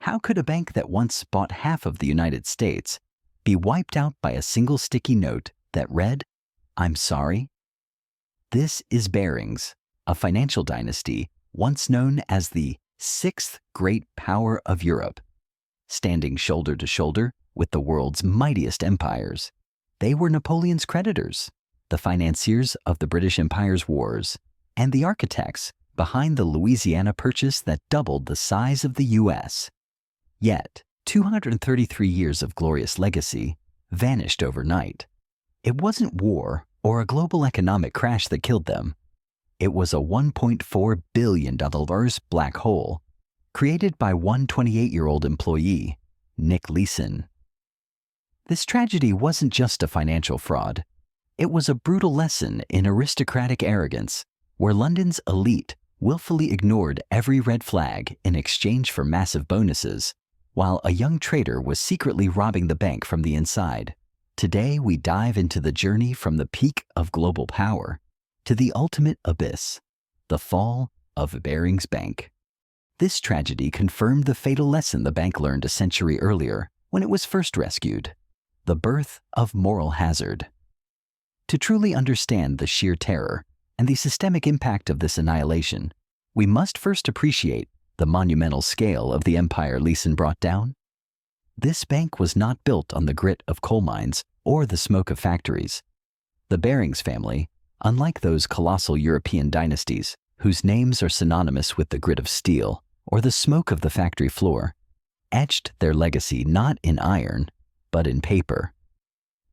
How could a bank that once bought half of the United States be wiped out by a single sticky note that read, "I'm sorry"? This is Barings, a financial dynasty once known as the sixth great power of Europe. Standing shoulder to shoulder with the world's mightiest empires, they were Napoleon's creditors, the financiers of the British Empire's wars, and the architects behind the Louisiana Purchase that doubled the size of the U.S. Yet, 233 years of glorious legacy vanished overnight. It wasn't war or a global economic crash that killed them. It was a $1.4 billion black hole created by one 28-year-old employee, Nick Leeson. This tragedy wasn't just a financial fraud. It was a brutal lesson in aristocratic arrogance, where London's elite willfully ignored every red flag in exchange for massive bonuses, while a young trader was secretly robbing the bank from the inside. Today, we dive into the journey from the peak of global power to the ultimate abyss, the fall of Barings Bank. This tragedy confirmed the fatal lesson the bank learned a century earlier when it was first rescued: the birth of moral hazard. To truly understand the sheer terror and the systemic impact of this annihilation, we must first appreciate the monumental scale of the empire Leeson brought down. This bank was not built on the grit of coal mines or the smoke of factories. The Barings family, unlike those colossal European dynasties whose names are synonymous with the grit of steel or the smoke of the factory floor, etched their legacy not in iron, but in paper.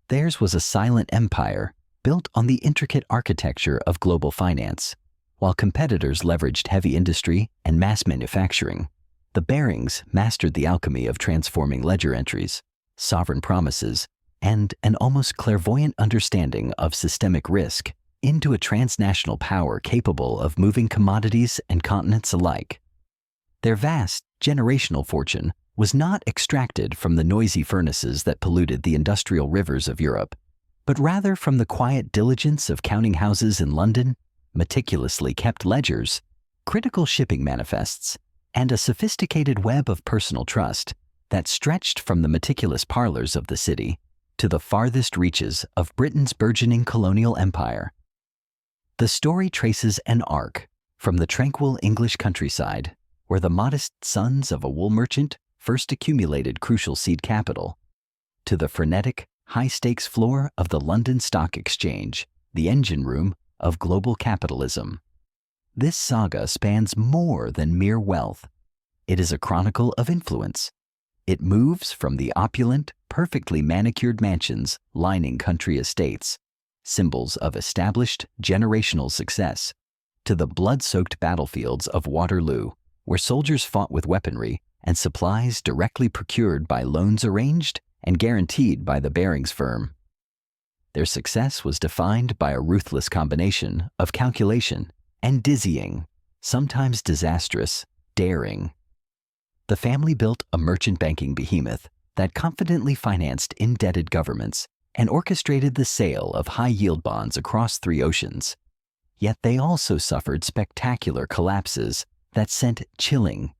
Theirs was a silent empire built on the intricate architecture of global finance. While competitors leveraged heavy industry and mass manufacturing, the Barings mastered the alchemy of transforming ledger entries, sovereign promises, and an almost clairvoyant understanding of systemic risk into a transnational power capable of moving commodities and continents alike. Their vast, generational fortune was not extracted from the noisy furnaces that polluted the industrial rivers of Europe, but rather from the quiet diligence of counting houses in London, meticulously kept ledgers, critical shipping manifests, and a sophisticated web of personal trust that stretched from the meticulous parlors of the city to the farthest reaches of Britain's burgeoning colonial empire. The story traces an arc from the tranquil English countryside, where the modest sons of a wool merchant first accumulated crucial seed capital, to the frenetic, high-stakes floor of the London Stock Exchange, the engine room of global capitalism. This saga spans more than mere wealth. It is a chronicle of influence. It moves from the opulent, perfectly manicured mansions lining country estates, symbols of established generational success, to the blood-soaked battlefields of Waterloo, where soldiers fought with weaponry and supplies directly procured by loans arranged and guaranteed by the Barings firm. Their success was defined by a ruthless combination of calculation and dizzying, sometimes disastrous, daring. The family built a merchant banking behemoth that confidently financed indebted governments and orchestrated the sale of high-yield bonds across 3 oceans. Yet they also suffered spectacular collapses that sent chilling,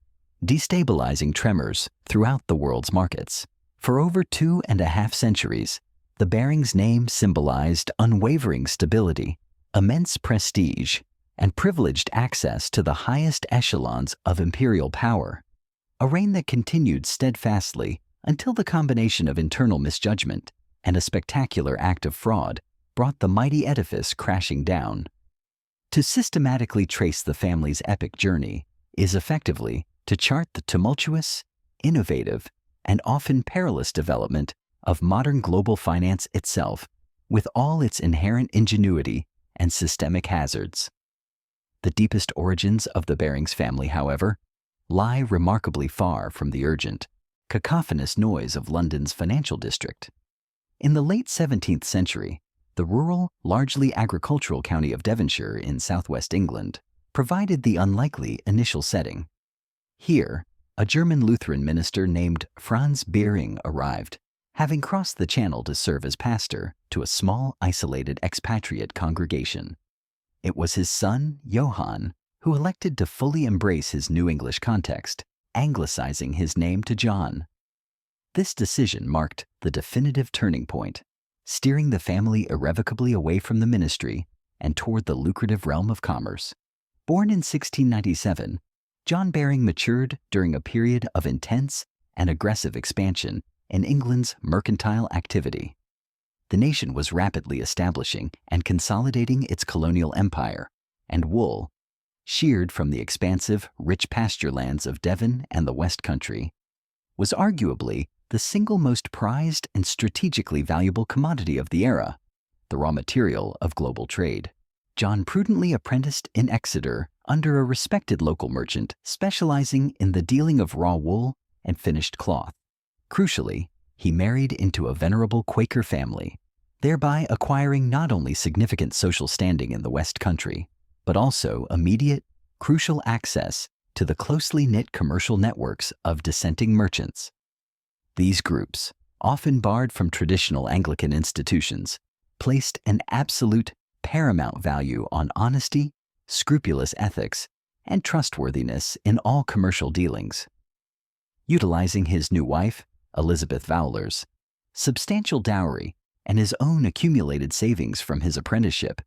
destabilizing tremors throughout the world's markets. For over 2.5 centuries, the Barings name symbolized unwavering stability, immense prestige, and privileged access to the highest echelons of imperial power, a reign that continued steadfastly until the combination of internal misjudgment and a spectacular act of fraud brought the mighty edifice crashing down. To systematically trace the family's epic journey is effectively to chart the tumultuous, innovative, and often perilous development of modern global finance itself, with all its inherent ingenuity and systemic hazards. The deepest origins of the Barings family, however, lie remarkably far from the urgent, cacophonous noise of London's financial district. In the late 17th century, the rural, largely agricultural county of Devonshire in southwest England provided the unlikely initial setting. Here, a German Lutheran minister named Franz Bering arrived, having crossed the channel to serve as pastor to a small, isolated expatriate congregation. It was his son, Johann, who elected to fully embrace his new English context anglicizing his name to John. This decision marked the definitive turning point, steering the family irrevocably away from the ministry and toward the lucrative realm of commerce. Born in 1697, John Baring matured during a period of intense and aggressive expansion in England's mercantile activity. The nation was rapidly establishing and consolidating its colonial empire, and wool, sheared from the expansive, rich pasture lands of Devon and the West Country, was arguably the single most prized and strategically valuable commodity of the era, the raw material of global trade. John prudently apprenticed in Exeter under a respected local merchant specializing in the dealing of raw wool and finished cloth. Crucially, he married into a venerable Quaker family, thereby acquiring not only significant social standing in the West Country, but also immediate, crucial access to the closely knit commercial networks of dissenting merchants. These groups, often barred from traditional Anglican institutions, placed an absolute paramount value on honesty, scrupulous ethics, and trustworthiness in all commercial dealings. Utilizing his new wife, Elizabeth Fowler's substantial dowry and his own accumulated savings from his apprenticeship,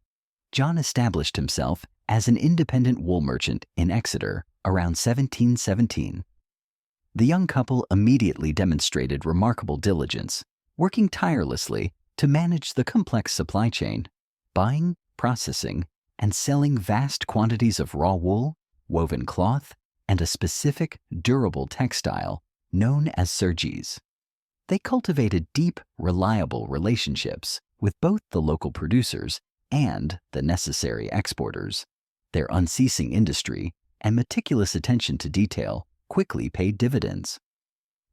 John established himself as an independent wool merchant in Exeter around 1717. The young couple immediately demonstrated remarkable diligence, working tirelessly to manage the complex supply chain, buying, processing, and selling vast quantities of raw wool, woven cloth, and a specific, durable textile known as serges. They cultivated deep, reliable relationships with both the local producers and the necessary exporters. Their unceasing industry and meticulous attention to detail quickly paid dividends.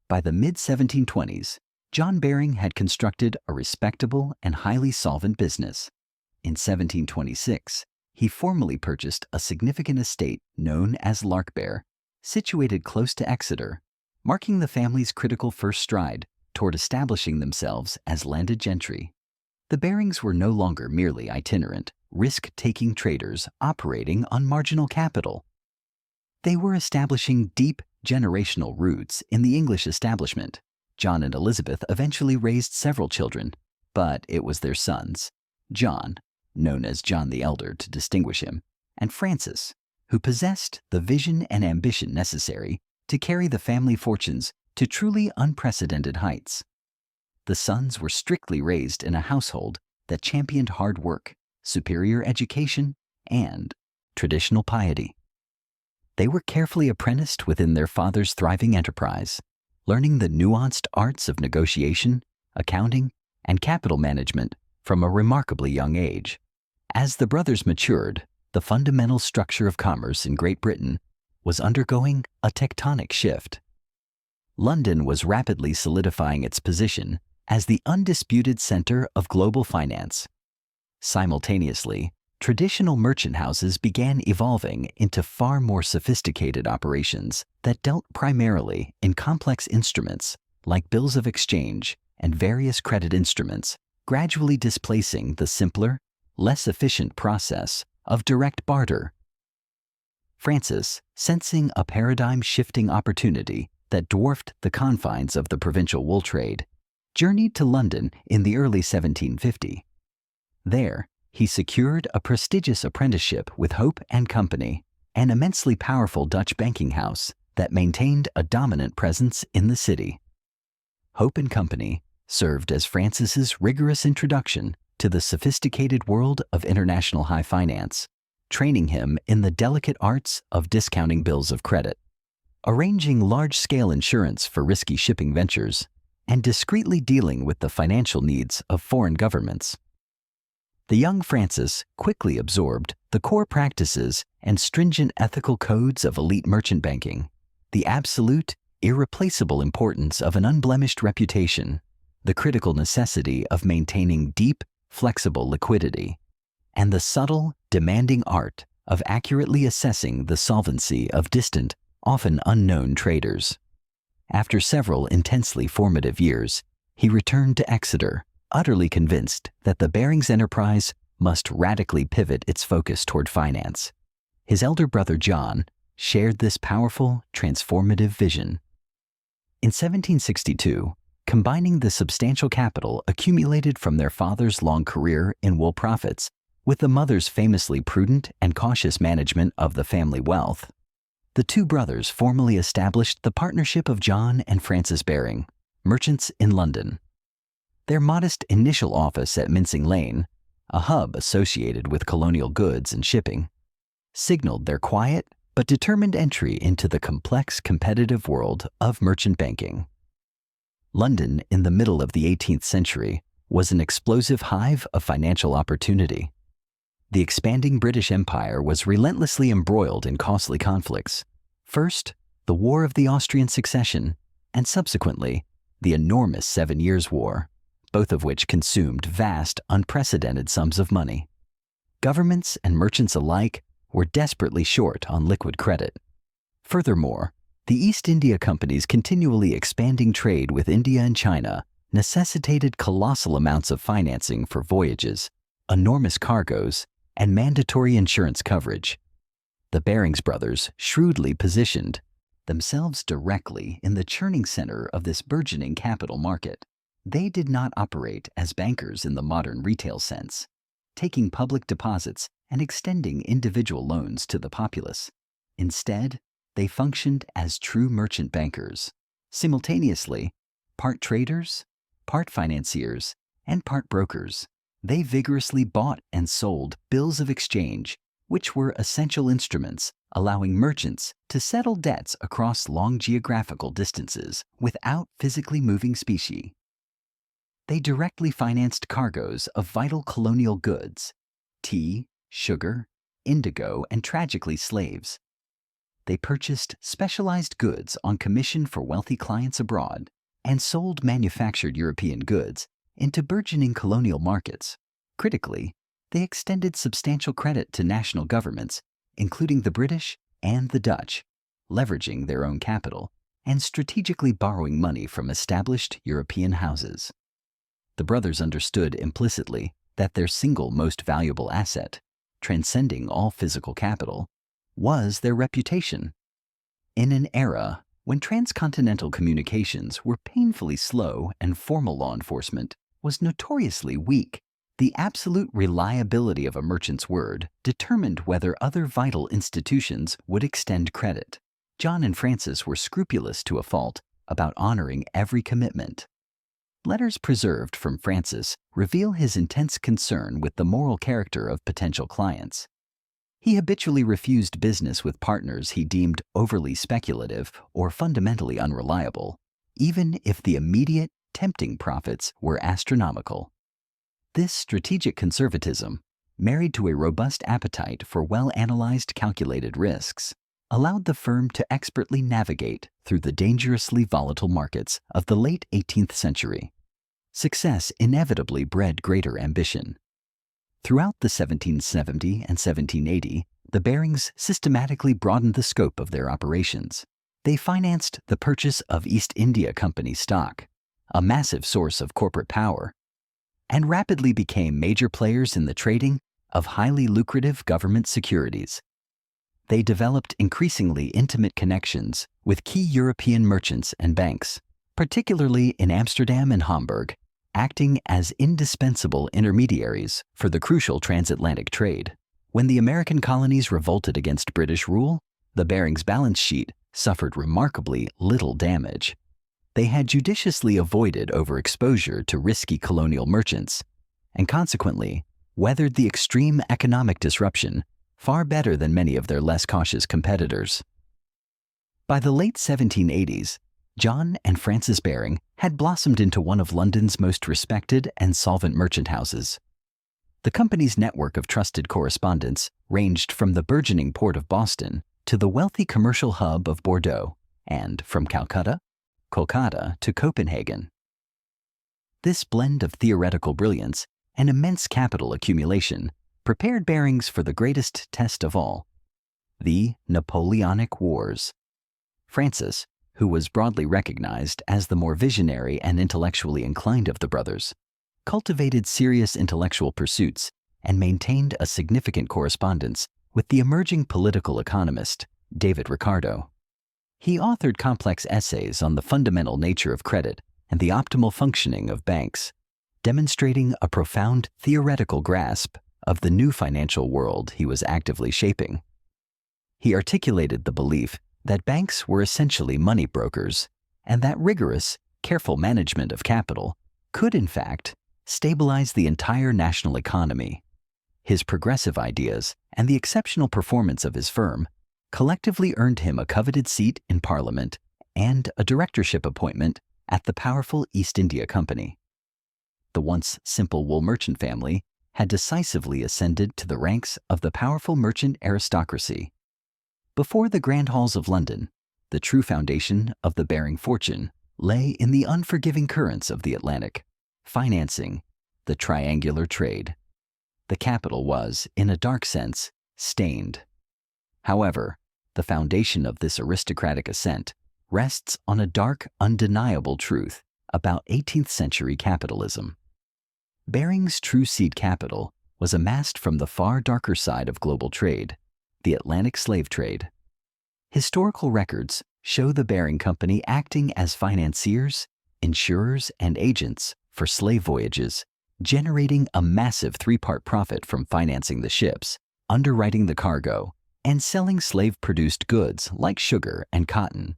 By the mid-1720s, John Baring had constructed a respectable and highly solvent business. In 1726, he formally purchased a significant estate known as Larkbear, situated close to Exeter, marking the family's critical first stride toward establishing themselves as landed gentry. The Barings were no longer merely itinerant, risk-taking traders operating on marginal capital. They were establishing deep generational roots in the English establishment. John and Elizabeth eventually raised several children, but it was their sons, John, known as John the Elder to distinguish him, and Francis, who possessed the vision and ambition necessary to carry the family fortunes to truly unprecedented heights. The sons were strictly raised in a household that championed hard work, superior education, and traditional piety. They were carefully apprenticed within their father's thriving enterprise, learning the nuanced arts of negotiation, accounting, and capital management from a remarkably young age. As the brothers matured, the fundamental structure of commerce in Great Britain was undergoing a tectonic shift. London was rapidly solidifying its position as the undisputed center of global finance. Simultaneously, traditional merchant houses began evolving into far more sophisticated operations that dealt primarily in complex instruments like bills of exchange and various credit instruments, gradually displacing the simpler, less efficient process of direct barter. Francis, sensing a paradigm-shifting opportunity that dwarfed the confines of the provincial wool trade, journeyed to London in the early 1750. There, he secured a prestigious apprenticeship with Hope and Company, an immensely powerful Dutch banking house that maintained a dominant presence in the city. Hope and Company served as Francis's rigorous introduction to the sophisticated world of international high finance, training him in the delicate arts of discounting bills of credit, arranging large-scale insurance for risky shipping ventures, and discreetly dealing with the financial needs of foreign governments. The young Francis quickly absorbed the core practices and stringent ethical codes of elite merchant banking, the absolute, irreplaceable importance of an unblemished reputation, the critical necessity of maintaining deep, flexible liquidity, and the subtle, demanding art of accurately assessing the solvency of distant, often unknown traders. After several intensely formative years, he returned to Exeter, utterly convinced that the Barings enterprise must radically pivot its focus toward finance. His elder brother John, shared this powerful, transformative vision. In 1762, combining the substantial capital accumulated from their father's long career in wool profits with the mother's famously prudent and cautious management of the family wealth, the two brothers formally established the partnership of John and Francis Baring, merchants in London. Their modest initial office at Mincing Lane, a hub associated with colonial goods and shipping, signaled their quiet but determined entry into the complex competitive world of merchant banking. London in the middle of the 18th century was an explosive hive of financial opportunity. The expanding British Empire was relentlessly embroiled in costly conflicts. First, the War of the Austrian Succession, and subsequently, the enormous 7 Years' War, both of which consumed vast, unprecedented sums of money. Governments and merchants alike were desperately short on liquid credit. Furthermore, the East India Company's continually expanding trade with India and China necessitated colossal amounts of financing for voyages, enormous cargoes, and mandatory insurance coverage. The Barings brothers shrewdly positioned themselves directly in the churning center of this burgeoning capital market. They did not operate as bankers in the modern retail sense, taking public deposits and extending individual loans to the populace. Instead, they functioned as true merchant bankers, simultaneously part traders, part financiers, and part brokers. They vigorously bought and sold bills of exchange, which were essential instruments allowing merchants to settle debts across long geographical distances without physically moving specie. They directly financed cargoes of vital colonial goods, tea, sugar, indigo, and tragically slaves. They purchased specialized goods on commission for wealthy clients abroad and sold manufactured European goods into burgeoning colonial markets. Critically, they extended substantial credit to national governments, including the British and the Dutch, leveraging their own capital and strategically borrowing money from established European houses. The brothers understood implicitly that their single most valuable asset, transcending all physical capital, was their reputation. In an era when transcontinental communications were painfully slow and formal law enforcement was notoriously weak, the absolute reliability of a merchant's word determined whether other vital institutions would extend credit. John and Francis were scrupulous to a fault about honoring every commitment. Letters preserved from Francis reveal his intense concern with the moral character of potential clients. He habitually refused business with partners he deemed overly speculative or fundamentally unreliable, even if the immediate, tempting profits were astronomical. This strategic conservatism, married to a robust appetite for well-analyzed calculated risks, allowed the firm to expertly navigate through the dangerously volatile markets of the late 18th century. Success inevitably bred greater ambition. Throughout the 1770 and 1780, the Barings systematically broadened the scope of their operations. They financed the purchase of East India Company stock, a massive source of corporate power, and rapidly became major players in the trading of highly lucrative government securities. They developed increasingly intimate connections with key European merchants and banks, particularly in Amsterdam and Hamburg, acting as indispensable intermediaries for the crucial transatlantic trade. When the American colonies revolted against British rule, the Barings' balance sheet suffered remarkably little damage. They had judiciously avoided overexposure to risky colonial merchants, and consequently weathered the extreme economic disruption far better than many of their less cautious competitors. By the late 1780s, John and Francis Baring had blossomed into one of London's most respected and solvent merchant houses. The company's network of trusted correspondents ranged from the burgeoning port of Boston to the wealthy commercial hub of Bordeaux, and from Calcutta, Kolkata to Copenhagen. This blend of theoretical brilliance and immense capital accumulation prepared Barings for the greatest test of all, the Napoleonic Wars. Francis, who was broadly recognized as the more visionary and intellectually inclined of the brothers, cultivated serious intellectual pursuits and maintained a significant correspondence with the emerging political economist David Ricardo. He authored complex essays on the fundamental nature of credit and the optimal functioning of banks, demonstrating a profound theoretical grasp of the new financial world he was actively shaping. He articulated the belief that banks were essentially money brokers, and that rigorous, careful management of capital could, in fact, stabilize the entire national economy. His progressive ideas and the exceptional performance of his firm collectively earned him a coveted seat in Parliament and a directorship appointment at the powerful East India Company. The once simple wool merchant family had decisively ascended to the ranks of the powerful merchant aristocracy. Before the grand halls of London, the true foundation of the Baring fortune lay in the unforgiving currents of the Atlantic, financing the triangular trade. The capital was, in a dark sense, stained. However, the foundation of this aristocratic ascent rests on a dark, undeniable truth about 18th century capitalism. Baring's true seed capital was amassed from the far darker side of global trade, the Atlantic slave trade. Historical records show the Baring Company acting as financiers, insurers, and agents for slave voyages, generating a massive three-part profit from financing the ships, underwriting the cargo, and selling slave-produced goods like sugar and cotton.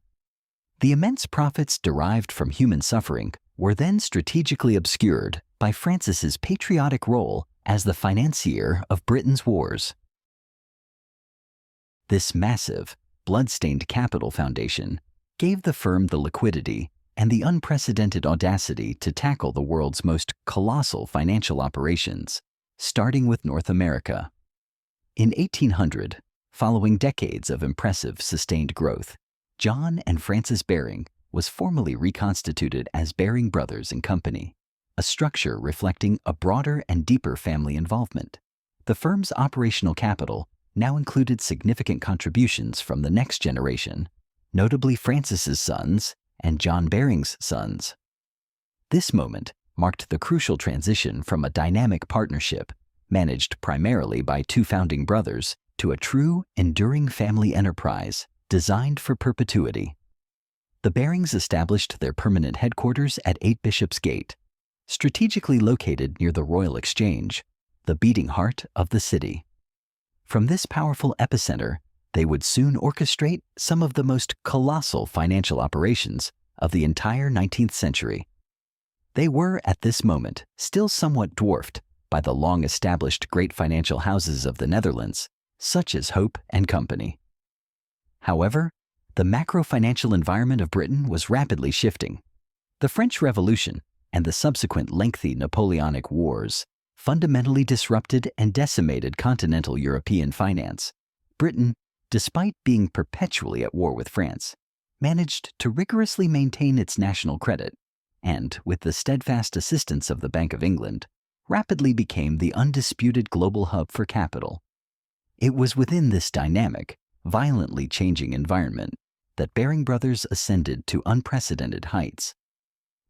The immense profits derived from human suffering were then strategically obscured by Francis's patriotic role as the financier of Britain's wars. This massive, blood-stained capital foundation gave the firm the liquidity and the unprecedented audacity to tackle the world's most colossal financial operations, starting with North America. In 1800, following decades of impressive, sustained growth, John and Francis Baring was formally reconstituted as Baring Brothers and Company, a structure reflecting a broader and deeper family involvement. The firm's operational capital now included significant contributions from the next generation, notably Francis's sons and John Baring's sons. This moment marked the crucial transition from a dynamic partnership managed primarily by two founding brothers to a true, enduring family enterprise designed for perpetuity. The Barings established their permanent headquarters at 8 Bishop's Gate, strategically located near the Royal Exchange, the beating heart of the city. From this powerful epicenter, they would soon orchestrate some of the most colossal financial operations of the entire 19th century. They were, at this moment, still somewhat dwarfed by the long-established great financial houses of the Netherlands, such as Hope and Company. However, the macro-financial environment of Britain was rapidly shifting. The French Revolution and the subsequent lengthy Napoleonic Wars fundamentally disrupted and decimated continental European finance. Britain, despite being perpetually at war with France, managed to rigorously maintain its national credit and, with the steadfast assistance of the Bank of England, rapidly became the undisputed global hub for capital. It was within this dynamic, violently changing environment that Baring Brothers ascended to unprecedented heights.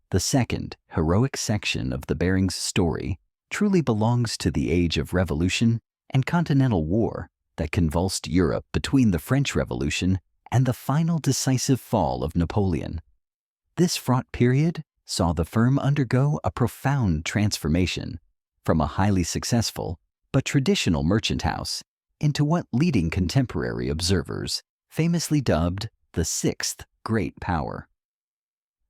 The second, heroic section of the Barings story truly belongs to the age of revolution and continental war that convulsed Europe between the French Revolution and the final decisive fall of Napoleon. This fraught period saw the firm undergo a profound transformation from a highly successful but traditional merchant house into what leading contemporary observers famously dubbed the sixth great power.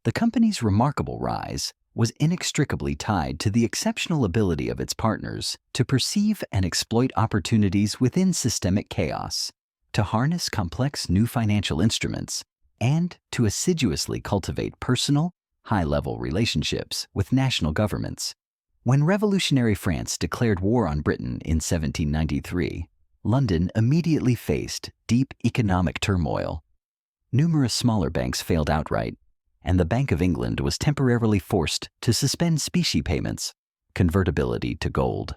The company's remarkable rise was inextricably tied to the exceptional ability of its partners to perceive and exploit opportunities within systemic chaos, to harness complex new financial instruments, and to assiduously cultivate personal, high-level relationships with national governments. When revolutionary France declared war on Britain in 1793, London immediately faced deep economic turmoil. Numerous smaller banks failed outright, and the Bank of England was temporarily forced to suspend specie payments, convertibility to gold.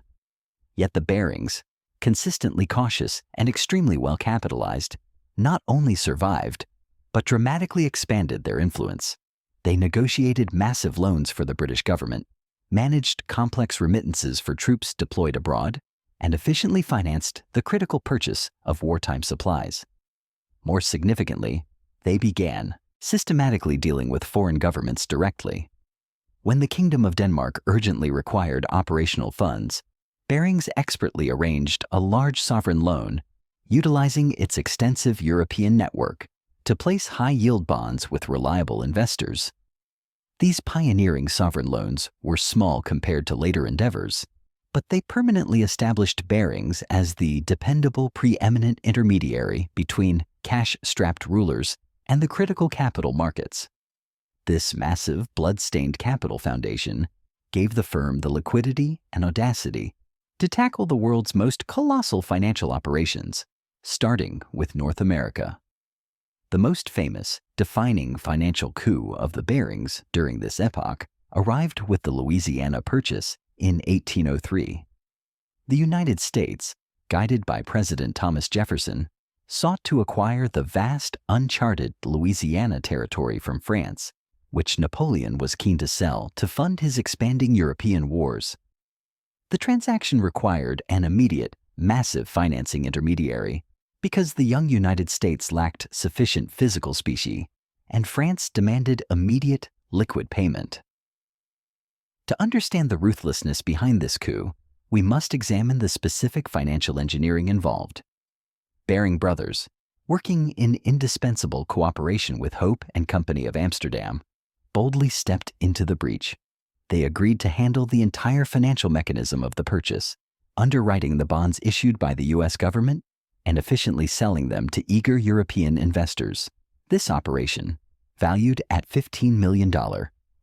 Yet the Barings, consistently cautious and extremely well capitalized, not only survived, but dramatically expanded their influence. They negotiated massive loans for the British government, managed complex remittances for troops deployed abroad, and efficiently financed the critical purchase of wartime supplies. More significantly, they began systematically dealing with foreign governments directly. When the Kingdom of Denmark urgently required operational funds, Barings expertly arranged a large sovereign loan, utilizing its extensive European network to place high-yield bonds with reliable investors. These pioneering sovereign loans were small compared to later endeavors, but they permanently established Barings as the dependable preeminent intermediary between cash-strapped rulers and the critical capital markets. This massive, blood-stained capital foundation gave the firm the liquidity and audacity to tackle the world's most colossal financial operations, starting with North America. The most famous, defining financial coup of the Barings during this epoch arrived with the Louisiana Purchase in 1803. The United States, guided by President Thomas Jefferson, sought to acquire the vast, uncharted Louisiana territory from France, which Napoleon was keen to sell to fund his expanding European wars. The transaction required an immediate, massive financing intermediary because the young United States lacked sufficient physical specie, and France demanded immediate, liquid payment. To understand the ruthlessness behind this coup, we must examine the specific financial engineering involved. Baring brothers, working in indispensable cooperation with Hope and Company of Amsterdam, boldly stepped into the breach. They agreed to handle the entire financial mechanism of the purchase, underwriting the bonds issued by the U.S. government and efficiently selling them to eager European investors. This operation, valued at $15 million,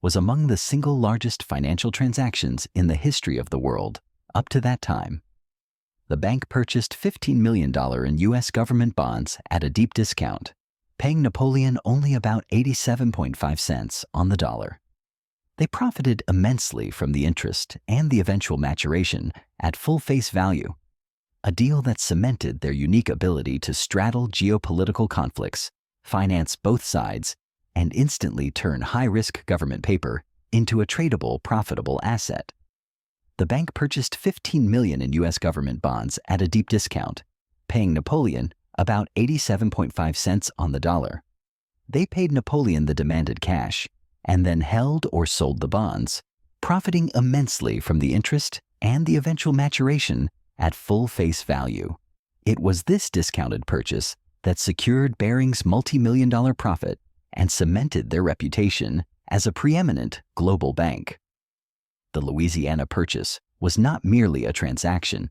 was among the single largest financial transactions in the history of the world up to that time. The bank purchased $15 million in U.S. government bonds at a deep discount, paying Napoleon only about 87.5 cents on the dollar. They profited immensely from the interest and the eventual maturation at full face value, a deal that cemented their unique ability to straddle geopolitical conflicts, finance both sides, and instantly turn high-risk government paper into a tradable, profitable asset. The bank purchased $15 million in U.S. government bonds at a deep discount, paying Napoleon about 87.5 cents on the dollar. They paid Napoleon the demanded cash and then held or sold the bonds, profiting immensely from the interest and the eventual maturation at full face value. It was this discounted purchase that secured Barings' multi-million-dollar profit and cemented their reputation as a preeminent global bank. The Louisiana Purchase was not merely a transaction.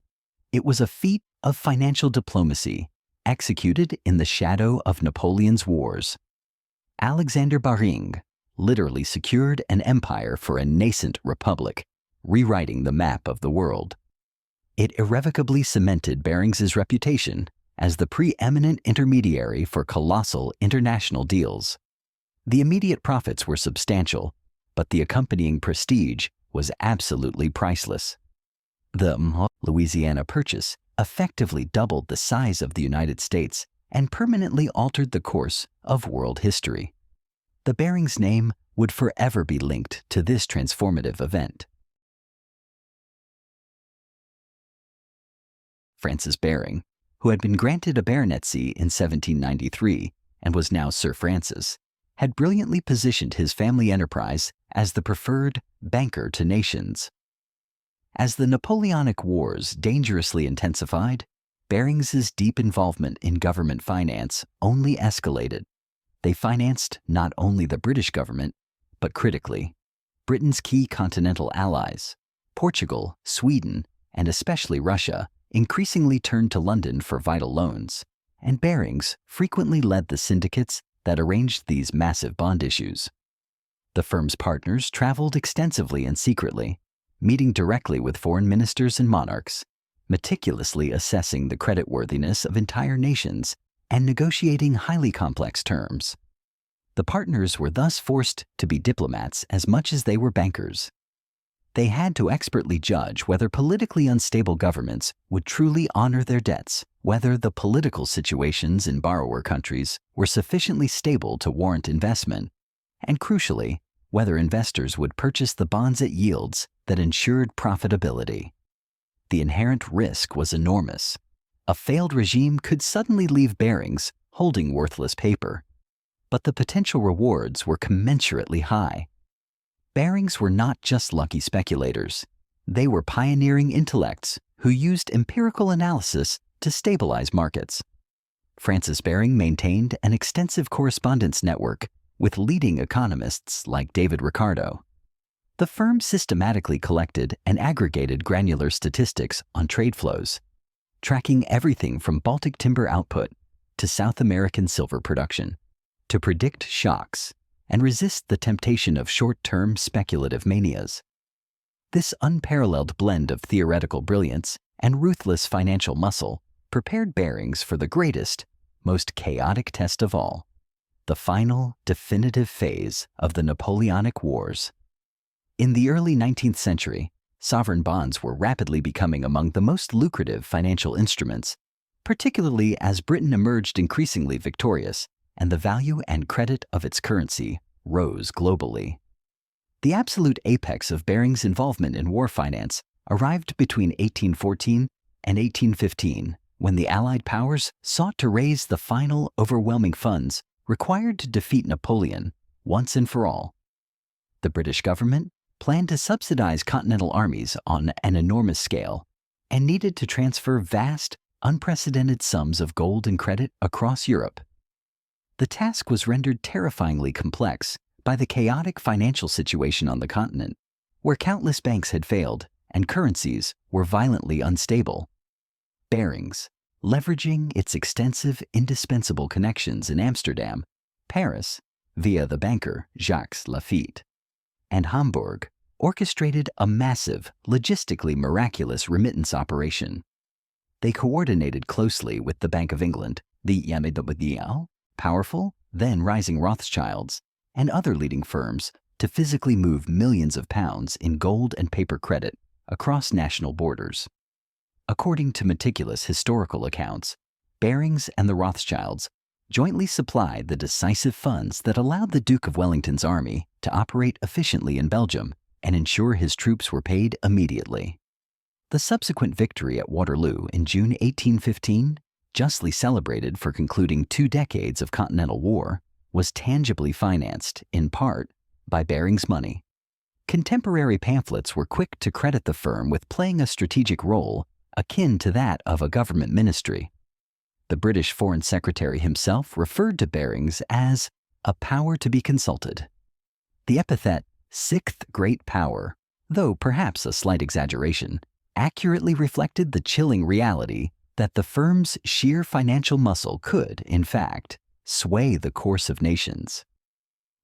It was a feat of financial diplomacy executed in the shadow of Napoleon's wars. Alexander Barings literally secured an empire for a nascent republic, rewriting the map of the world. It irrevocably cemented Barings' reputation as the preeminent intermediary for colossal international deals. The immediate profits were substantial, but the accompanying prestige was absolutely priceless. The Louisiana Purchase effectively doubled the size of the United States and permanently altered the course of world history. The Barings name would forever be linked to this transformative event. Francis Baring, who had been granted a baronetcy in 1793 and was now Sir Francis, had brilliantly positioned his family enterprise as the preferred banker to nations. As the Napoleonic Wars dangerously intensified, Barings' deep involvement in government finance only escalated. They financed not only the British government, but critically, Britain's key continental allies, Portugal, Sweden, and especially Russia, increasingly turned to London for vital loans, and Barings frequently led the syndicates that arranged these massive bond issues. The firm's partners traveled extensively and secretly, meeting directly with foreign ministers and monarchs, meticulously assessing the creditworthiness of entire nations and negotiating highly complex terms. The partners were thus forced to be diplomats as much as they were bankers. They had to expertly judge whether politically unstable governments would truly honor their debts, whether the political situations in borrower countries were sufficiently stable to warrant investment, and crucially, whether investors would purchase the bonds at yields that ensured profitability. The inherent risk was enormous. A failed regime could suddenly leave Barings holding worthless paper. But the potential rewards were commensurately high. Barings were not just lucky speculators. They were pioneering intellects who used empirical analysis to stabilize markets. Francis Baring maintained an extensive correspondence network with leading economists like David Ricardo. The firm systematically collected and aggregated granular statistics on trade flows, tracking everything from Baltic timber output to South American silver production, to predict shocks and resist the temptation of short-term speculative manias. This unparalleled blend of theoretical brilliance and ruthless financial muscle prepared Barings for the greatest, most chaotic test of all, the final, definitive phase of the Napoleonic Wars. In the early 19th century, sovereign bonds were rapidly becoming among the most lucrative financial instruments, particularly as Britain emerged increasingly victorious and the value and credit of its currency rose globally. The absolute apex of Barings' involvement in war finance arrived between 1814 and 1815, when the Allied powers sought to raise the final overwhelming funds required to defeat Napoleon once and for all. The British government planned to subsidize continental armies on an enormous scale and needed to transfer vast, unprecedented sums of gold and credit across Europe. The task was rendered terrifyingly complex by the chaotic financial situation on the continent, where countless banks had failed and currencies were violently unstable. Barings, leveraging its extensive, indispensable connections in Amsterdam, Paris, via the banker Jacques Lafitte, and Hamburg, orchestrated a massive, logistically miraculous remittance operation. They coordinated closely with the Bank of England, the powerful, then rising Rothschilds, and other leading firms to physically move millions of pounds in gold and paper credit across national borders. According to meticulous historical accounts, Barings and the Rothschilds jointly supplied the decisive funds that allowed the Duke of Wellington's army to operate efficiently in Belgium and ensure his troops were paid immediately. The subsequent victory at Waterloo in June 1815, justly celebrated for concluding 2 decades of continental war, was tangibly financed, in part, by Barings' money. Contemporary pamphlets were quick to credit the firm with playing a strategic role akin to that of a government ministry. The British Foreign Secretary himself referred to Barings as a power to be consulted. The epithet sixth great power, though perhaps a slight exaggeration, accurately reflected the chilling reality that the firm's sheer financial muscle could, in fact, sway the course of nations.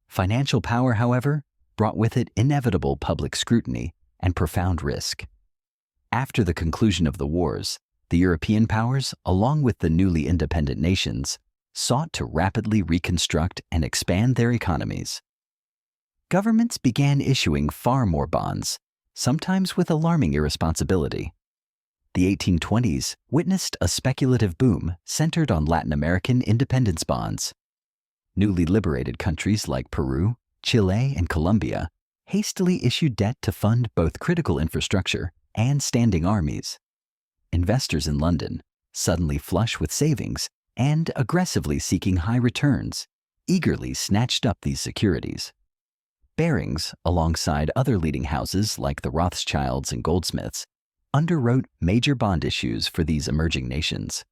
Financial power, however, brought with it inevitable public scrutiny and profound risk. After the conclusion of the wars, the European powers, along with the newly independent nations, sought to rapidly reconstruct and expand their economies. Governments began issuing far more bonds, sometimes with alarming irresponsibility. The 1820s witnessed a speculative boom centered on Latin American independence bonds. Newly liberated countries like Peru, Chile, and Colombia hastily issued debt to fund both critical infrastructure and standing armies. Investors in London, suddenly flush with savings and aggressively seeking high returns, eagerly snatched up these securities. Barings, alongside other leading houses like the Rothschilds and Goldsmiths, underwrote major bond issues for these emerging nations.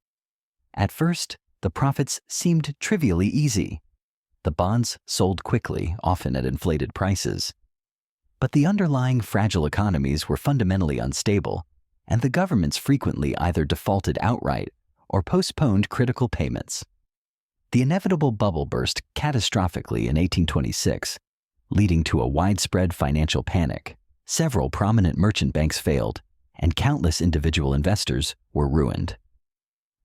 At first, the profits seemed trivially easy. The bonds sold quickly, often at inflated prices. But the underlying fragile economies were fundamentally unstable, and the governments frequently either defaulted outright or postponed critical payments. The inevitable bubble burst catastrophically in 1826, leading to a widespread financial panic. Several prominent merchant banks failed, and countless individual investors were ruined.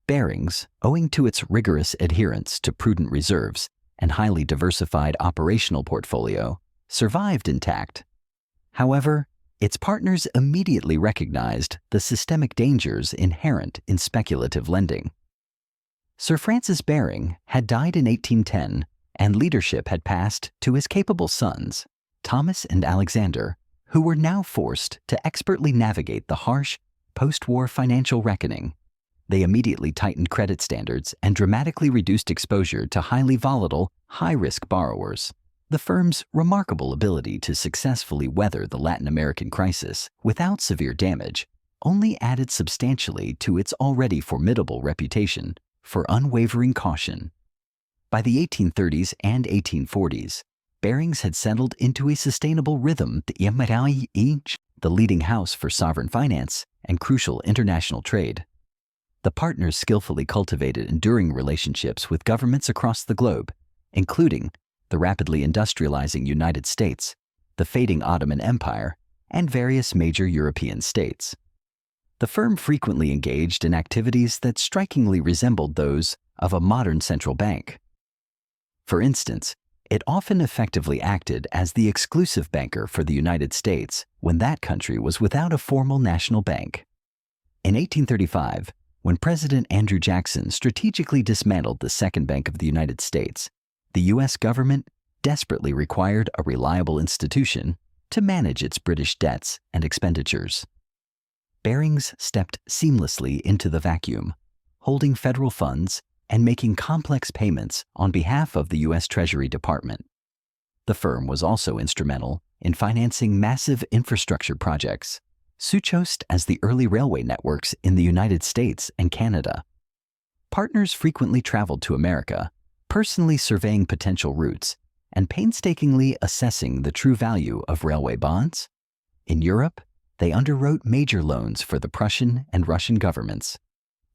Barings, owing to its rigorous adherence to prudent reserves and highly diversified operational portfolio, survived intact. However, its partners immediately recognized the systemic dangers inherent in speculative lending. Sir Francis Baring had died in 1810, and leadership had passed to his capable sons, Thomas and Alexander, who were now forced to expertly navigate the harsh, post-war financial reckoning. They immediately tightened credit standards and dramatically reduced exposure to highly volatile, high-risk borrowers. The firm's remarkable ability to successfully weather the Latin American crisis without severe damage only added substantially to its already formidable reputation for unwavering caution. By the 1830s and 1840s, Barings had settled into a sustainable rhythm, the leading house for sovereign finance and crucial international trade. The partners skillfully cultivated enduring relationships with governments across the globe, including the rapidly industrializing United States, the fading Ottoman Empire, and various major European states. The firm frequently engaged in activities that strikingly resembled those of a modern central bank. For instance, it often effectively acted as the exclusive banker for the United States when that country was without a formal national bank. In 1835, when President Andrew Jackson strategically dismantled the Second Bank of the United States, the U.S. government desperately required a reliable institution to manage its British debts and expenditures. Barings stepped seamlessly into the vacuum, holding federal funds and making complex payments on behalf of the U.S. Treasury Department. The firm was also instrumental in financing massive infrastructure projects, such as the early railway networks in the United States and Canada. Partners frequently traveled to America, personally surveying potential routes and painstakingly assessing the true value of railway bonds. In Europe, they underwrote major loans for the Prussian and Russian governments.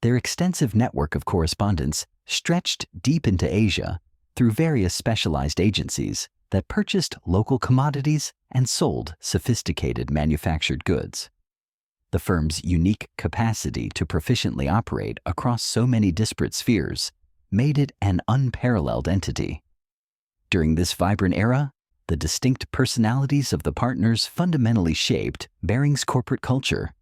Their extensive network of correspondence stretched deep into Asia through various specialized agencies that purchased local commodities and sold sophisticated manufactured goods. The firm's unique capacity to proficiently operate across so many disparate spheres made it an unparalleled entity. During this vibrant era, the distinct personalities of the partners fundamentally shaped Barings' corporate culture.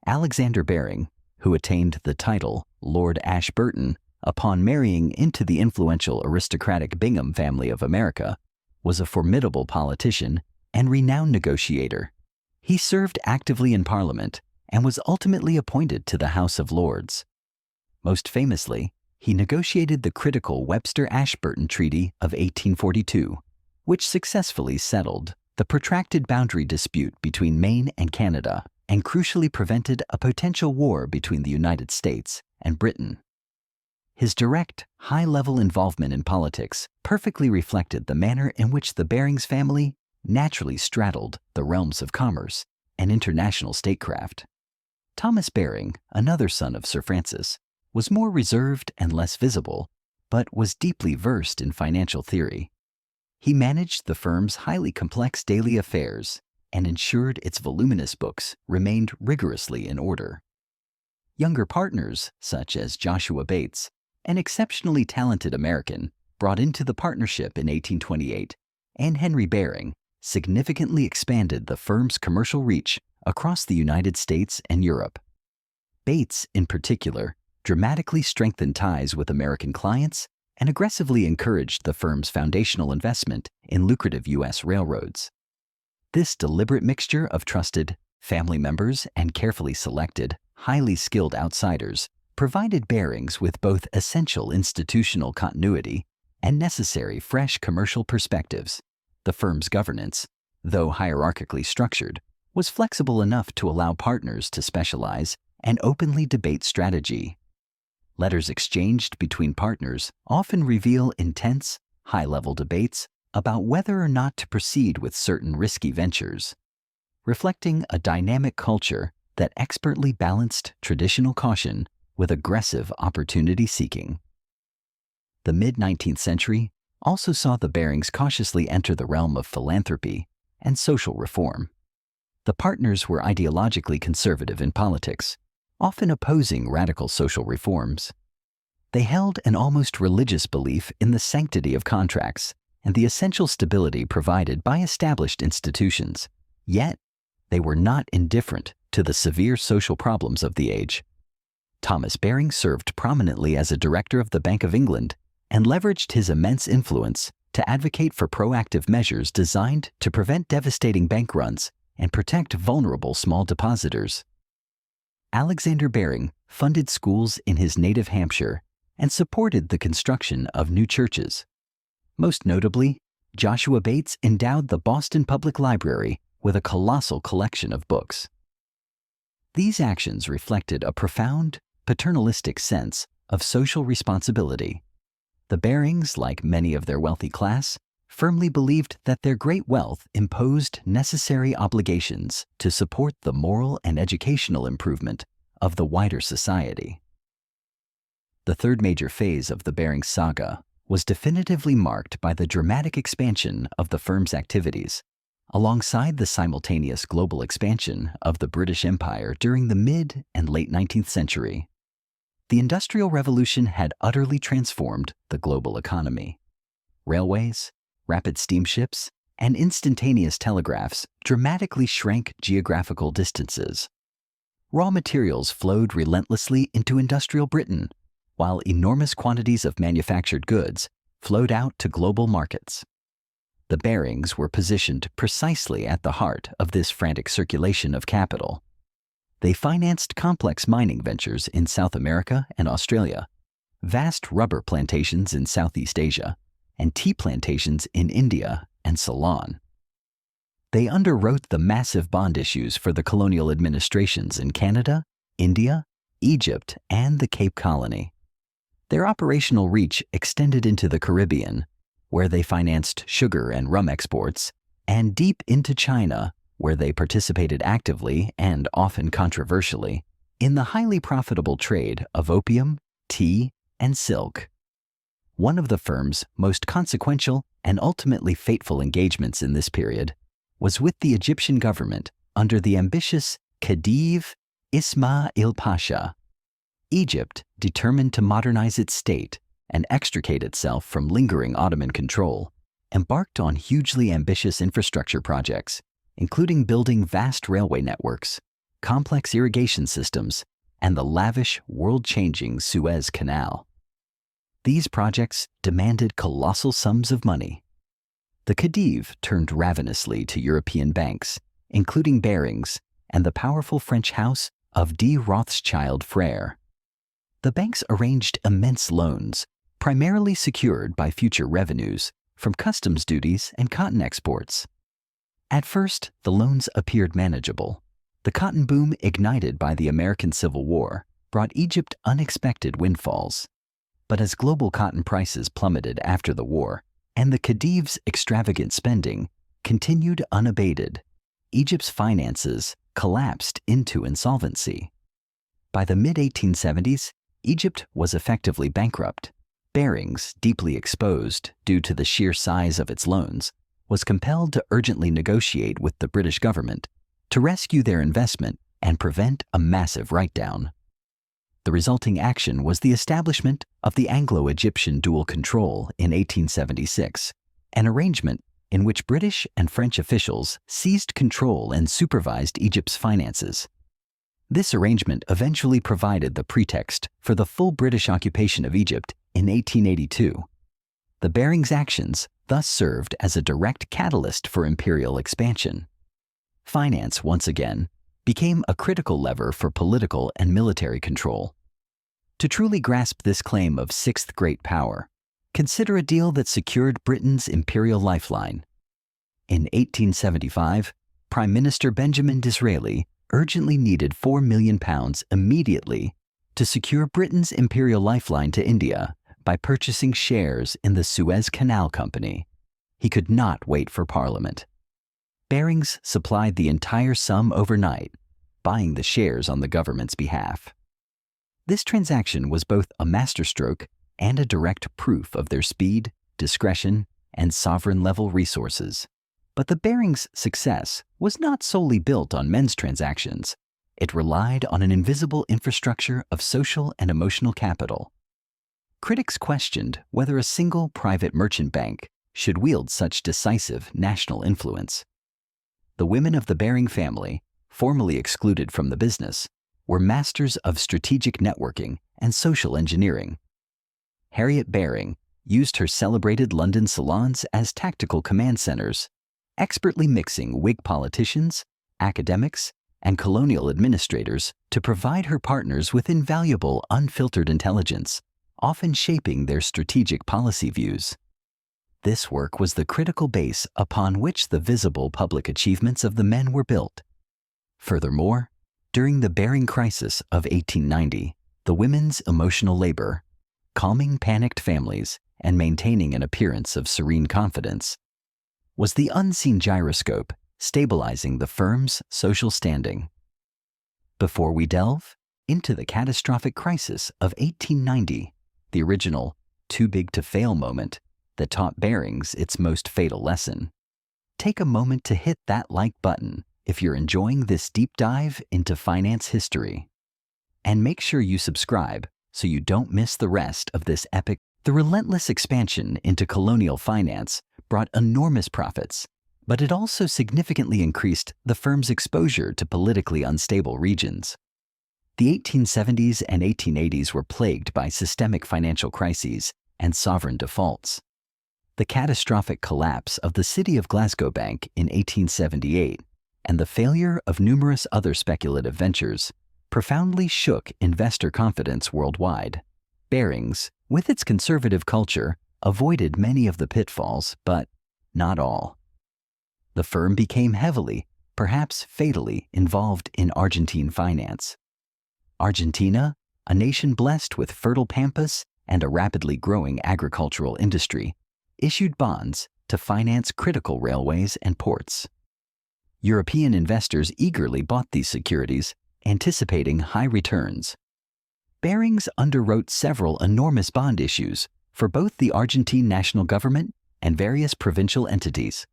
Alexander Baring, who attained the title Lord Ashburton upon marrying into the influential aristocratic Bingham family of America, was a formidable politician and renowned negotiator. He served actively in Parliament and was ultimately appointed to the House of Lords. Most famously, he negotiated the critical Webster-Ashburton Treaty of 1842, which successfully settled the protracted boundary dispute between Maine and Canada and crucially prevented a potential war between the United States and Britain. His direct, high-level involvement in politics perfectly reflected the manner in which the Barings family naturally straddled the realms of commerce and international statecraft. Thomas Baring, another son of Sir Francis, was more reserved and less visible, but was deeply versed in financial theory. He managed the firm's highly complex daily affairs and ensured its voluminous books remained rigorously in order. Younger partners, such as Joshua Bates, an exceptionally talented American, brought into the partnership in 1828, and Henry Baring, significantly expanded the firm's commercial reach across the United States and Europe. Bates, in particular, dramatically strengthened ties with American clients and aggressively encouraged the firm's foundational investment in lucrative U.S. railroads. This deliberate mixture of trusted family members and carefully selected, highly skilled outsiders provided Barings with both essential institutional continuity and necessary fresh commercial perspectives. The firm's governance, though hierarchically structured, was flexible enough to allow partners to specialize and openly debate strategy. Letters exchanged between partners often reveal intense, high-level debates about whether or not to proceed with certain risky ventures, reflecting a dynamic culture that expertly balanced traditional caution with aggressive opportunity-seeking. The mid-19th century also saw the Barings cautiously enter the realm of philanthropy and social reform. The partners were ideologically conservative in politics, often opposing radical social reforms. They held an almost religious belief in the sanctity of contracts and the essential stability provided by established institutions, yet they were not indifferent to the severe social problems of the age. Thomas Baring served prominently as a director of the Bank of England and leveraged his immense influence to advocate for proactive measures designed to prevent devastating bank runs and protect vulnerable small depositors. Alexander Baring funded schools in his native Hampshire, and supported the construction of new churches. Most notably, Joshua Bates endowed the Boston Public Library with a colossal collection of books. These actions reflected a profound, paternalistic sense of social responsibility. The Barings, like many of their wealthy class, firmly believed that their great wealth imposed necessary obligations to support the moral and educational improvement of the wider society. The third major phase of the Barings saga was definitively marked by the dramatic expansion of the firm's activities, alongside the simultaneous global expansion of the British Empire during the mid and late 19th century. The Industrial Revolution had utterly transformed the global economy. Railways, rapid steamships, and instantaneous telegraphs dramatically shrank geographical distances. Raw materials flowed relentlessly into industrial Britain, while enormous quantities of manufactured goods flowed out to global markets. The Barings were positioned precisely at the heart of this frantic circulation of capital. They financed complex mining ventures in South America and Australia, vast rubber plantations in Southeast Asia, and tea plantations in India and Ceylon. They underwrote the massive bond issues for the colonial administrations in Canada, India, Egypt, and the Cape Colony. Their operational reach extended into the Caribbean, where they financed sugar and rum exports, and deep into China, where they participated actively and often controversially in the highly profitable trade of opium, tea, and silk. One of the firm's most consequential and ultimately fateful engagements in this period was with the Egyptian government under the ambitious Khedive Ismail Pasha. Egypt, determined to modernize its state and extricate itself from lingering Ottoman control, embarked on hugely ambitious infrastructure projects, including building vast railway networks, complex irrigation systems, and the lavish, world-changing Suez Canal. These projects demanded colossal sums of money. The Khedive turned ravenously to European banks, including Barings and the powerful French house of de Rothschild Frere. The banks arranged immense loans, primarily secured by future revenues from customs duties and cotton exports. At first, the loans appeared manageable. The cotton boom ignited by the American Civil War brought Egypt unexpected windfalls. But as global cotton prices plummeted after the war, and the Khedive's extravagant spending continued unabated, Egypt's finances collapsed into insolvency. By the mid-1870s, Egypt was effectively bankrupt. Barings, deeply exposed due to the sheer size of its loans, was compelled to urgently negotiate with the British government to rescue their investment and prevent a massive write-down. The resulting action was the establishment of the Anglo-Egyptian dual control in 1876, an arrangement in which British and French officials seized control and supervised Egypt's finances. This arrangement eventually provided the pretext for the full British occupation of Egypt in 1882. The Barings' actions thus served as a direct catalyst for imperial expansion. Finance, once again, became a critical lever for political and military control. To truly grasp this claim of sixth great power, consider a deal that secured Britain's imperial lifeline. In 1875, Prime Minister Benjamin Disraeli urgently needed £4 million immediately to secure Britain's imperial lifeline to India by purchasing shares in the Suez Canal Company. He could not wait for Parliament. Barings supplied the entire sum overnight, buying the shares on the government's behalf. This transaction was both a masterstroke and a direct proof of their speed, discretion, and sovereign-level resources. But the Barings' success was not solely built on men's transactions. It relied on an invisible infrastructure of social and emotional capital. Critics questioned whether a single private merchant bank should wield such decisive national influence. The women of the Baring family, formerly excluded from the business, were masters of strategic networking and social engineering. Harriet Baring used her celebrated London salons as tactical command centers, expertly mixing Whig politicians, academics, and colonial administrators to provide her partners with invaluable, unfiltered intelligence, often shaping their strategic policy views. This work was the critical base upon which the visible public achievements of the men were built. Furthermore, during the Barings crisis of 1890, the women's emotional labor, calming panicked families and maintaining an appearance of serene confidence, was the unseen gyroscope stabilizing the firm's social standing. Before we delve into the catastrophic crisis of 1890, the original too big to fail moment that taught Barings its most fatal lesson, take a moment to hit that like button if you're enjoying this deep dive into finance history. And make sure you subscribe so you don't miss the rest of this epic. The relentless expansion into colonial finance brought enormous profits, but it also significantly increased the firm's exposure to politically unstable regions. The 1870s and 1880s were plagued by systemic financial crises and sovereign defaults. The catastrophic collapse of the City of Glasgow Bank in 1878 and the failure of numerous other speculative ventures profoundly shook investor confidence worldwide. Barings, with its conservative culture, avoided many of the pitfalls, but not all. The firm became heavily, perhaps fatally, involved in Argentine finance. Argentina, a nation blessed with fertile pampas and a rapidly growing agricultural industry, issued bonds to finance critical railways and ports. European investors eagerly bought these securities, anticipating high returns. Barings underwrote several enormous bond issues for both the Argentine national government and various provincial entities.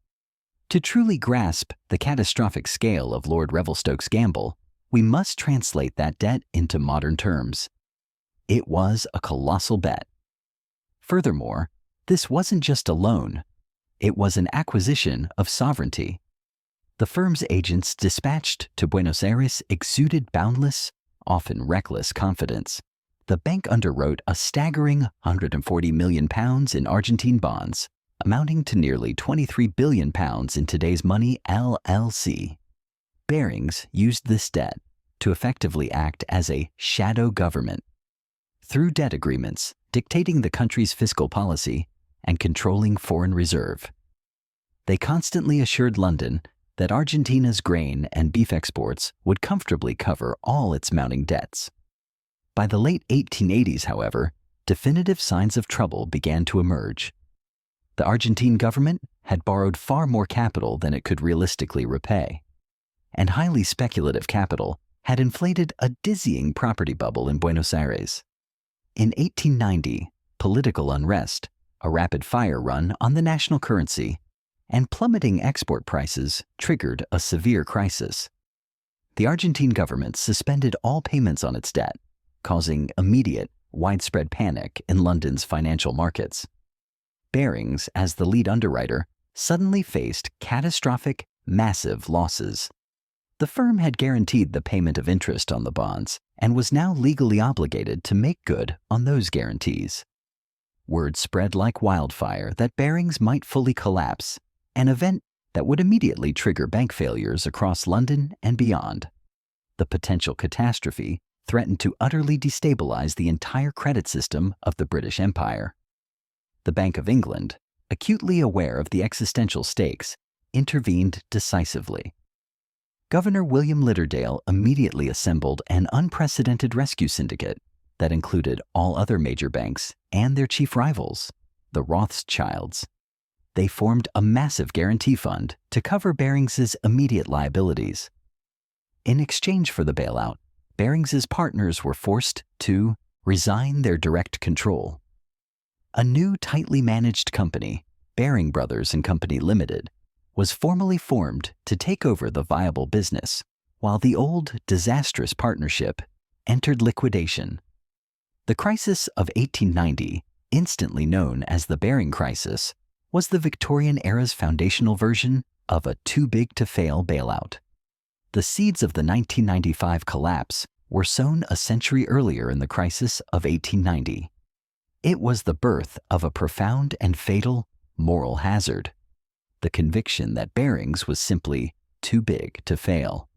To truly grasp the catastrophic scale of Lord Revelstoke's gamble, we must translate that debt into modern terms. It was a colossal bet. Furthermore, this wasn't just a loan. It was an acquisition of sovereignty. The firm's agents dispatched to Buenos Aires exuded boundless, often reckless confidence. The bank underwrote a staggering £140 million in Argentine bonds, amounting to nearly £23 billion in today's money LLC. Barings used this debt to effectively act as a shadow government. Through debt agreements dictating the country's fiscal policy and controlling foreign reserve, they constantly assured London that Argentina's grain and beef exports would comfortably cover all its mounting debts. By the late 1880s, however, definitive signs of trouble began to emerge. The Argentine government had borrowed far more capital than it could realistically repay, and highly speculative capital had inflated a dizzying property bubble in Buenos Aires. In 1890, political unrest, a rapid-fire run on the national currency, and plummeting export prices triggered a severe crisis. The Argentine government suspended all payments on its debt, causing immediate, widespread panic in London's financial markets. Barings, as the lead underwriter, suddenly faced catastrophic, massive losses. The firm had guaranteed the payment of interest on the bonds and was now legally obligated to make good on those guarantees. Word spread like wildfire that Barings might fully collapse, an event that would immediately trigger bank failures across London and beyond. The potential catastrophe threatened to utterly destabilize the entire credit system of the British Empire. The Bank of England, acutely aware of the existential stakes, intervened decisively. Governor William Lidderdale immediately assembled an unprecedented rescue syndicate that included all other major banks and their chief rivals, the Rothschilds. They formed a massive guarantee fund to cover Barings's immediate liabilities. In exchange for the bailout, Barings's partners were forced to resign their direct control. A new tightly managed company, Baring Brothers and Company Limited, was formally formed to take over the viable business, while the old, disastrous partnership entered liquidation. The crisis of 1890, instantly known as the Baring Crisis, was the Victorian era's foundational version of a too-big-to-fail bailout. The seeds of the 1995 collapse were sown a century earlier in the crisis of 1890. It was the birth of a profound and fatal moral hazard, the conviction that Barings was simply too big to fail.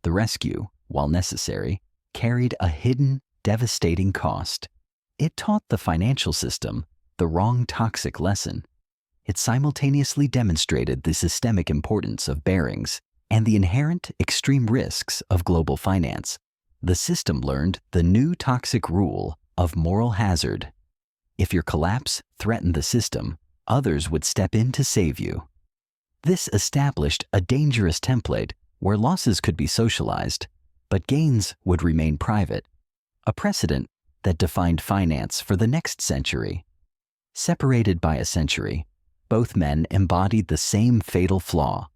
The rescue, while necessary, carried a hidden, devastating cost. It taught the financial system the wrong toxic lesson. It simultaneously demonstrated the systemic importance of Barings and the inherent extreme risks of global finance. The system learned the new toxic rule of moral hazard. If your collapse threatened the system, others would step in to save you. This established a dangerous template where losses could be socialized, but gains would remain private, a precedent that defined finance for the next century. Separated by a century, both men embodied the same fatal flaw,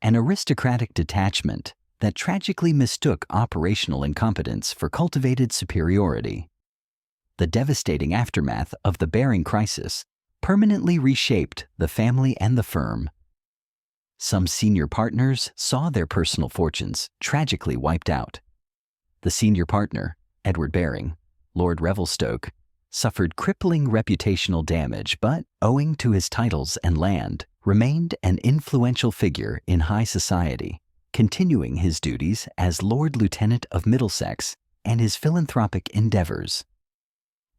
an aristocratic detachment that tragically mistook operational incompetence for cultivated superiority. The devastating aftermath of the Baring crisis permanently reshaped the family and the firm. Some senior partners saw their personal fortunes tragically wiped out. The senior partner, Edward Baring, Lord Revelstoke, suffered crippling reputational damage, but, owing to his titles and land, remained an influential figure in high society, continuing his duties as Lord Lieutenant of Middlesex and his philanthropic endeavors.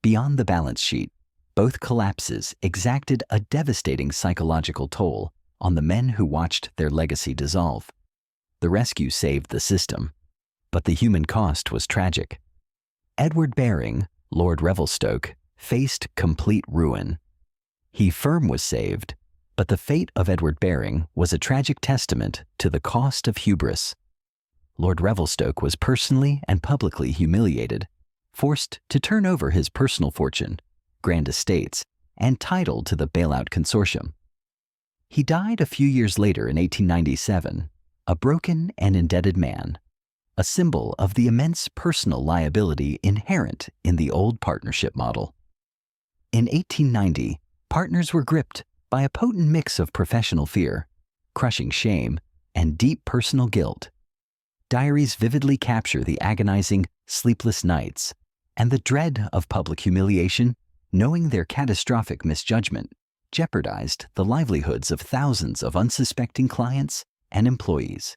Beyond the balance sheet, both collapses exacted a devastating psychological toll on the men who watched their legacy dissolve. The rescue saved the system, but the human cost was tragic. Edward Baring, Lord Revelstoke, faced complete ruin. His firm was saved, but the fate of Edward Baring was a tragic testament to the cost of hubris. Lord Revelstoke was personally and publicly humiliated, forced to turn over his personal fortune, grand estates, and title to the bailout consortium. He died a few years later in 1897, a broken and indebted man, a symbol of the immense personal liability inherent in the old partnership model. In 1890, partners were gripped by a potent mix of professional fear, crushing shame, and deep personal guilt. Diaries vividly capture the agonizing, sleepless nights and the dread of public humiliation, knowing their catastrophic misjudgment jeopardized the livelihoods of thousands of unsuspecting clients and employees.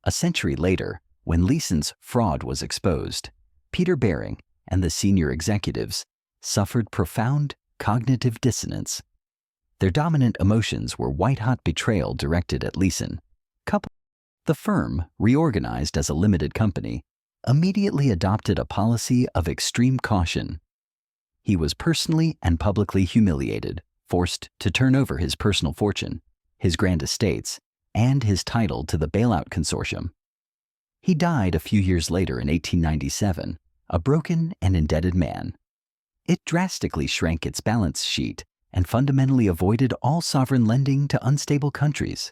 A century later, when Leeson's fraud was exposed, Peter Baring and the senior executives suffered profound cognitive dissonance. Their dominant emotions were white-hot betrayal directed at Leeson. The firm, reorganized as a limited company, immediately adopted a policy of extreme caution. He was personally and publicly humiliated, forced to turn over his personal fortune, his grand estates, and his title to the bailout consortium. He died a few years later in 1897, a broken and indebted man. It drastically shrank its balance sheet and fundamentally avoided all sovereign lending to unstable countries.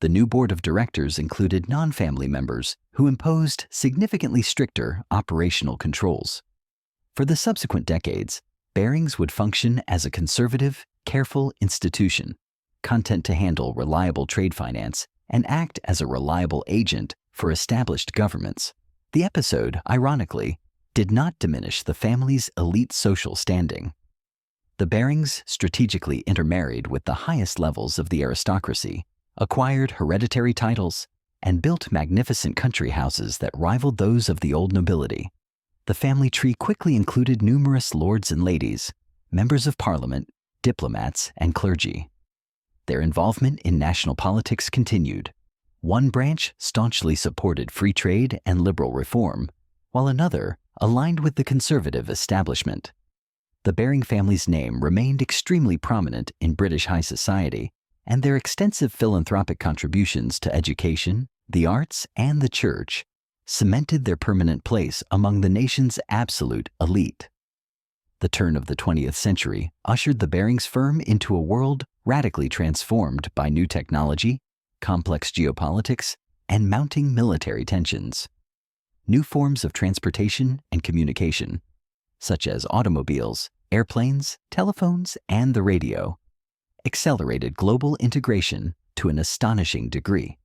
The new board of directors included non-family members who imposed significantly stricter operational controls. For the subsequent decades, Barings would function as a conservative, careful institution, content to handle reliable trade finance, and act as a reliable agent for established governments. The episode, ironically, did not diminish the family's elite social standing. The Barings strategically intermarried with the highest levels of the aristocracy, acquired hereditary titles, and built magnificent country houses that rivaled those of the old nobility. The family tree quickly included numerous lords and ladies, members of parliament, diplomats, and clergy. Their involvement in national politics continued. One branch staunchly supported free trade and liberal reform, while another aligned with the conservative establishment. The Baring family's name remained extremely prominent in British high society, and their extensive philanthropic contributions to education, the arts, and the church cemented their permanent place among the nation's absolute elite. The turn of the 20th century ushered the Barings firm into a world radically transformed by new technology, complex geopolitics, and mounting military tensions. New forms of transportation and communication, such as automobiles, airplanes, telephones, and the radio, accelerated global integration to an astonishing degree.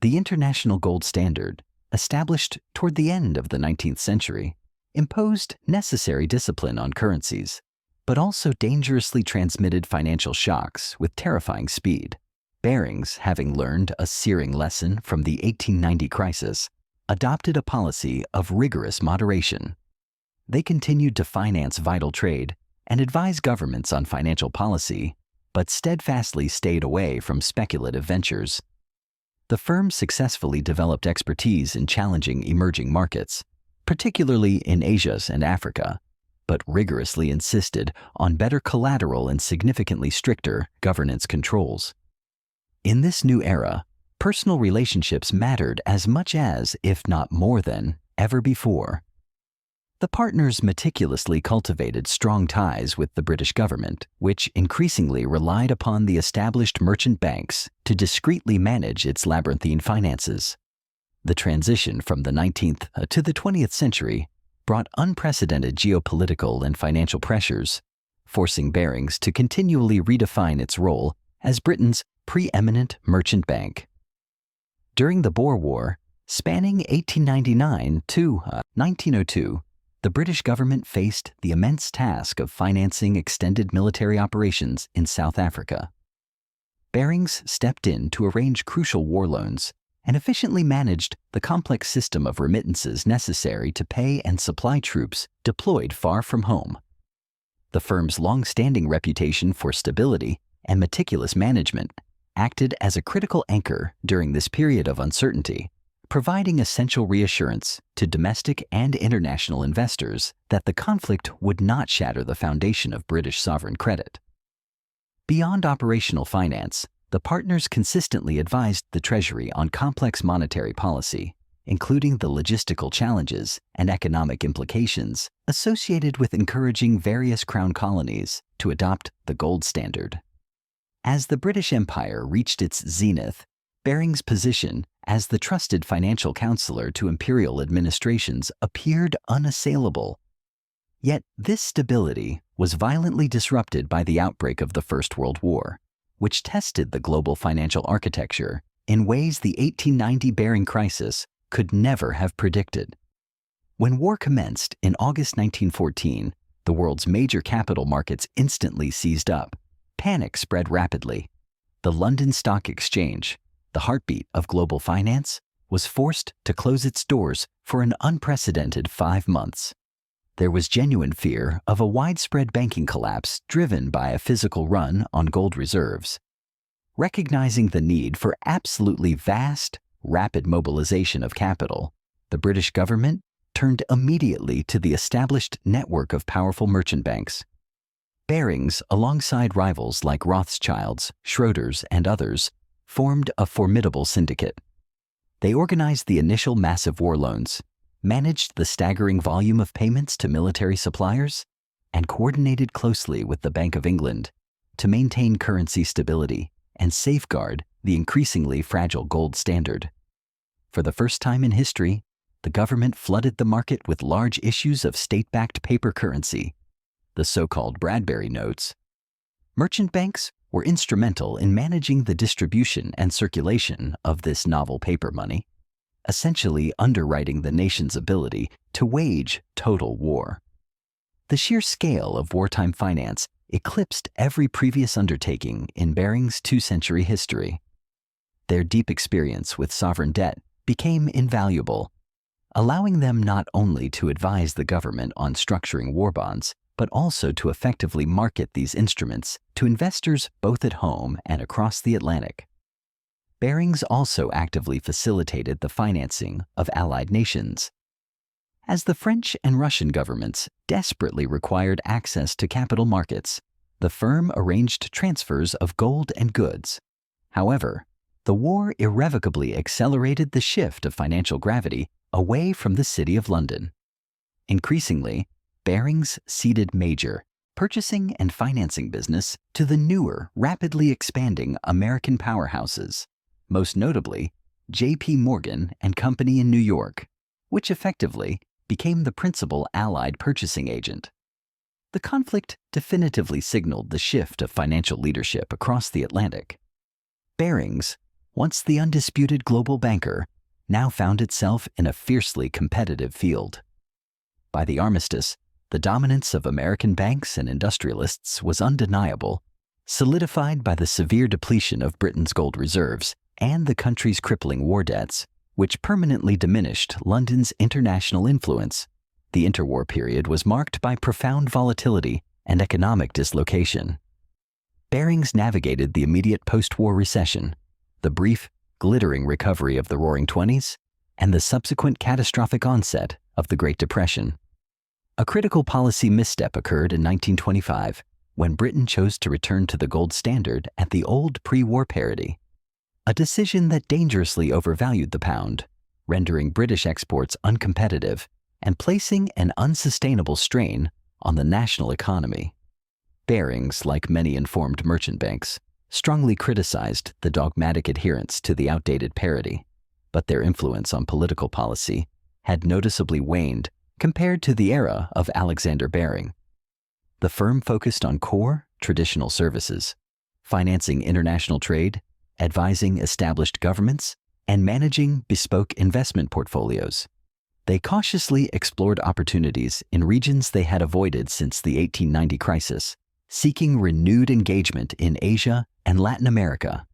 The international gold standard, established toward the end of the 19th century, imposed necessary discipline on currencies, but also dangerously transmitted financial shocks with terrifying speed. Barings, having learned a searing lesson from the 1890 crisis, adopted a policy of rigorous moderation. They continued to finance vital trade and advise governments on financial policy, but steadfastly stayed away from speculative ventures. The firm successfully developed expertise in challenging emerging markets, particularly in Asia and Africa, but rigorously insisted on better collateral and significantly stricter governance controls. In this new era, personal relationships mattered as much as, if not more than, ever before. The partners meticulously cultivated strong ties with the British government, which increasingly relied upon the established merchant banks to discreetly manage its labyrinthine finances. The transition from the 19th to the 20th century brought unprecedented geopolitical and financial pressures, forcing Barings to continually redefine its role as Britain's preeminent merchant bank. During the Boer War, spanning 1899 to 1902, the British government faced the immense task of financing extended military operations in South Africa. Barings stepped in to arrange crucial war loans and efficiently managed the complex system of remittances necessary to pay and supply troops deployed far from home. The firm's long-standing reputation for stability and meticulous management acted as a critical anchor during this period of uncertainty, providing essential reassurance to domestic and international investors that the conflict would not shatter the foundation of British sovereign credit. Beyond operational finance, the partners consistently advised the Treasury on complex monetary policy, including the logistical challenges and economic implications associated with encouraging various crown colonies to adopt the gold standard. As the British Empire reached its zenith, Barings' position as the trusted financial counselor to imperial administrations appeared unassailable. Yet this stability was violently disrupted by the outbreak of the First World War, which tested the global financial architecture in ways the 1890 Baring crisis could never have predicted. When war commenced in August 1914, the world's major capital markets instantly seized up. Panic spread rapidly. The London Stock Exchange, the heartbeat of global finance, was forced to close its doors for an unprecedented 5 months. There was genuine fear of a widespread banking collapse driven by a physical run on gold reserves. Recognizing the need for absolutely vast, rapid mobilization of capital, the British government turned immediately to the established network of powerful merchant banks. Barings, alongside rivals like Rothschilds, Schroders, and others, formed a formidable syndicate. They organized the initial massive war loans, managed the staggering volume of payments to military suppliers, and coordinated closely with the Bank of England to maintain currency stability and safeguard the increasingly fragile gold standard. For the first time in history, the government flooded the market with large issues of state-backed paper currency, the so-called Bradbury notes. Merchant banks were instrumental in managing the distribution and circulation of this novel paper money, essentially underwriting the nation's ability to wage total war. The sheer scale of wartime finance eclipsed every previous undertaking in Barings' 2-century history. Their deep experience with sovereign debt became invaluable, allowing them not only to advise the government on structuring war bonds, but also to effectively market these instruments to investors both at home and across the Atlantic. Barings also actively facilitated the financing of allied nations. As the French and Russian governments desperately required access to capital markets, the firm arranged transfers of gold and goods. However, the war irrevocably accelerated the shift of financial gravity away from the City of London. Increasingly, Barings ceded major purchasing and financing business to the newer, rapidly expanding American powerhouses, most notably J.P. Morgan and Company in New York, which effectively became the principal Allied purchasing agent. The conflict definitively signaled the shift of financial leadership across the Atlantic. Barings, once the undisputed global banker, now found itself in a fiercely competitive field. By the armistice, the dominance of American banks and industrialists was undeniable, solidified by the severe depletion of Britain's gold reserves and the country's crippling war debts, which permanently diminished London's international influence. The interwar period was marked by profound volatility and economic dislocation. Barings navigated the immediate post-war recession, the brief, glittering recovery of the Roaring Twenties, and the subsequent catastrophic onset of the Great Depression. A critical policy misstep occurred in 1925 when Britain chose to return to the gold standard at the old pre-war parity, a decision that dangerously overvalued the pound, rendering British exports uncompetitive and placing an unsustainable strain on the national economy. Barings, like many informed merchant banks, strongly criticized the dogmatic adherence to the outdated parity, but their influence on political policy had noticeably waned compared to the era of Alexander Baring. The firm focused on core, traditional services, financing international trade, advising established governments, and managing bespoke investment portfolios. They cautiously explored opportunities in regions they had avoided since the 1890 crisis, seeking renewed engagement in Asia and Latin America.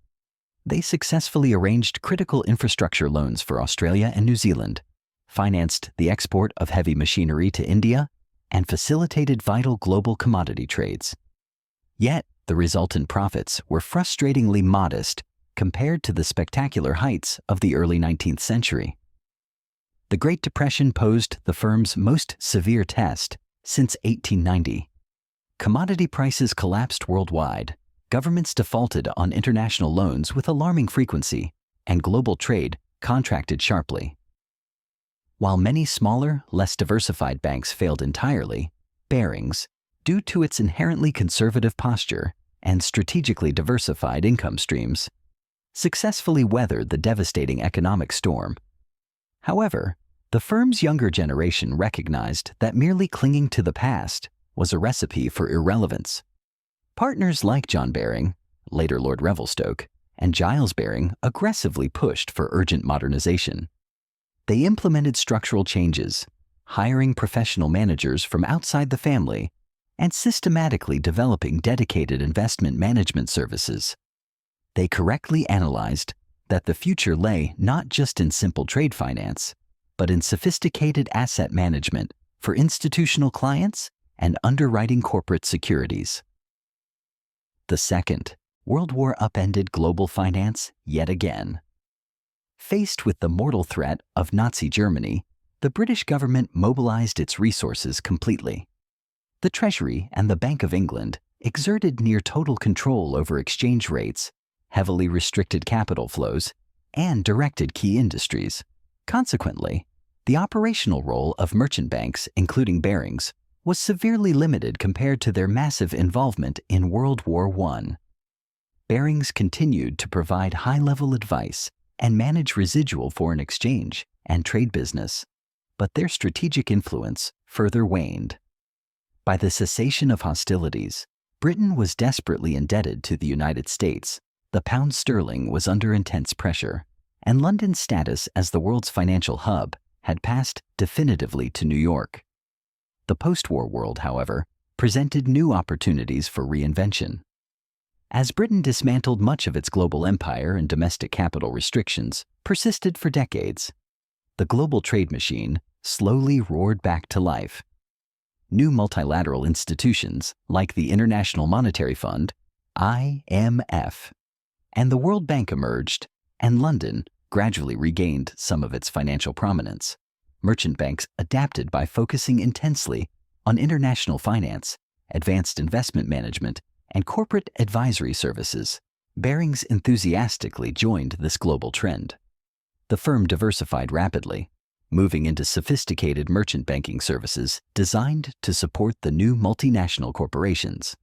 They successfully arranged critical infrastructure loans for Australia and New Zealand, financed the export of heavy machinery to India, and facilitated vital global commodity trades. Yet, the resultant profits were frustratingly modest compared to the spectacular heights of the early 19th century. The Great Depression posed the firm's most severe test since 1890. Commodity prices collapsed worldwide, governments defaulted on international loans with alarming frequency, and global trade contracted sharply. While many smaller, less diversified banks failed entirely, Barings, due to its inherently conservative posture and strategically diversified income streams, successfully weathered the devastating economic storm. However, the firm's younger generation recognized that merely clinging to the past was a recipe for irrelevance. Partners like John Baring, later Lord Revelstoke, and Giles Baring aggressively pushed for urgent modernization. They implemented structural changes, hiring professional managers from outside the family, and systematically developing dedicated investment management services. They correctly analyzed that the future lay not just in simple trade finance, but in sophisticated asset management for institutional clients and underwriting corporate securities. The Second World War upended global finance yet again. Faced with the mortal threat of Nazi Germany, the British government mobilized its resources completely. The Treasury and the Bank of England exerted near total control over exchange rates, heavily restricted capital flows, and directed key industries. Consequently, the operational role of merchant banks, including Barings, was severely limited compared to their massive involvement in World War I. Barings continued to provide high-level advice and manage residual foreign exchange and trade business, but their strategic influence further waned. By the cessation of hostilities, Britain was desperately indebted to the United States. The pound sterling was under intense pressure, and London's status as the world's financial hub had passed definitively to New York. The post-war world, however, presented new opportunities for reinvention. As Britain dismantled much of its global empire and domestic capital restrictions persisted for decades, the global trade machine slowly roared back to life. New multilateral institutions like the International Monetary Fund, IMF, and the World Bank emerged, and London gradually regained some of its financial prominence. Merchant banks adapted by focusing intensely on international finance, advanced investment management, and corporate advisory services. Barings enthusiastically joined this global trend. The firm diversified rapidly, moving into sophisticated merchant banking services designed to support the new multinational corporations.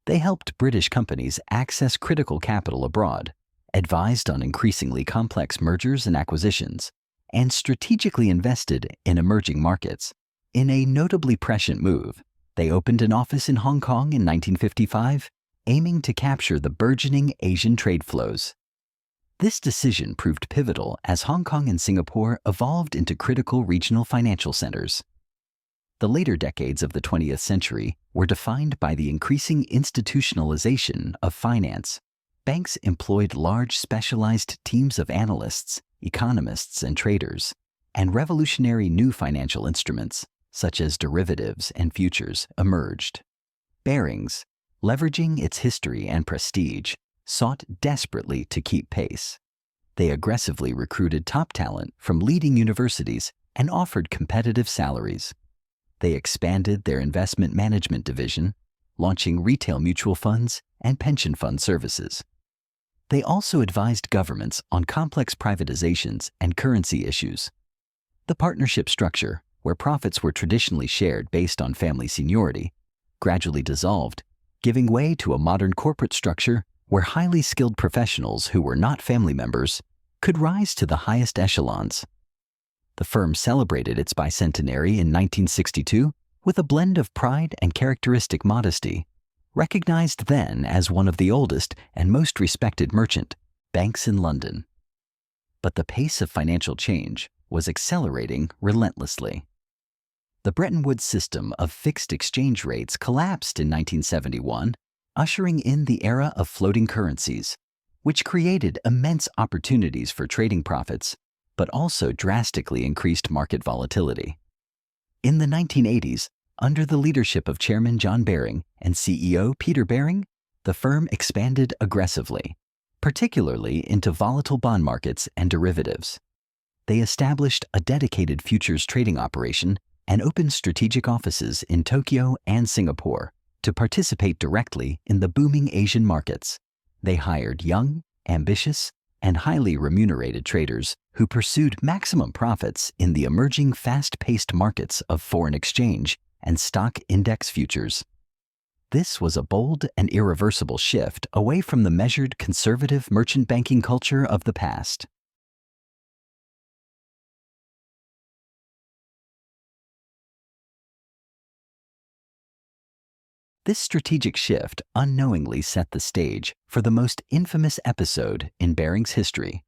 They helped British companies access critical capital abroad, advised on increasingly complex mergers and acquisitions, and strategically invested in emerging markets. In a notably prescient move, they opened an office in Hong Kong in 1955, aiming to capture the burgeoning Asian trade flows. This decision proved pivotal as Hong Kong and Singapore evolved into critical regional financial centers. The later decades of the 20th century were defined by the increasing institutionalization of finance. Banks employed large specialized teams of analysts, economists, and traders, and revolutionary new financial instruments, such as derivatives and futures, emerged. Barings, leveraging its history and prestige, sought desperately to keep pace. They aggressively recruited top talent from leading universities and offered competitive salaries. They expanded their investment management division, launching retail mutual funds and pension fund services. They also advised governments on complex privatizations and currency issues. The partnership structure, where profits were traditionally shared based on family seniority, gradually dissolved, giving way to a modern corporate structure where highly skilled professionals who were not family members could rise to the highest echelons. The firm celebrated its bicentenary in 1962 with a blend of pride and characteristic modesty, recognized then as one of the oldest and most respected merchant banks in London. But the pace of financial change was accelerating relentlessly. The Bretton Woods system of fixed exchange rates collapsed in 1971, ushering in the era of floating currencies, which created immense opportunities for trading profits, but also drastically increased market volatility. In the 1980s, under the leadership of Chairman John Baring and CEO Peter Baring, the firm expanded aggressively, particularly into volatile bond markets and derivatives. They established a dedicated futures trading operation and opened strategic offices in Tokyo and Singapore to participate directly in the booming Asian markets. They hired young, ambitious, and highly remunerated traders who pursued maximum profits in the emerging fast-paced markets of foreign exchange and stock index futures. This was a bold and irreversible shift away from the measured, conservative merchant banking culture of the past. This strategic shift unknowingly set the stage for the most infamous episode in Barings' history.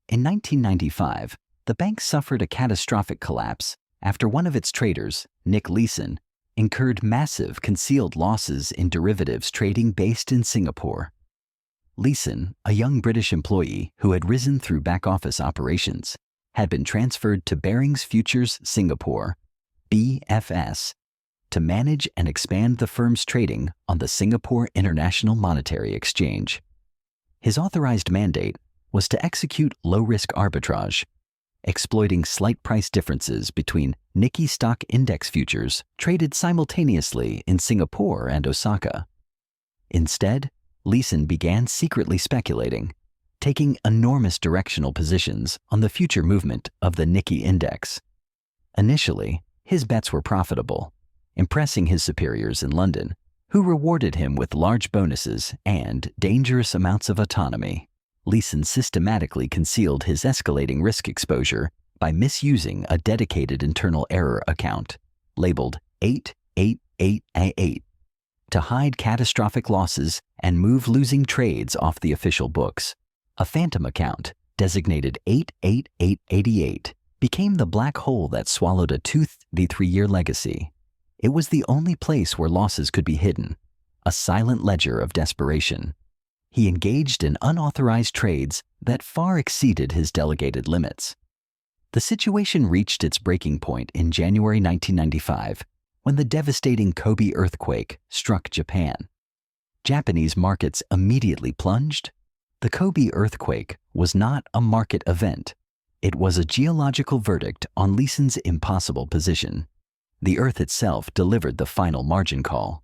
In 1995, the bank suffered a catastrophic collapse after one of its traders, Nick Leeson, incurred massive concealed losses in derivatives trading based in Singapore. Leeson, a young British employee who had risen through back-office operations, had been transferred to Barings Futures Singapore, BFS, to manage and expand the firm's trading on the Singapore International Monetary Exchange. His authorized mandate was to execute low-risk arbitrage, exploiting slight price differences between Nikkei stock index futures traded simultaneously in Singapore and Osaka. Instead, Leeson began secretly speculating, taking enormous directional positions on the future movement of the Nikkei index. Initially, his bets were profitable, impressing his superiors in London, who rewarded him with large bonuses and dangerous amounts of autonomy. Leeson systematically concealed his escalating risk exposure by misusing a dedicated internal error account, labeled 88888, to hide catastrophic losses and move losing trades off the official books. A phantom account, designated 88888, became the black hole that swallowed a toothed 3-year legacy. It was the only place where losses could be hidden, a silent ledger of desperation. He engaged in unauthorized trades that far exceeded his delegated limits. The situation reached its breaking point in January 1995, when the devastating Kobe earthquake struck Japan. Japanese markets immediately plunged. The Kobe earthquake was not a market event. It was a geological verdict on Leeson's impossible position. The earth itself delivered the final margin call.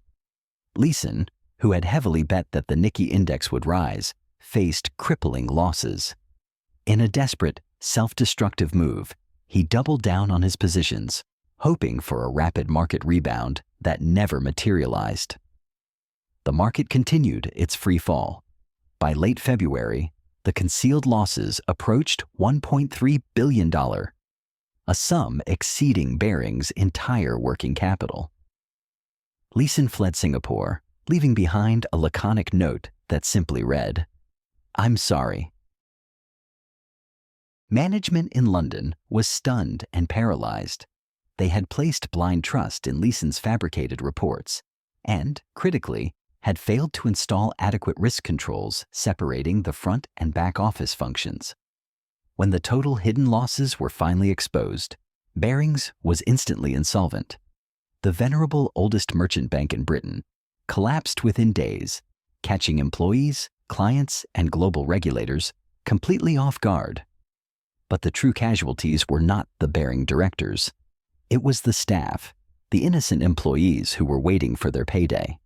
Leeson, who had heavily bet that the Nikkei index would rise, faced crippling losses. In a desperate, self-destructive move, he doubled down on his positions, hoping for a rapid market rebound that never materialized. The market continued its free fall. By late February, the concealed losses approached $1.3 billion, a sum exceeding Barings' entire working capital. Leeson fled Singapore, leaving behind a laconic note that simply read, "I'm sorry." Management in London was stunned and paralyzed. They had placed blind trust in Leeson's fabricated reports and, critically, had failed to install adequate risk controls separating the front and back office functions. When the total hidden losses were finally exposed, Barings was instantly insolvent. The venerable oldest merchant bank in Britain collapsed within days, catching employees, clients, and global regulators completely off guard. But the true casualties were not the Baring directors. It was the staff, the innocent employees who were waiting for their payday.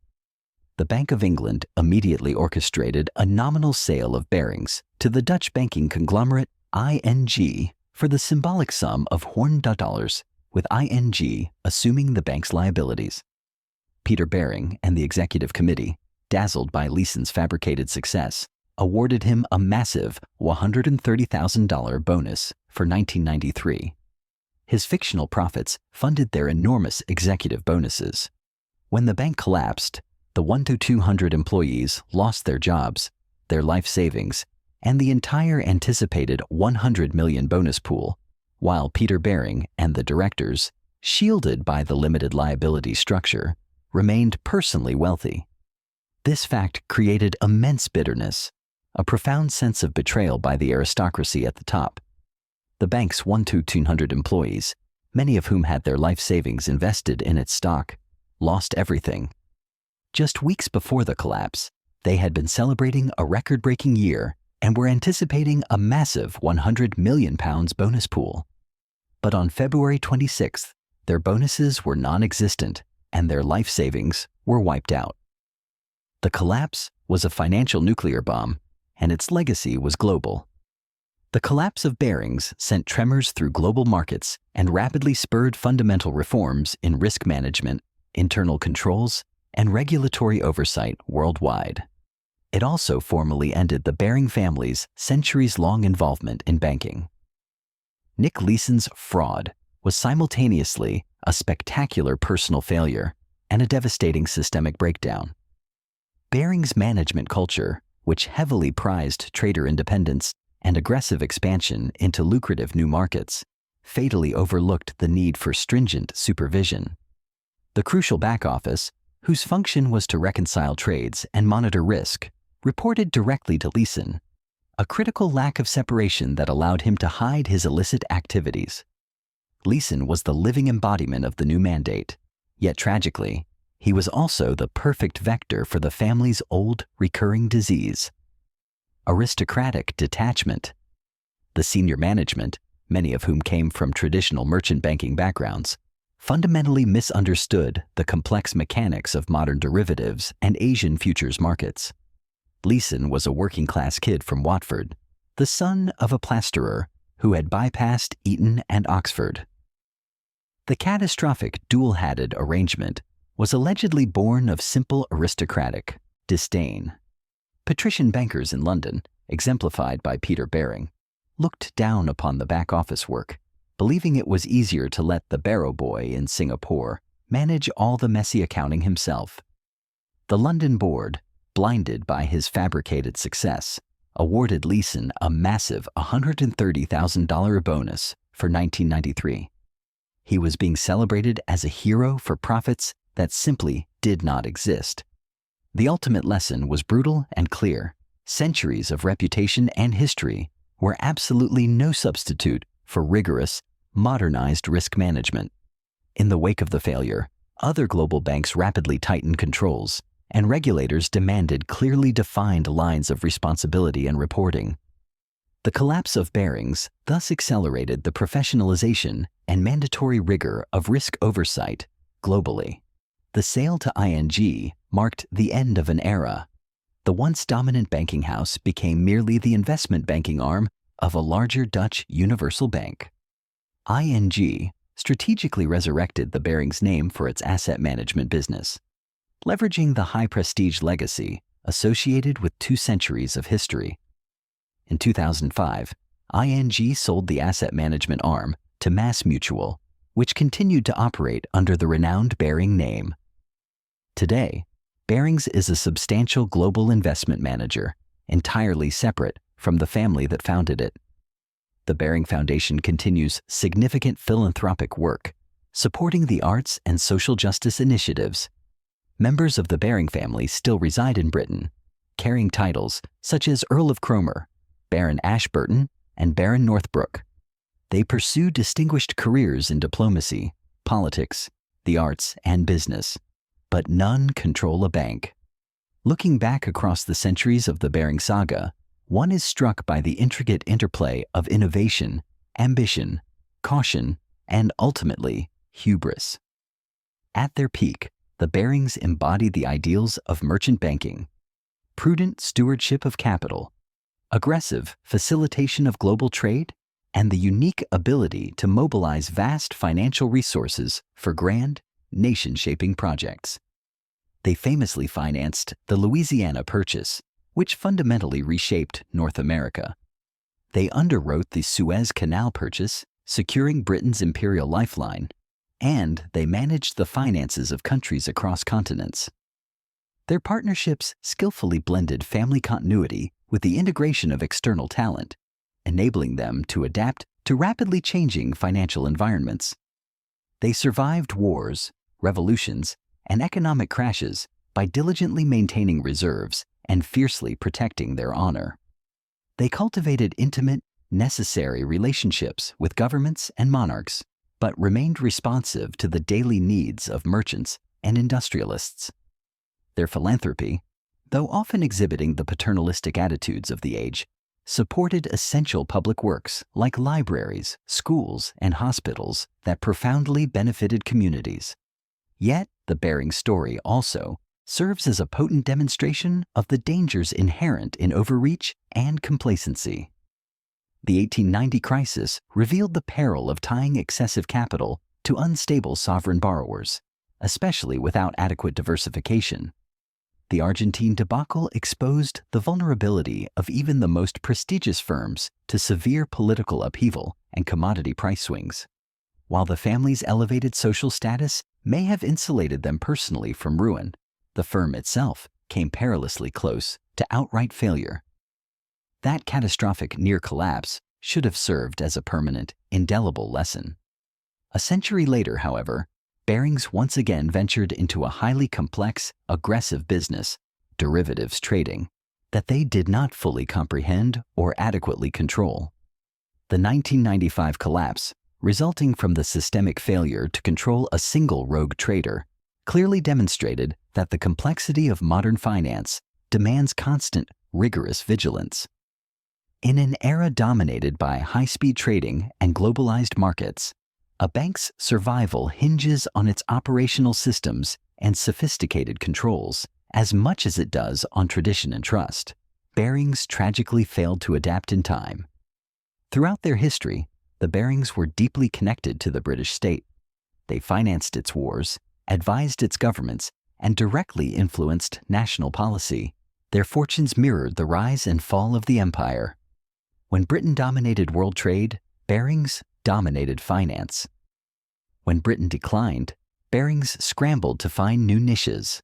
The Bank of England immediately orchestrated a nominal sale of Barings to the Dutch banking conglomerate ING for the symbolic sum of $100, with ING assuming the bank's liabilities. Peter Baring and the executive committee, dazzled by Leeson's fabricated success, awarded him a massive $130,000 bonus for 1993. His fictional profits funded their enormous executive bonuses. When the bank collapsed, the 1 to 200 employees lost their jobs, their life savings, and the entire anticipated $100 million bonus pool, while Peter Baring and the directors, shielded by the limited liability structure, remained personally wealthy. This fact created immense bitterness, a profound sense of betrayal by the aristocracy at the top. The bank's 1 to 200 employees, many of whom had their life savings invested in its stock, lost everything. Just weeks before the collapse, they had been celebrating a record-breaking year and were anticipating a massive £100 million bonus pool. But on February 26th, their bonuses were non-existent and their life savings were wiped out. The collapse was a financial nuclear bomb, and its legacy was global. The collapse of Barings sent tremors through global markets and rapidly spurred fundamental reforms in risk management, internal controls, and regulatory oversight worldwide. It also formally ended the Baring family's centuries-long involvement in banking. Nick Leeson's fraud was simultaneously a spectacular personal failure and a devastating systemic breakdown. Baring's management culture, which heavily prized trader independence and aggressive expansion into lucrative new markets, fatally overlooked the need for stringent supervision. The crucial back office, whose function was to reconcile trades and monitor risk, reported directly to Leeson, a critical lack of separation that allowed him to hide his illicit activities. Leeson was the living embodiment of the new mandate, yet tragically, he was also the perfect vector for the family's old, recurring disease: aristocratic detachment. The senior management, many of whom came from traditional merchant banking backgrounds, fundamentally misunderstood the complex mechanics of modern derivatives and Asian futures markets. Leeson was a working-class kid from Watford, the son of a plasterer who had bypassed Eton and Oxford. The catastrophic dual-hatted arrangement was allegedly born of simple aristocratic disdain. Patrician bankers in London, exemplified by Peter Baring, looked down upon the back-office work, believing it was easier to let the barrow boy in Singapore manage all the messy accounting himself. The London board, blinded by his fabricated success, awarded Leeson a massive $130,000 bonus for 1993. He was being celebrated as a hero for profits that simply did not exist. The ultimate lesson was brutal and clear. Centuries of reputation and history were absolutely no substitute for rigorous, modernized risk management. In the wake of the failure, other global banks rapidly tightened controls, and regulators demanded clearly defined lines of responsibility and reporting. The collapse of Barings thus accelerated the professionalization and mandatory rigor of risk oversight globally. The sale to ING marked the end of an era. The once dominant banking house became merely the investment banking arm of a larger Dutch universal bank. ING strategically resurrected the Barings name for its asset management business, leveraging the high-prestige legacy associated with 2 centuries of history. In 2005, ING sold the asset management arm to MassMutual, which continued to operate under the renowned Baring name. Today, Barings is a substantial global investment manager, entirely separate from the family that founded it. The Baring Foundation continues significant philanthropic work, supporting the arts and social justice initiatives. Members of the Baring family still reside in Britain, carrying titles such as Earl of Cromer, Baron Ashburton, and Baron Northbrook. They pursue distinguished careers in diplomacy, politics, the arts, and business, but none control a bank. Looking back across the centuries of the Baring saga, one is struck by the intricate interplay of innovation, ambition, caution, and ultimately, hubris. At their peak, the Barings embodied the ideals of merchant banking: prudent stewardship of capital, aggressive facilitation of global trade, and the unique ability to mobilize vast financial resources for grand, nation-shaping projects. They famously financed the Louisiana Purchase, which fundamentally reshaped North America. They underwrote the Suez Canal Purchase, securing Britain's imperial lifeline, and they managed the finances of countries across continents. Their partnerships skillfully blended family continuity with the integration of external talent, enabling them to adapt to rapidly changing financial environments. They survived wars, revolutions, and economic crashes by diligently maintaining reserves and fiercely protecting their honor. They cultivated intimate, necessary relationships with governments and monarchs, but remained responsive to the daily needs of merchants and industrialists. Their philanthropy, though often exhibiting the paternalistic attitudes of the age, supported essential public works like libraries, schools, and hospitals that profoundly benefited communities. Yet, the Baring story also serves as a potent demonstration of the dangers inherent in overreach and complacency. The 1890 crisis revealed the peril of tying excessive capital to unstable sovereign borrowers, especially without adequate diversification. The Argentine debacle exposed the vulnerability of even the most prestigious firms to severe political upheaval and commodity price swings. While the family's elevated social status may have insulated them personally from ruin, the firm itself came perilously close to outright failure. That catastrophic near collapse should have served as a permanent, indelible lesson. A century later, however, Barings once again ventured into a highly complex, aggressive business, derivatives trading, that they did not fully comprehend or adequately control. The 1995 collapse, resulting from the systemic failure to control a single rogue trader, clearly demonstrated that the complexity of modern finance demands constant, rigorous vigilance. In an era dominated by high-speed trading and globalized markets, a bank's survival hinges on its operational systems and sophisticated controls as much as it does on tradition and trust. Barings tragically failed to adapt in time. Throughout their history, the Barings were deeply connected to the British state. They financed its wars, advised its governments, and directly influenced national policy. Their fortunes mirrored the rise and fall of the empire. When Britain dominated world trade, Barings dominated finance. When Britain declined, Barings scrambled to find new niches.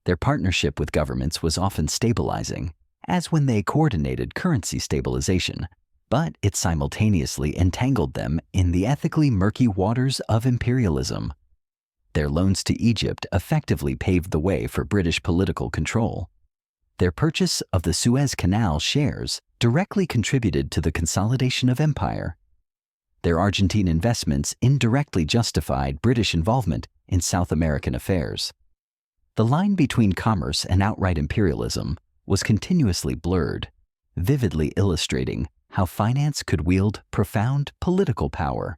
Their partnership with governments was often stabilizing, as when they coordinated currency stabilization, but it simultaneously entangled them in the ethically murky waters of imperialism. Their loans to Egypt effectively paved the way for British political control. Their purchase of the Suez Canal shares directly contributed to the consolidation of empire. Their Argentine investments indirectly justified British involvement in South American affairs. The line between commerce and outright imperialism was continuously blurred, vividly illustrating how finance could wield profound political power.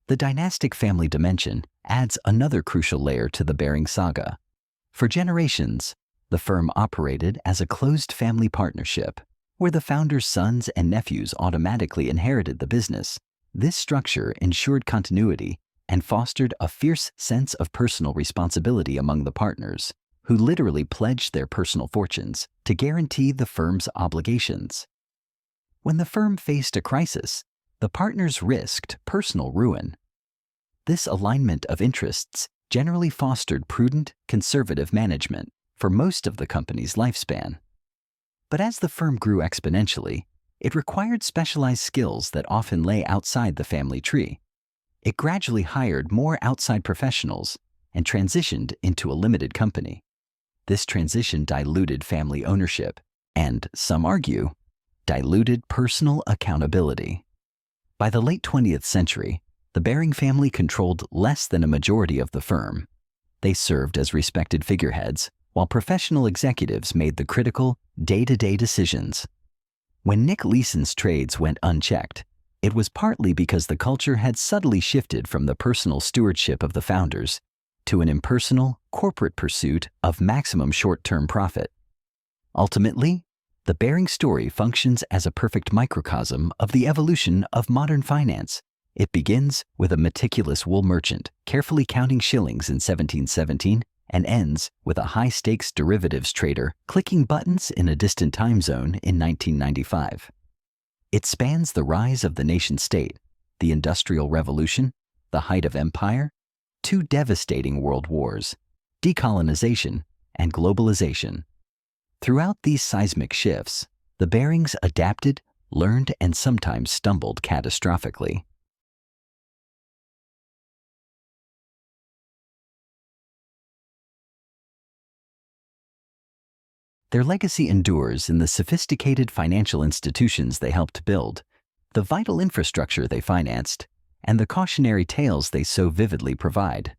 The dynastic family dimension adds another crucial layer to the Baring saga. For generations, the firm operated as a closed family partnership, where the founder's sons and nephews automatically inherited the business. This structure ensured continuity and fostered a fierce sense of personal responsibility among the partners, who literally pledged their personal fortunes to guarantee the firm's obligations. When the firm faced a crisis, the partners risked personal ruin. This alignment of interests generally fostered prudent, conservative management for most of the company's lifespan. But as the firm grew exponentially, it required specialized skills that often lay outside the family tree. It gradually hired more outside professionals and transitioned into a limited company. This transition diluted family ownership and, some argue, diluted personal accountability. By the late 20th century, the Baring family controlled less than a majority of the firm. They served as respected figureheads, while professional executives made the critical, day-to-day decisions. When Nick Leeson's trades went unchecked, it was partly because the culture had subtly shifted from the personal stewardship of the founders to an impersonal, corporate pursuit of maximum short-term profit. Ultimately, the Baring story functions as a perfect microcosm of the evolution of modern finance. It begins with a meticulous wool merchant carefully counting shillings in 1717 and ends with a high-stakes derivatives trader clicking buttons in a distant time zone in 1995. It spans the rise of the nation-state, the Industrial Revolution, the height of empire, two devastating world wars, decolonization, and globalization. Throughout these seismic shifts, the Barings adapted, learned, and sometimes stumbled catastrophically. Their legacy endures in the sophisticated financial institutions they helped build, the vital infrastructure they financed, and the cautionary tales they so vividly provide.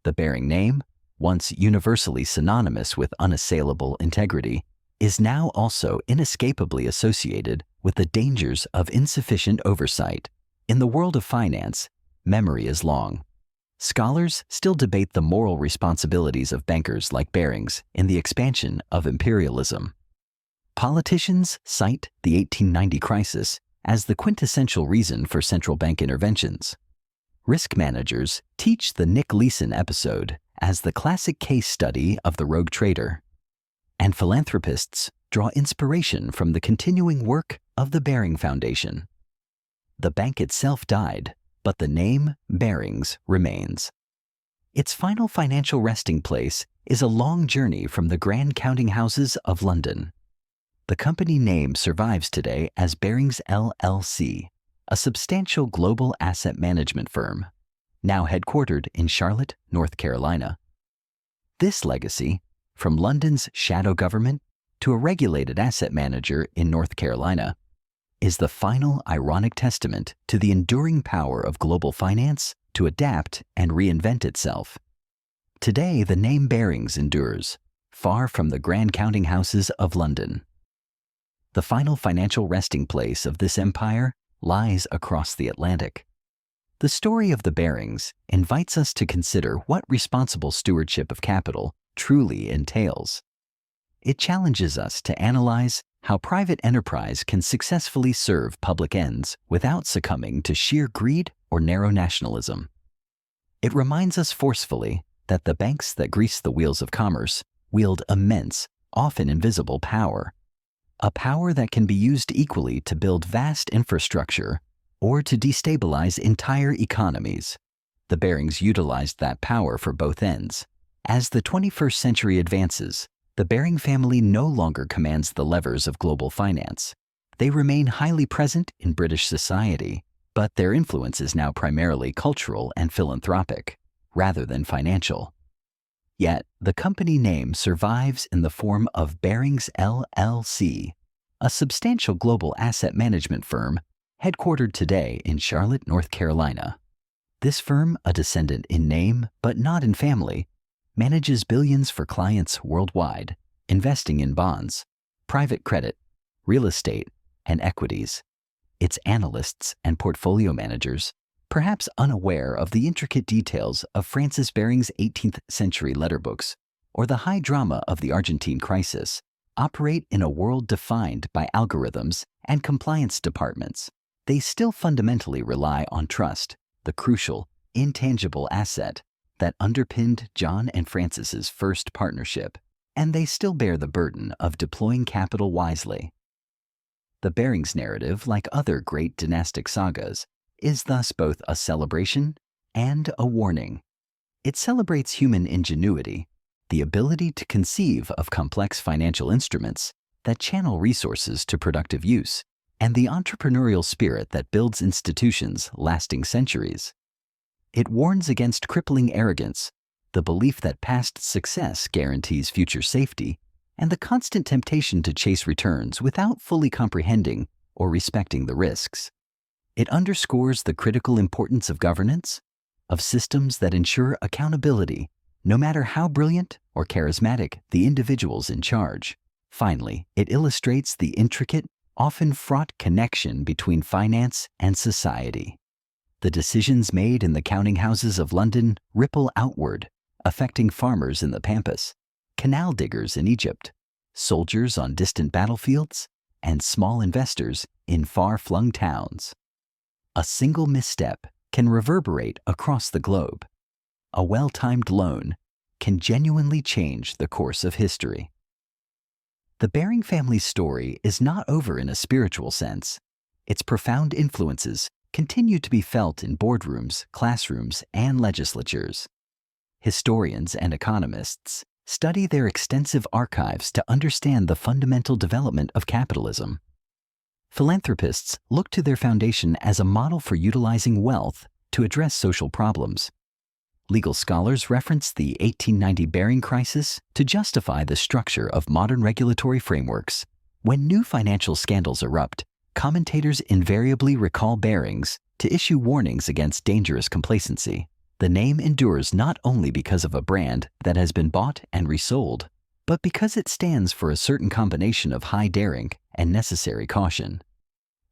The Baring name, once universally synonymous with unassailable integrity, is now also inescapably associated with the dangers of insufficient oversight. In the world of finance, memory is long. Scholars still debate the moral responsibilities of bankers like Barings in the expansion of imperialism. Politicians cite the 1890 crisis as the quintessential reason for central bank interventions. Risk managers teach the Nick Leeson episode as the classic case study of the rogue trader. And philanthropists draw inspiration from the continuing work of the Baring Foundation. The bank itself died, but the name Barings remains. Its final financial resting place is a long journey from the grand counting houses of London. The company name survives today as Barings LLC, a substantial global asset management firm, now headquartered in Charlotte, North Carolina. This legacy, from London's shadow government to a regulated asset manager in North Carolina, is the final ironic testament to the enduring power of global finance to adapt and reinvent itself. Today, the name Barings endures, far from the grand counting houses of London. The final financial resting place of this empire lies across the Atlantic. The story of the Barings invites us to consider what responsible stewardship of capital truly entails. It challenges us to analyze how private enterprise can successfully serve public ends without succumbing to sheer greed or narrow nationalism. It reminds us forcefully that the banks that grease the wheels of commerce wield immense, often invisible power, a power that can be used equally to build vast infrastructure or to destabilize entire economies. The Barings utilized that power for both ends. As the 21st century advances, the Baring family no longer commands the levers of global finance. They remain highly present in British society, but their influence is now primarily cultural and philanthropic, rather than financial. Yet, the company name survives in the form of Barings LLC, a substantial global asset management firm headquartered today in Charlotte, North Carolina. This firm, a descendant in name but not in family, manages billions for clients worldwide, investing in bonds, private credit, real estate, and equities. Its analysts and portfolio managers, perhaps unaware of the intricate details of Francis Baring's 18th century letter books or the high drama of the Argentine crisis, operate in a world defined by algorithms and compliance departments. They still fundamentally rely on trust, the crucial, intangible asset that underpinned John and Francis's first partnership, and they still bear the burden of deploying capital wisely. The Barings narrative, like other great dynastic sagas, is thus both a celebration and a warning. It celebrates human ingenuity, the ability to conceive of complex financial instruments that channel resources to productive use, and the entrepreneurial spirit that builds institutions lasting centuries. It warns against crippling arrogance, the belief that past success guarantees future safety, and the constant temptation to chase returns without fully comprehending or respecting the risks. It underscores the critical importance of governance, of systems that ensure accountability, no matter how brilliant or charismatic the individuals in charge. Finally, it illustrates the intricate, often fraught connection between finance and society. The decisions made in the counting houses of London ripple outward, affecting farmers in the Pampas, canal diggers in Egypt, soldiers on distant battlefields, and small investors in far-flung towns. A single misstep can reverberate across the globe. A well-timed loan can genuinely change the course of history. The Baring family's story is not over in a spiritual sense. Its profound influences continue to be felt in boardrooms, classrooms, and legislatures. Historians and economists study their extensive archives to understand the fundamental development of capitalism. Philanthropists look to their foundation as a model for utilizing wealth to address social problems. Legal scholars reference the 1890 Baring crisis to justify the structure of modern regulatory frameworks. When new financial scandals erupt, commentators invariably recall Barings to issue warnings against dangerous complacency. The name endures not only because of a brand that has been bought and resold, but because it stands for a certain combination of high daring and necessary caution.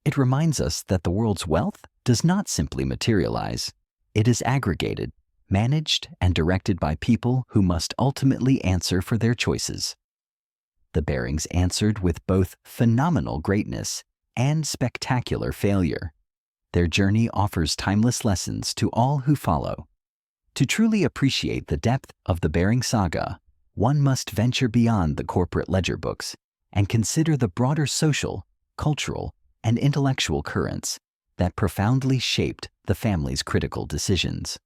It reminds us that the world's wealth does not simply materialize. It is aggregated, managed, and directed by people who must ultimately answer for their choices. The Barings answered with both phenomenal greatness and spectacular failure. Their journey offers timeless lessons to all who follow. To truly appreciate the depth of the Baring saga, one must venture beyond the corporate ledger books and consider the broader social, cultural, and intellectual currents that profoundly shaped the family's critical decisions.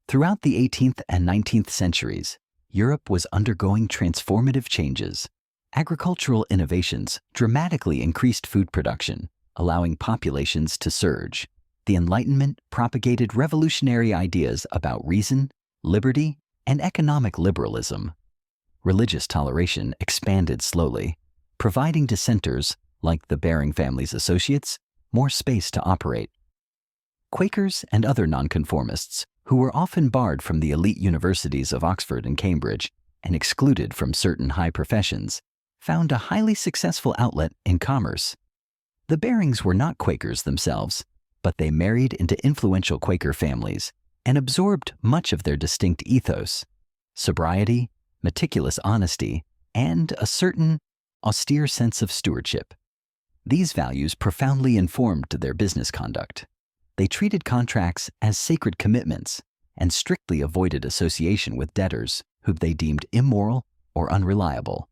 Throughout the 18th and 19th centuries, Europe was undergoing transformative changes. Agricultural innovations dramatically increased food production, allowing populations to surge. The Enlightenment propagated revolutionary ideas about reason, liberty, and economic liberalism. Religious toleration expanded slowly, providing dissenters, like the Baring family's associates, more space to operate. Quakers and other nonconformists, who were often barred from the elite universities of Oxford and Cambridge and excluded from certain high professions, found a highly successful outlet in commerce. The Barings were not Quakers themselves, but they married into influential Quaker families and absorbed much of their distinct ethos: sobriety, meticulous honesty, and a certain austere sense of stewardship. These values profoundly informed their business conduct. They treated contracts as sacred commitments and strictly avoided association with debtors whom they deemed immoral or unreliable.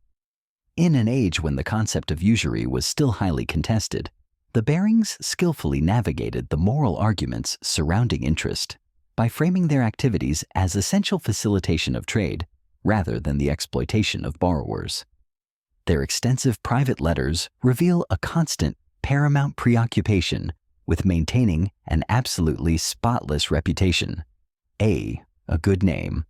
In an age when the concept of usury was still highly contested, the Barings skillfully navigated the moral arguments surrounding interest by framing their activities as essential facilitation of trade rather than the exploitation of borrowers. Their extensive private letters reveal a constant, paramount preoccupation with maintaining an absolutely spotless reputation, a good name.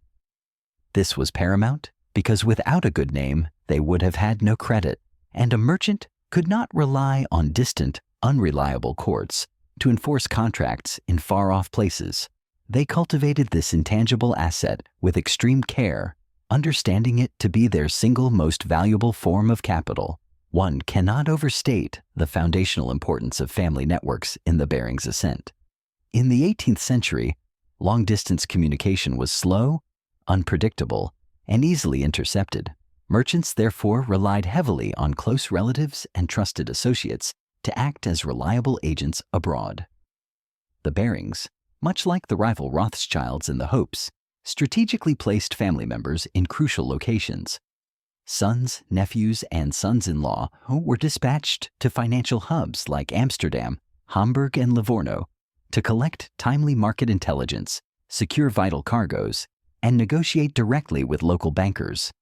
This was paramount because without a good name, they would have had no credit, and a merchant could not rely on distant, unreliable courts to enforce contracts in far-off places. They cultivated this intangible asset with extreme care, understanding it to be their single most valuable form of capital. One cannot overstate the foundational importance of family networks in the Barings' ascent. In the 18th century, long-distance communication was slow, unpredictable, and easily intercepted. Merchants therefore relied heavily on close relatives and trusted associates to act as reliable agents abroad. The Barings, much like the rival Rothschilds and the Hopes, strategically placed family members in crucial locations. Sons, nephews, and sons-in-law were dispatched to financial hubs like Amsterdam, Hamburg, and Livorno to collect timely market intelligence, secure vital cargoes, and negotiate directly with local bankers.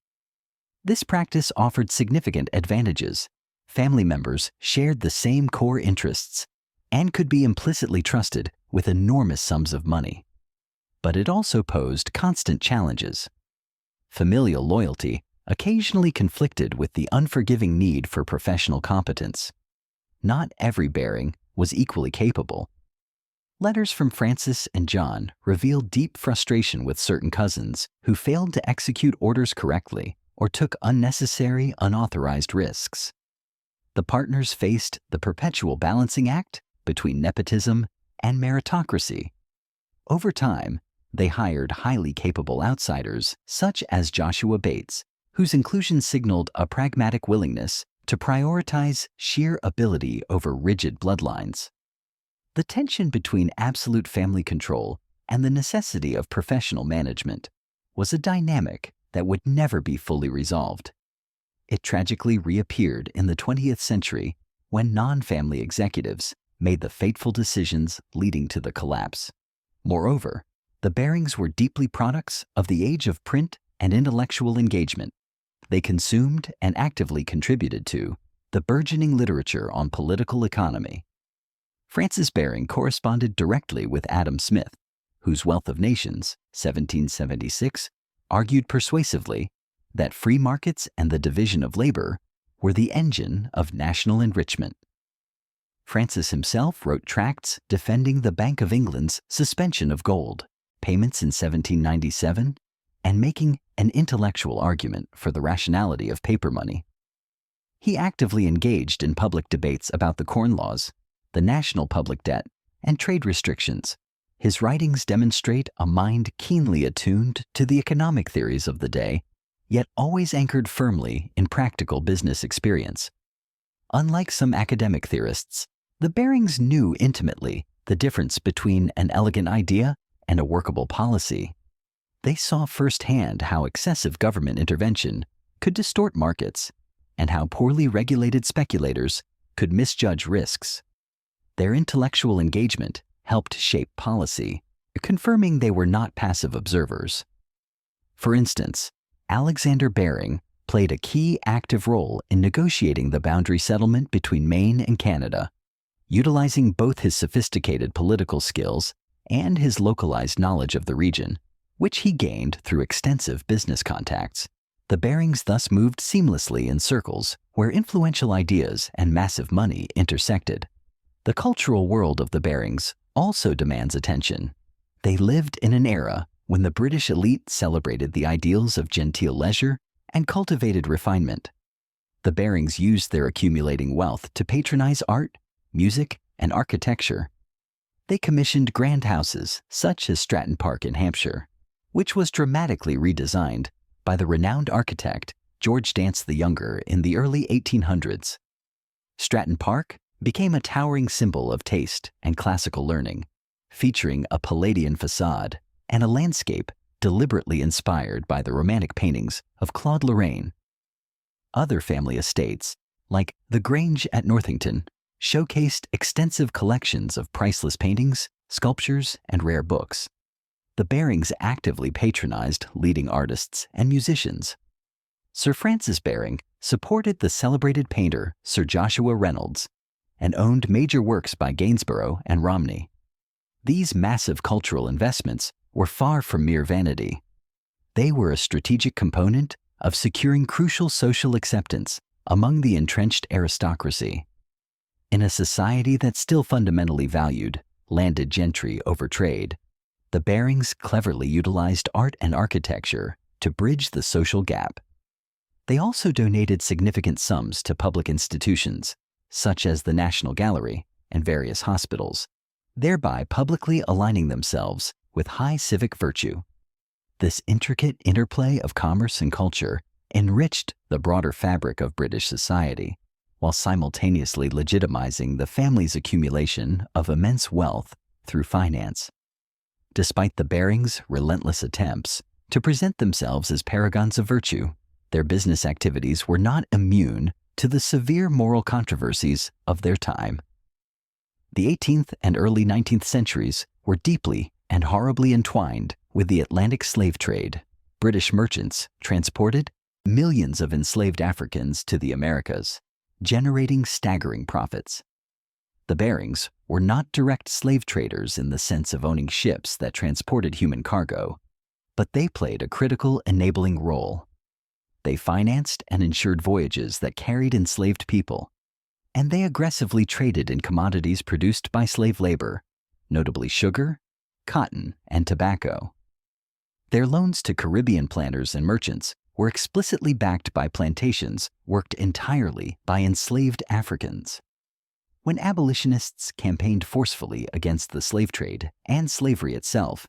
This practice offered significant advantages. Family members shared the same core interests and could be implicitly trusted with enormous sums of money. but it also posed constant challenges. Familial loyalty occasionally conflicted with the unforgiving need for professional competence. Not every Baring was equally capable. Letters from Francis and John revealed deep frustration with certain cousins who failed to execute orders correctly or took unnecessary, unauthorized risks. The partners faced the perpetual balancing act between nepotism and meritocracy. Over time, they hired highly capable outsiders such as Joshua Bates, whose inclusion signaled a pragmatic willingness to prioritize sheer ability over rigid bloodlines. The tension between absolute family control and the necessity of professional management was a dynamic that would never be fully resolved. It tragically reappeared in the 20th century when non-family executives made the fateful decisions leading to the collapse. Moreover, the Barings were deeply products of the age of print and intellectual engagement. They consumed and actively contributed to the burgeoning literature on political economy. Francis Baring corresponded directly with Adam Smith, whose Wealth of Nations, 1776, argued persuasively that free markets and the division of labor were the engine of national enrichment. Francis himself wrote tracts defending the Bank of England's suspension of gold payments in 1797 and making an intellectual argument for the rationality of paper money. He actively engaged in public debates about the Corn Laws, the national public debt, and trade restrictions. His writings demonstrate a mind keenly attuned to the economic theories of the day, yet always anchored firmly in practical business experience. Unlike some academic theorists, the Barings knew intimately the difference between an elegant idea and a workable policy. They saw firsthand how excessive government intervention could distort markets and how poorly regulated speculators could misjudge risks. Their intellectual engagement helped shape policy, confirming they were not passive observers. For instance, Alexander Baring played a key active role in negotiating the boundary settlement between Maine and Canada. Utilizing both his sophisticated political skills and his localized knowledge of the region, which he gained through extensive business contacts, the Barings thus moved seamlessly in circles where influential ideas and massive money intersected. The cultural world of the Barings also demands attention. They lived in an era when the British elite celebrated the ideals of genteel leisure and cultivated refinement. The Barings used their accumulating wealth to patronize art, music, and architecture. They commissioned grand houses such as Stratton Park in Hampshire, which was dramatically redesigned by the renowned architect George Dance the Younger in the early 1800s. Stratton Park became a towering symbol of taste and classical learning, featuring a Palladian facade and a landscape deliberately inspired by the romantic paintings of Claude Lorraine. Other family estates, like the Grange at Northington, showcased extensive collections of priceless paintings, sculptures, and rare books. The Barings actively patronized leading artists and musicians. Sir Francis Baring supported the celebrated painter Sir Joshua Reynolds and owned major works by Gainsborough and Romney. These massive cultural investments were far from mere vanity. They were a strategic component of securing crucial social acceptance among the entrenched aristocracy. In a society that still fundamentally valued landed gentry over trade, the Barings cleverly utilized art and architecture to bridge the social gap. They also donated significant sums to public institutions, such as the National Gallery and various hospitals, thereby publicly aligning themselves with high civic virtue. This intricate interplay of commerce and culture enriched the broader fabric of British society, while simultaneously legitimizing the family's accumulation of immense wealth through finance. Despite the Barings' relentless attempts to present themselves as paragons of virtue, their business activities were not immune to the severe moral controversies of their time. The 18th and early 19th centuries were deeply and horribly entwined with the Atlantic slave trade. British merchants transported millions of enslaved Africans to the Americas, generating staggering profits. The Barings were not direct slave traders in the sense of owning ships that transported human cargo, but they played a critical enabling role. They financed and insured voyages that carried enslaved people, and they aggressively traded in commodities produced by slave labor, notably sugar, cotton, and tobacco. Their loans to Caribbean planters and merchants were explicitly backed by plantations worked entirely by enslaved Africans. When abolitionists campaigned forcefully against the slave trade and slavery itself,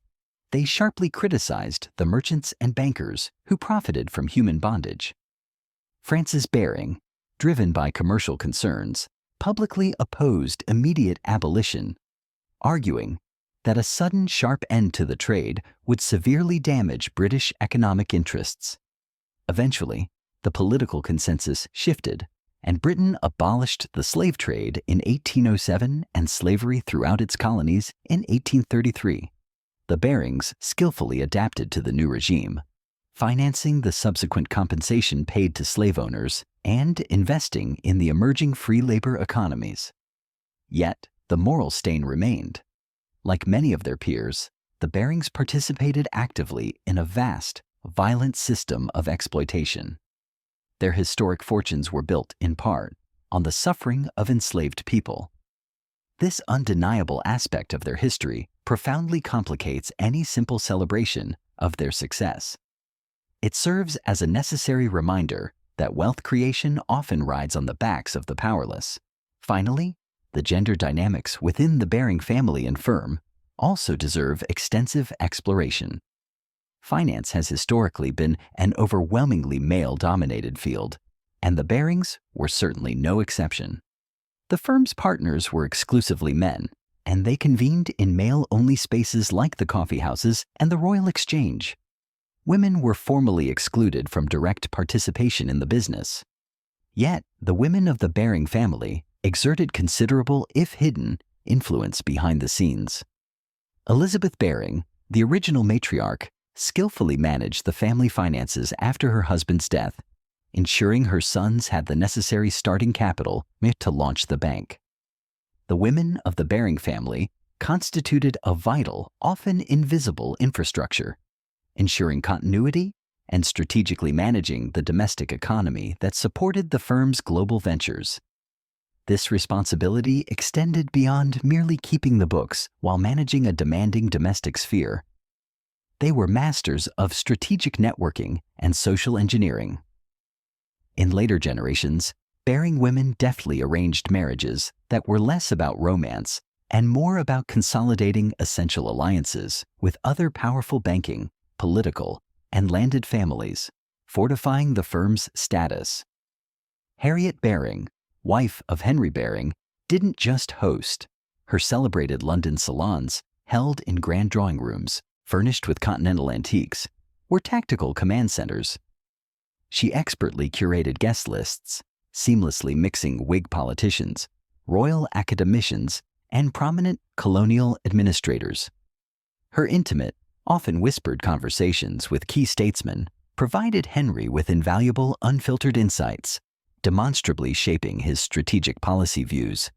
they sharply criticized the merchants and bankers who profited from human bondage. Francis Baring, driven by commercial concerns, publicly opposed immediate abolition, arguing that a sudden sharp end to the trade would severely damage British economic interests. Eventually, the political consensus shifted, and Britain abolished the slave trade in 1807 and slavery throughout its colonies in 1833. The Barings skillfully adapted to the new regime, financing the subsequent compensation paid to slave owners and investing in the emerging free labor economies. Yet, the moral stain remained. Like many of their peers, the Barings participated actively in a vast, violent system of exploitation. Their historic fortunes were built, in part, on the suffering of enslaved people. This undeniable aspect of their history profoundly complicates any simple celebration of their success. It serves as a necessary reminder that wealth creation often rides on the backs of the powerless. Finally, the gender dynamics within the Baring family and firm also deserve extensive exploration. Finance has historically been an overwhelmingly male-dominated field, and the Barings were certainly no exception. The firm's partners were exclusively men, and they convened in male-only spaces like the coffee houses and the Royal Exchange. Women were formally excluded from direct participation in the business. Yet, the women of the Baring family exerted considerable, if hidden, influence behind the scenes. Elizabeth Baring, the original matriarch, skillfully managed the family finances after her husband's death, ensuring her sons had the necessary starting capital to launch the bank. The women of the Baring family constituted a vital, often invisible infrastructure, ensuring continuity and strategically managing the domestic economy that supported the firm's global ventures. This responsibility extended beyond merely keeping the books while managing a demanding domestic sphere. They were masters of strategic networking and social engineering. In later generations, Baring women deftly arranged marriages that were less about romance and more about consolidating essential alliances with other powerful banking, political, and landed families, fortifying the firm's status. Harriet Baring, wife of Henry Baring, didn't just host. Her celebrated London salons, held in grand drawing rooms, furnished with continental antiques, were tactical command centers. She expertly curated guest lists, seamlessly mixing Whig politicians, royal academicians, and prominent colonial administrators. Her intimate, often whispered conversations with key statesmen provided Henry with invaluable unfiltered insights, demonstrably shaping his strategic policy views.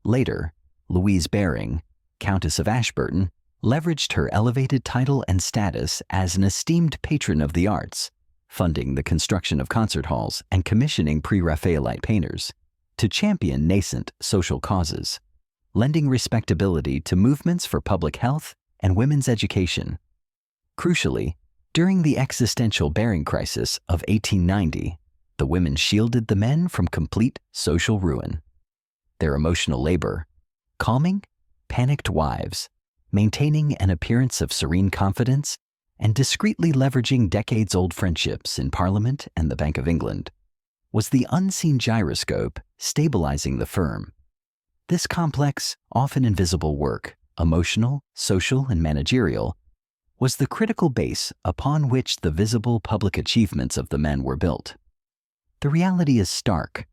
Later, Louise Baring, Countess of Ashburton, leveraged her elevated title and status as an esteemed patron of the arts, funding the construction of concert halls and commissioning pre-Raphaelite painters, to champion nascent social causes, lending respectability to movements for public health and women's education. Crucially, during the existential Baring crisis of 1890, the women shielded the men from complete social ruin. Their emotional labor, calming panicked wives, maintaining an appearance of serene confidence, and discreetly leveraging decades-old friendships in Parliament and the Bank of England, was the unseen gyroscope stabilizing the firm. This complex, often invisible work, emotional, social, and managerial, was the critical base upon which the visible public achievements of the men were built. The reality is stark.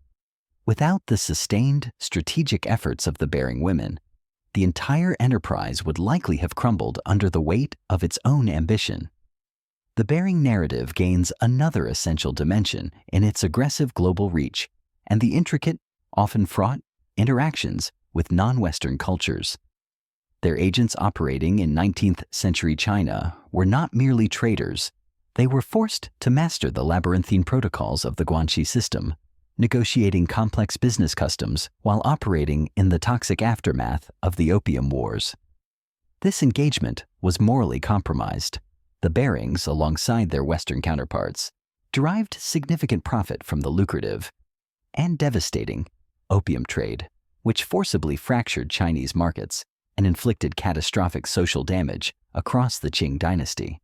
Without the sustained, strategic efforts of the Baring women, the entire enterprise would likely have crumbled under the weight of its own ambition. The Baring narrative gains another essential dimension in its aggressive global reach and the intricate, often fraught, interactions with non-Western cultures. Their agents operating in 19th century China were not merely traders. They were forced to master the labyrinthine protocols of the Guanxi system, negotiating complex business customs while operating in the toxic aftermath of the Opium Wars. This engagement was morally compromised. The Barings, alongside their Western counterparts, derived significant profit from the lucrative and devastating opium trade, which forcibly fractured Chinese markets and inflicted catastrophic social damage across the Qing dynasty.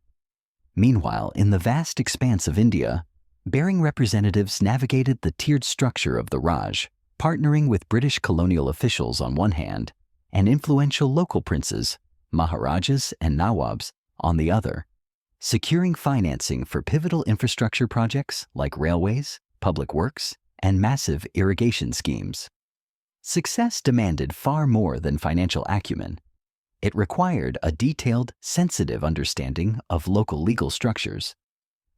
Meanwhile, in the vast expanse of India, Baring representatives navigated the tiered structure of the Raj, partnering with British colonial officials on one hand and influential local princes, Maharajas and Nawabs, on the other, securing financing for pivotal infrastructure projects like railways, public works, and massive irrigation schemes. Success demanded far more than financial acumen. It required a detailed, sensitive understanding of local legal structures,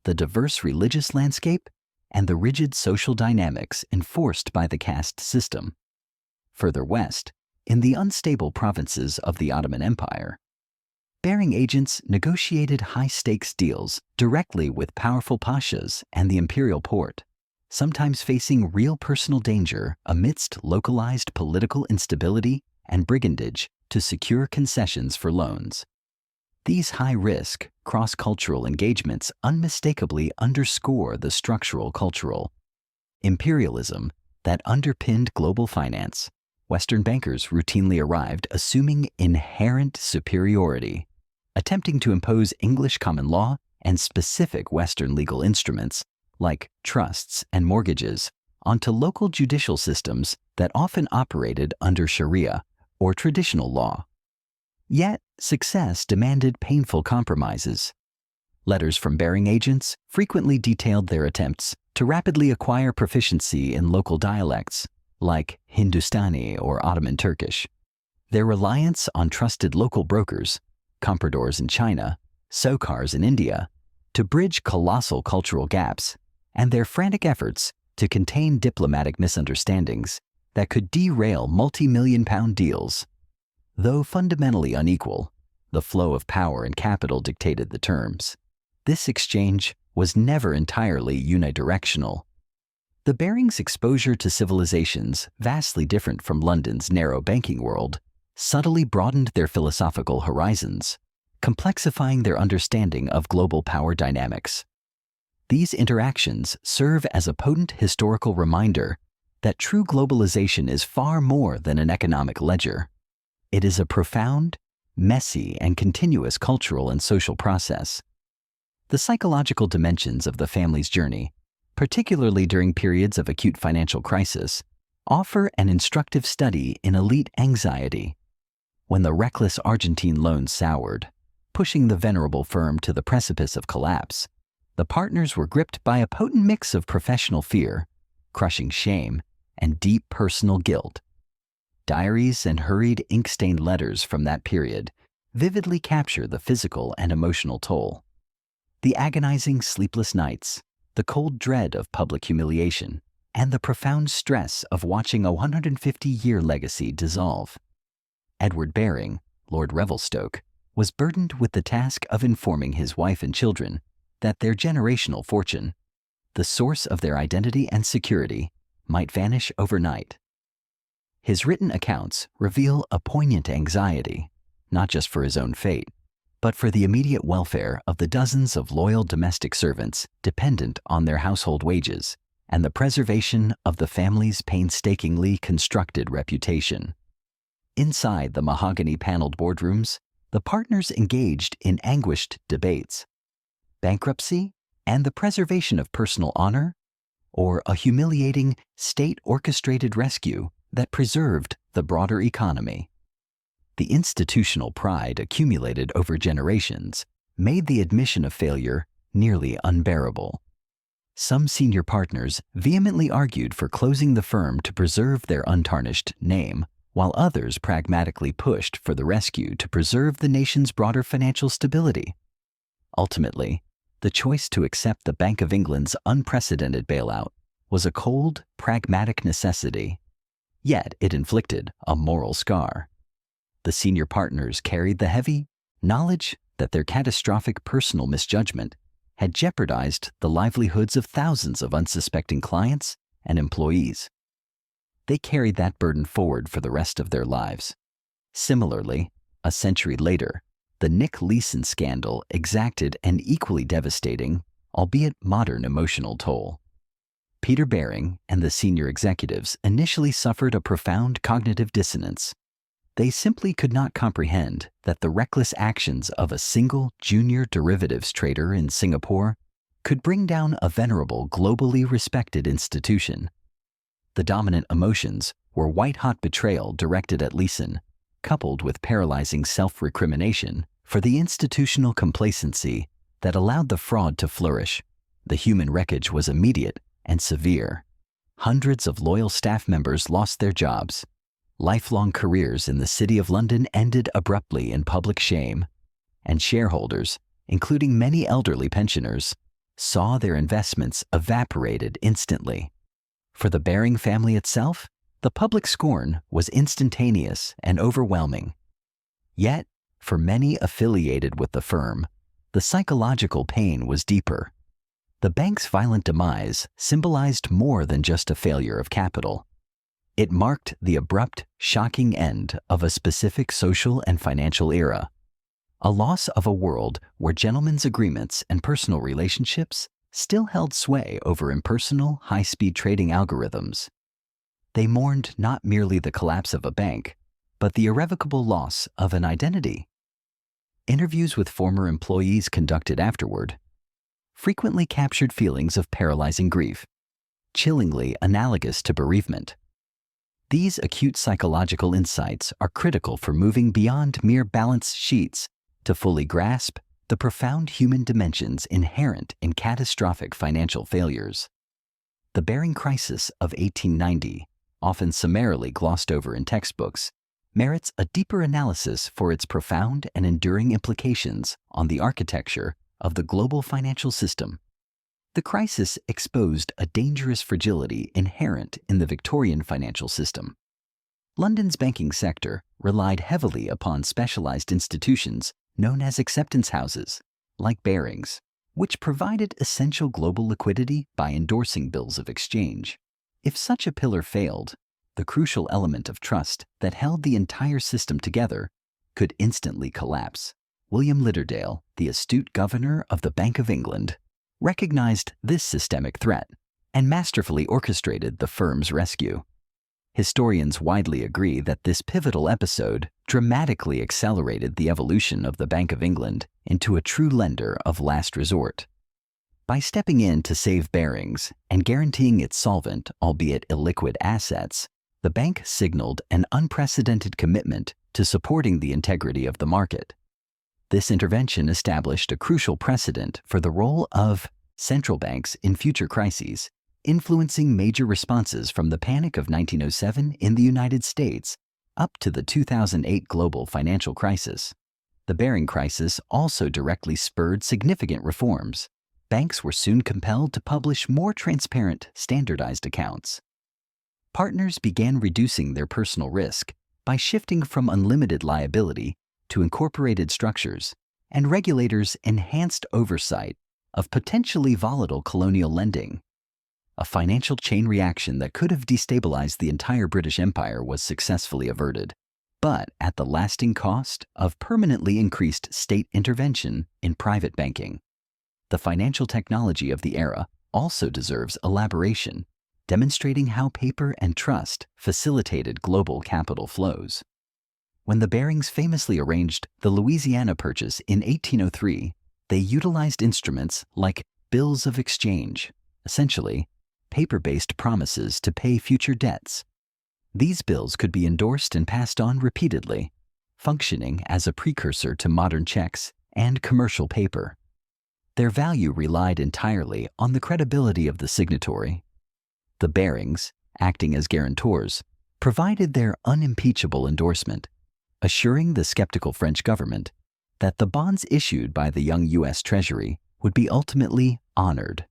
the diverse religious landscape, and the rigid social dynamics enforced by the caste system. Further west, in the unstable provinces of the Ottoman Empire, Baring agents negotiated high-stakes deals directly with powerful pashas and the imperial court, sometimes facing real personal danger amidst localized political instability and brigandage to secure concessions for loans. These high-risk, cross-cultural engagements unmistakably underscore the structural cultural imperialism that underpinned global finance. Western bankers routinely arrived assuming inherent superiority, attempting to impose English common law and specific Western legal instruments, like trusts and mortgages, onto local judicial systems that often operated under Sharia or traditional law. Yet, success demanded painful compromises. Letters from Baring agents frequently detailed their attempts to rapidly acquire proficiency in local dialects, like Hindustani or Ottoman Turkish. Their reliance on trusted local brokers, compradors in China, sokars in India, to bridge colossal cultural gaps, and their frantic efforts to contain diplomatic misunderstandings that could derail multi-million-pound deals. Though fundamentally unequal, the flow of power and capital dictated the terms. This exchange was never entirely unidirectional. The Barings' exposure to civilizations vastly different from London's narrow banking world subtly broadened their philosophical horizons, complexifying their understanding of global power dynamics. These interactions serve as a potent historical reminder that true globalization is far more than an economic ledger. It is a profound, messy, and continuous cultural and social process. The psychological dimensions of the family's journey, particularly during periods of acute financial crisis, offer an instructive study in elite anxiety. When the reckless Argentine loans soured, pushing the venerable firm to the precipice of collapse, the partners were gripped by a potent mix of professional fear, crushing shame, and deep personal guilt. Diaries and hurried ink-stained letters from that period vividly capture the physical and emotional toll. The agonizing sleepless nights, the cold dread of public humiliation, and the profound stress of watching a 150-year legacy dissolve. Edward Baring, Lord Revelstoke, was burdened with the task of informing his wife and children that their generational fortune, the source of their identity and security, might vanish overnight. His written accounts reveal a poignant anxiety, not just for his own fate, but for the immediate welfare of the dozens of loyal domestic servants dependent on their household wages and the preservation of the family's painstakingly constructed reputation. Inside the mahogany-paneled boardrooms, the partners engaged in anguished debates. Bankruptcy and the preservation of personal honor, or a humiliating, state-orchestrated rescue that preserved the broader economy. The institutional pride accumulated over generations made the admission of failure nearly unbearable. Some senior partners vehemently argued for closing the firm to preserve their untarnished name, while others pragmatically pushed for the rescue to preserve the nation's broader financial stability. Ultimately, the choice to accept the Bank of England's unprecedented bailout was a cold, pragmatic necessity. Yet it inflicted a moral scar. The senior partners carried the heavy knowledge that their catastrophic personal misjudgment had jeopardized the livelihoods of thousands of unsuspecting clients and employees. They carried that burden forward for the rest of their lives. Similarly, a century later, the Leeson scandal exacted an equally devastating, albeit modern, emotional toll. Peter Baring and the senior executives initially suffered a profound cognitive dissonance. They simply could not comprehend that the reckless actions of a single junior derivatives trader in Singapore could bring down a venerable, globally respected institution. The dominant emotions were white-hot betrayal directed at Leeson, coupled with paralyzing self-recrimination for the institutional complacency that allowed the fraud to flourish. The human wreckage was immediate and severe. Hundreds of loyal staff members lost their jobs. Lifelong careers in the City of London ended abruptly in public shame, and shareholders, including many elderly pensioners, saw their investments evaporated instantly. For the Baring family itself, the public scorn was instantaneous and overwhelming. Yet, for many affiliated with the firm, the psychological pain was deeper. The bank's violent demise symbolized more than just a failure of capital. It marked the abrupt, shocking end of a specific social and financial era, a loss of a world where gentlemen's agreements and personal relationships still held sway over impersonal, high-speed trading algorithms. They mourned not merely the collapse of a bank, but the irrevocable loss of an identity. Interviews with former employees conducted afterward frequently captured feelings of paralyzing grief, chillingly analogous to bereavement. These acute psychological insights are critical for moving beyond mere balance sheets to fully grasp the profound human dimensions inherent in catastrophic financial failures. The Baring crisis of 1890, often summarily glossed over in textbooks, merits a deeper analysis for its profound and enduring implications on the architecture of the global financial system. The crisis exposed a dangerous fragility inherent in the Victorian financial system. London's banking sector relied heavily upon specialized institutions known as acceptance houses, like Barings, which provided essential global liquidity by endorsing bills of exchange. If such a pillar failed, the crucial element of trust that held the entire system together could instantly collapse. William Lidderdale, the astute governor of the Bank of England, recognized this systemic threat and masterfully orchestrated the firm's rescue. Historians widely agree that this pivotal episode dramatically accelerated the evolution of the Bank of England into a true lender of last resort. By stepping in to save Barings and guaranteeing its solvent, albeit illiquid assets, the bank signaled an unprecedented commitment to supporting the integrity of the market. This intervention established a crucial precedent for the role of central banks in future crises, influencing major responses from the panic of 1907 in the United States up to the 2008 global financial crisis. The Baring crisis also directly spurred significant reforms. Banks were soon compelled to publish more transparent, standardized accounts. Partners began reducing their personal risk by shifting from unlimited liability to incorporated structures, and regulators enhanced oversight of potentially volatile colonial lending. A financial chain reaction that could have destabilized the entire British Empire was successfully averted, but at the lasting cost of permanently increased state intervention in private banking. The financial technology of the era also deserves elaboration, demonstrating how paper and trust facilitated global capital flows. When the Barings famously arranged the Louisiana Purchase in 1803, they utilized instruments like bills of exchange, essentially paper-based promises to pay future debts. These bills could be endorsed and passed on repeatedly, functioning as a precursor to modern checks and commercial paper. Their value relied entirely on the credibility of the signatory. The Barings, acting as guarantors, provided their unimpeachable endorsement, assuring the skeptical French government that the bonds issued by the young U.S. Treasury would be ultimately honored.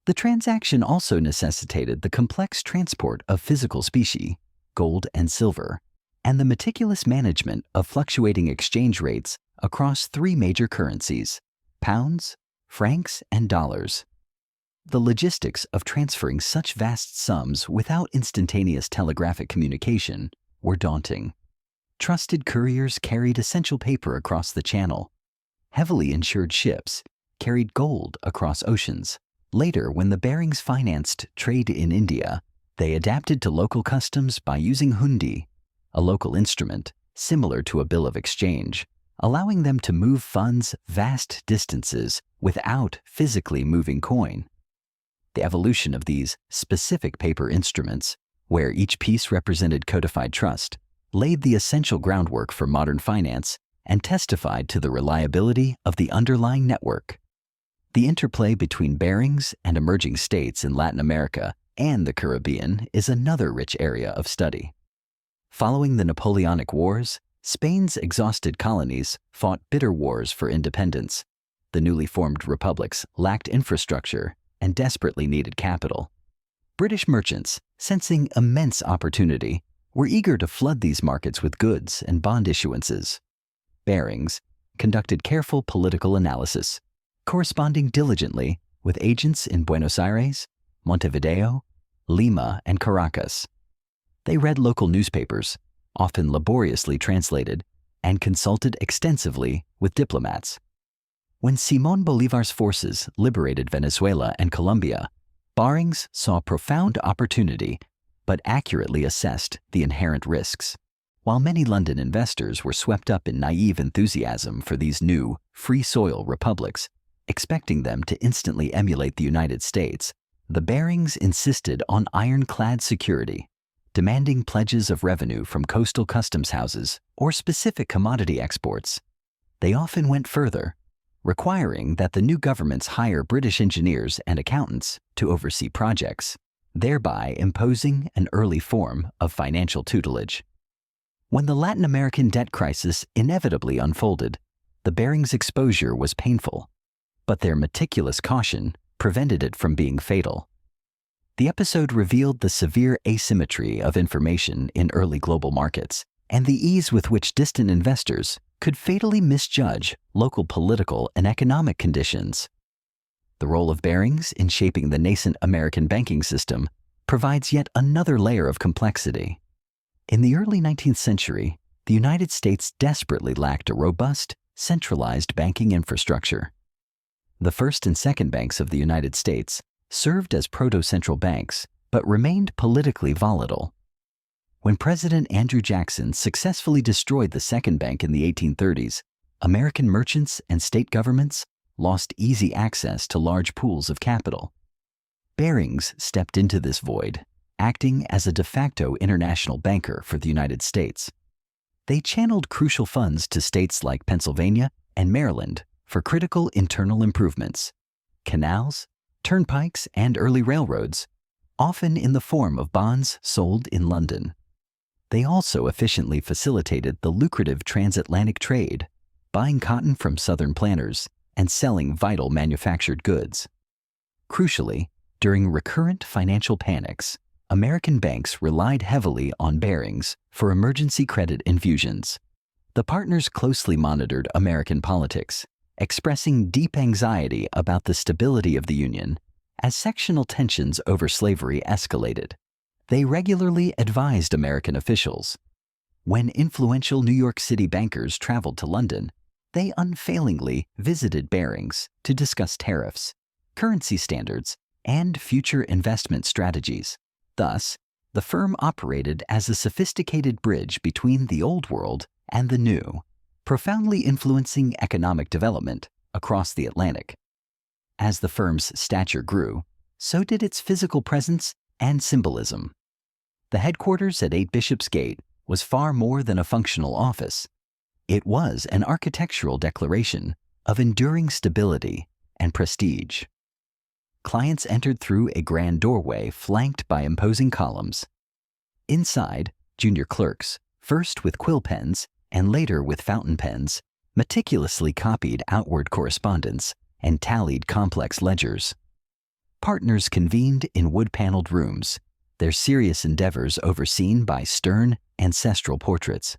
The transaction also necessitated the complex transport of physical specie, gold and silver, and the meticulous management of fluctuating exchange rates across three major currencies: pounds, francs, and dollars. The logistics of transferring such vast sums without instantaneous telegraphic communication were daunting. Trusted couriers carried essential paper across the channel. Heavily insured ships carried gold across oceans. Later, when the Barings financed trade in India, they adapted to local customs by using hundi, a local instrument similar to a bill of exchange, allowing them to move funds vast distances without physically moving coin. The evolution of these specific paper instruments, where each piece represented codified trust, laid the essential groundwork for modern finance and testified to the reliability of the underlying network. The interplay between Barings and emerging states in Latin America and the Caribbean is another rich area of study. Following the Napoleonic Wars, Spain's exhausted colonies fought bitter wars for independence. The newly formed republics lacked infrastructure and desperately needed capital. British merchants, sensing immense opportunity, were eager to flood these markets with goods and bond issuances. Barings conducted careful political analysis, corresponding diligently with agents in Buenos Aires, Montevideo, Lima, and Caracas. They read local newspapers, often laboriously translated, and consulted extensively with diplomats. When Simón Bolívar's forces liberated Venezuela and Colombia, Barings saw profound opportunity but accurately assessed the inherent risks. While many London investors were swept up in naive enthusiasm for these new, free-soil republics, expecting them to instantly emulate the United States, the Barings insisted on ironclad security, demanding pledges of revenue from coastal customs houses or specific commodity exports. They often went further, requiring that the new governments hire British engineers and accountants to oversee projects, thereby imposing an early form of financial tutelage. When the Latin American debt crisis inevitably unfolded, the Barings' exposure was painful, but their meticulous caution prevented it from being fatal. The episode revealed the severe asymmetry of information in early global markets and the ease with which distant investors could fatally misjudge local political and economic conditions. The role of Barings in shaping the nascent American banking system provides yet another layer of complexity. In the early 19th century, the United States desperately lacked a robust, centralized banking infrastructure. The first and second banks of the United States served as proto-central banks, but remained politically volatile. When President Andrew Jackson successfully destroyed the second bank in the 1830s, American merchants and state governments lost easy access to large pools of capital. Barings stepped into this void, acting as a de facto international banker for the United States. They channeled crucial funds to states like Pennsylvania and Maryland for critical internal improvements, canals, turnpikes, and early railroads, often in the form of bonds sold in London. They also efficiently facilitated the lucrative transatlantic trade, buying cotton from southern planters and selling vital manufactured goods. Crucially, during recurrent financial panics, American banks relied heavily on Barings for emergency credit infusions. The partners closely monitored American politics, expressing deep anxiety about the stability of the Union as sectional tensions over slavery escalated. They regularly advised American officials. When influential New York City bankers traveled to London, they unfailingly visited Barings to discuss tariffs, currency standards, and future investment strategies. Thus, the firm operated as a sophisticated bridge between the old world and the new, profoundly influencing economic development across the Atlantic. As the firm's stature grew, so did its physical presence and symbolism. The headquarters at 8 Bishopsgate was far more than a functional office. It was an architectural declaration of enduring stability and prestige. Clients entered through a grand doorway flanked by imposing columns. Inside, junior clerks, first with quill pens and later with fountain pens, meticulously copied outward correspondence and tallied complex ledgers. partners convened in wood-paneled rooms, their serious endeavors overseen by stern, ancestral portraits.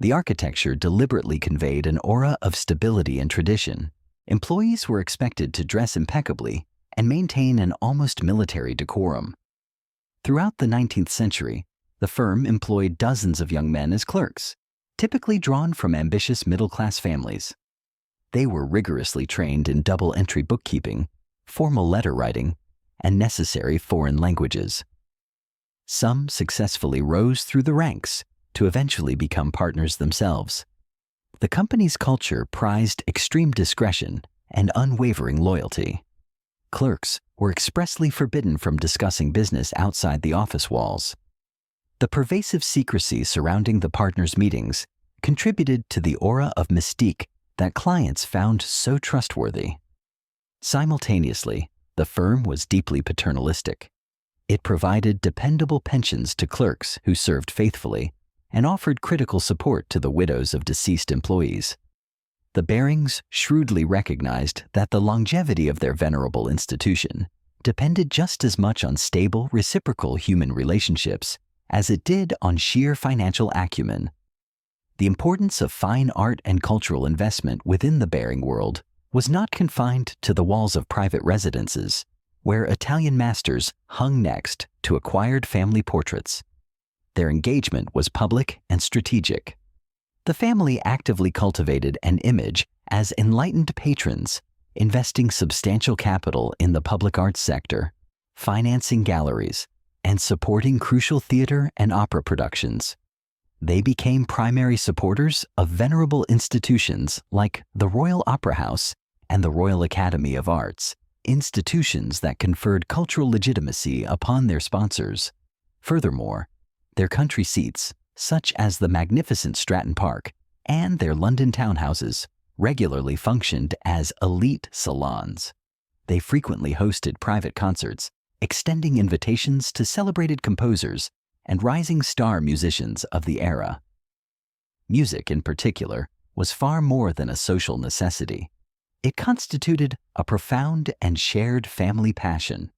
The architecture deliberately conveyed an aura of stability and tradition. Employees were expected to dress impeccably and maintain an almost military decorum. Throughout the 19th century, the firm employed dozens of young men as clerks, typically drawn from ambitious middle-class families. They were rigorously trained in double-entry bookkeeping, formal letter writing, and necessary foreign languages. Some successfully rose through the ranks to eventually become partners themselves. The company's culture prized extreme discretion and unwavering loyalty. Clerks were expressly forbidden from discussing business outside the office walls. The pervasive secrecy surrounding the partners' meetings contributed to the aura of mystique that clients found so trustworthy. Simultaneously, the firm was deeply paternalistic. It provided dependable pensions to clerks who served faithfully and offered critical support to the widows of deceased employees. The Barings shrewdly recognized that the longevity of their venerable institution depended just as much on stable, reciprocal human relationships as it did on sheer financial acumen. The importance of fine art and cultural investment within the Baring world was not confined to the walls of private residences, where Italian masters hung next to acquired family portraits. Their engagement was public and strategic. The family actively cultivated an image as enlightened patrons, investing substantial capital in the public arts sector, financing galleries, and supporting crucial theater and opera productions. They became primary supporters of venerable institutions like the Royal Opera House and the Royal Academy of Arts, institutions that conferred cultural legitimacy upon their sponsors. Furthermore, their country seats, such as the magnificent Stratton Park and their London townhouses, regularly functioned as elite salons. They frequently hosted private concerts, extending invitations to celebrated composers and rising star musicians of the era. Music, in particular, was far more than a social necessity. It constituted a profound and shared family passion.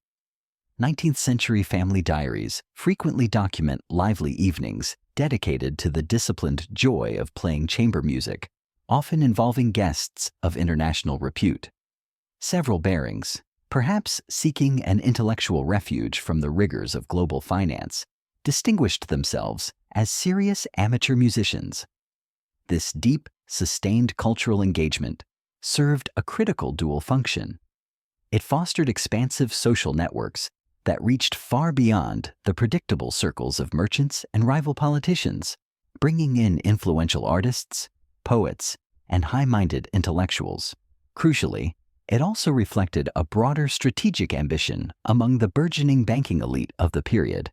19th-century family diaries frequently document lively evenings dedicated to the disciplined joy of playing chamber music, often involving guests of international repute. Several Barings, perhaps seeking an intellectual refuge from the rigors of global finance, distinguished themselves as serious amateur musicians. This deep, sustained cultural engagement served a critical dual function. It fostered expansive social networks that reached far beyond the predictable circles of merchants and rival politicians, bringing in influential artists, poets, and high-minded intellectuals. Crucially, it also reflected a broader strategic ambition among the burgeoning banking elite of the period,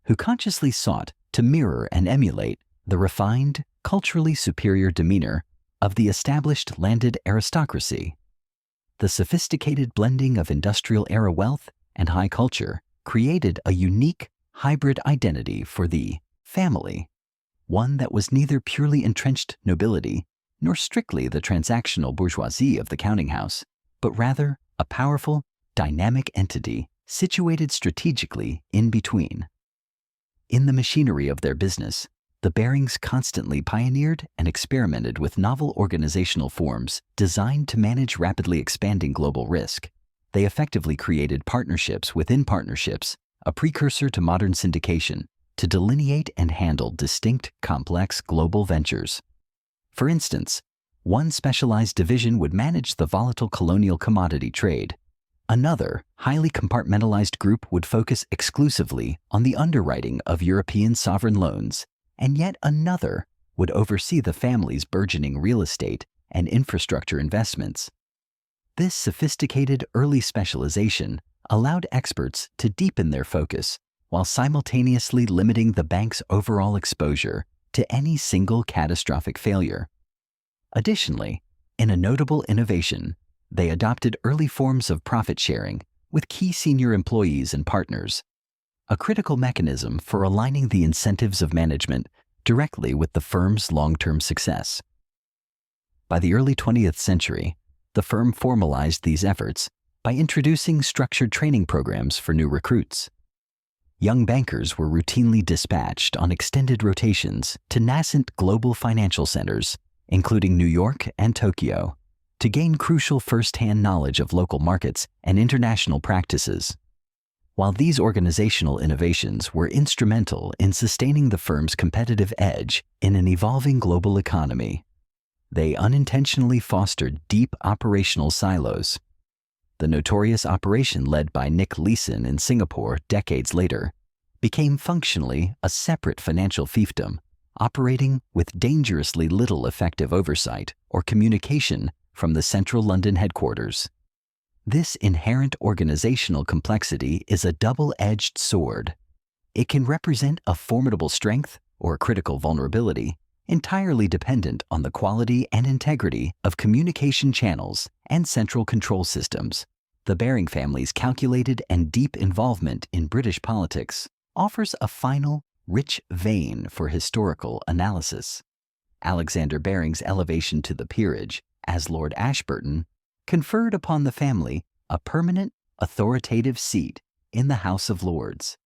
who consciously sought to mirror and emulate the refined, culturally superior demeanor of the established landed aristocracy. The sophisticated blending of industrial-era wealth and high culture created a unique, hybrid identity for the family, one that was neither purely entrenched nobility nor strictly the transactional bourgeoisie of the counting house, but rather a powerful, dynamic entity situated strategically in between. In the machinery of their business, the Barings constantly pioneered and experimented with novel organizational forms designed to manage rapidly expanding global risk. They effectively created partnerships within partnerships, a precursor to modern syndication, to delineate and handle distinct, complex global ventures. For instance, one specialized division would manage the volatile colonial commodity trade. Another, highly compartmentalized group would focus exclusively on the underwriting of European sovereign loans, and yet another would oversee the family's burgeoning real estate and infrastructure investments. This sophisticated early specialization allowed experts to deepen their focus while simultaneously limiting the bank's overall exposure to any single catastrophic failure. Additionally, in a notable innovation, they adopted early forms of profit sharing with key senior employees and partners, a critical mechanism for aligning the incentives of management directly with the firm's long-term success. By the early 20th century, the firm formalized these efforts by introducing structured training programs for new recruits. Young bankers were routinely dispatched on extended rotations to nascent global financial centers, including New York and Tokyo, to gain crucial first-hand knowledge of local markets and international practices. While these organizational innovations were instrumental in sustaining the firm's competitive edge in an evolving global economy, they unintentionally fostered deep operational silos. The notorious operation led by Nick Leeson in Singapore decades later became functionally a separate financial fiefdom, operating with dangerously little effective oversight or communication from the central London headquarters. This inherent organizational complexity is a double-edged sword. It can represent a formidable strength or a critical vulnerability, entirely dependent on the quality and integrity of communication channels and central control systems. The Baring family's calculated and deep involvement in British politics offers a final, rich vein for historical analysis. Alexander Baring's elevation to the peerage as Lord Ashburton conferred upon the family a permanent, authoritative seat in the House of Lords.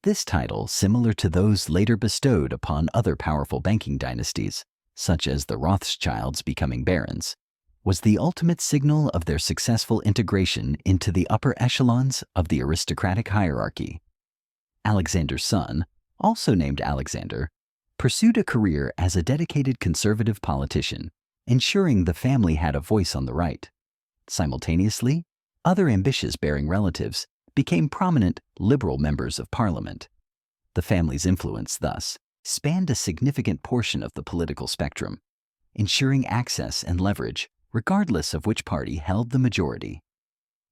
This title, similar to those later bestowed upon other powerful banking dynasties, such as the Rothschilds becoming barons, was the ultimate signal of their successful integration into the upper echelons of the aristocratic hierarchy. Alexander's son, also named Alexander, pursued a career as a dedicated conservative politician, ensuring the family had a voice on the right. Simultaneously, other ambitious Baring relatives became prominent liberal members of Parliament. The family's influence, thus, spanned a significant portion of the political spectrum, ensuring access and leverage regardless of which party held the majority.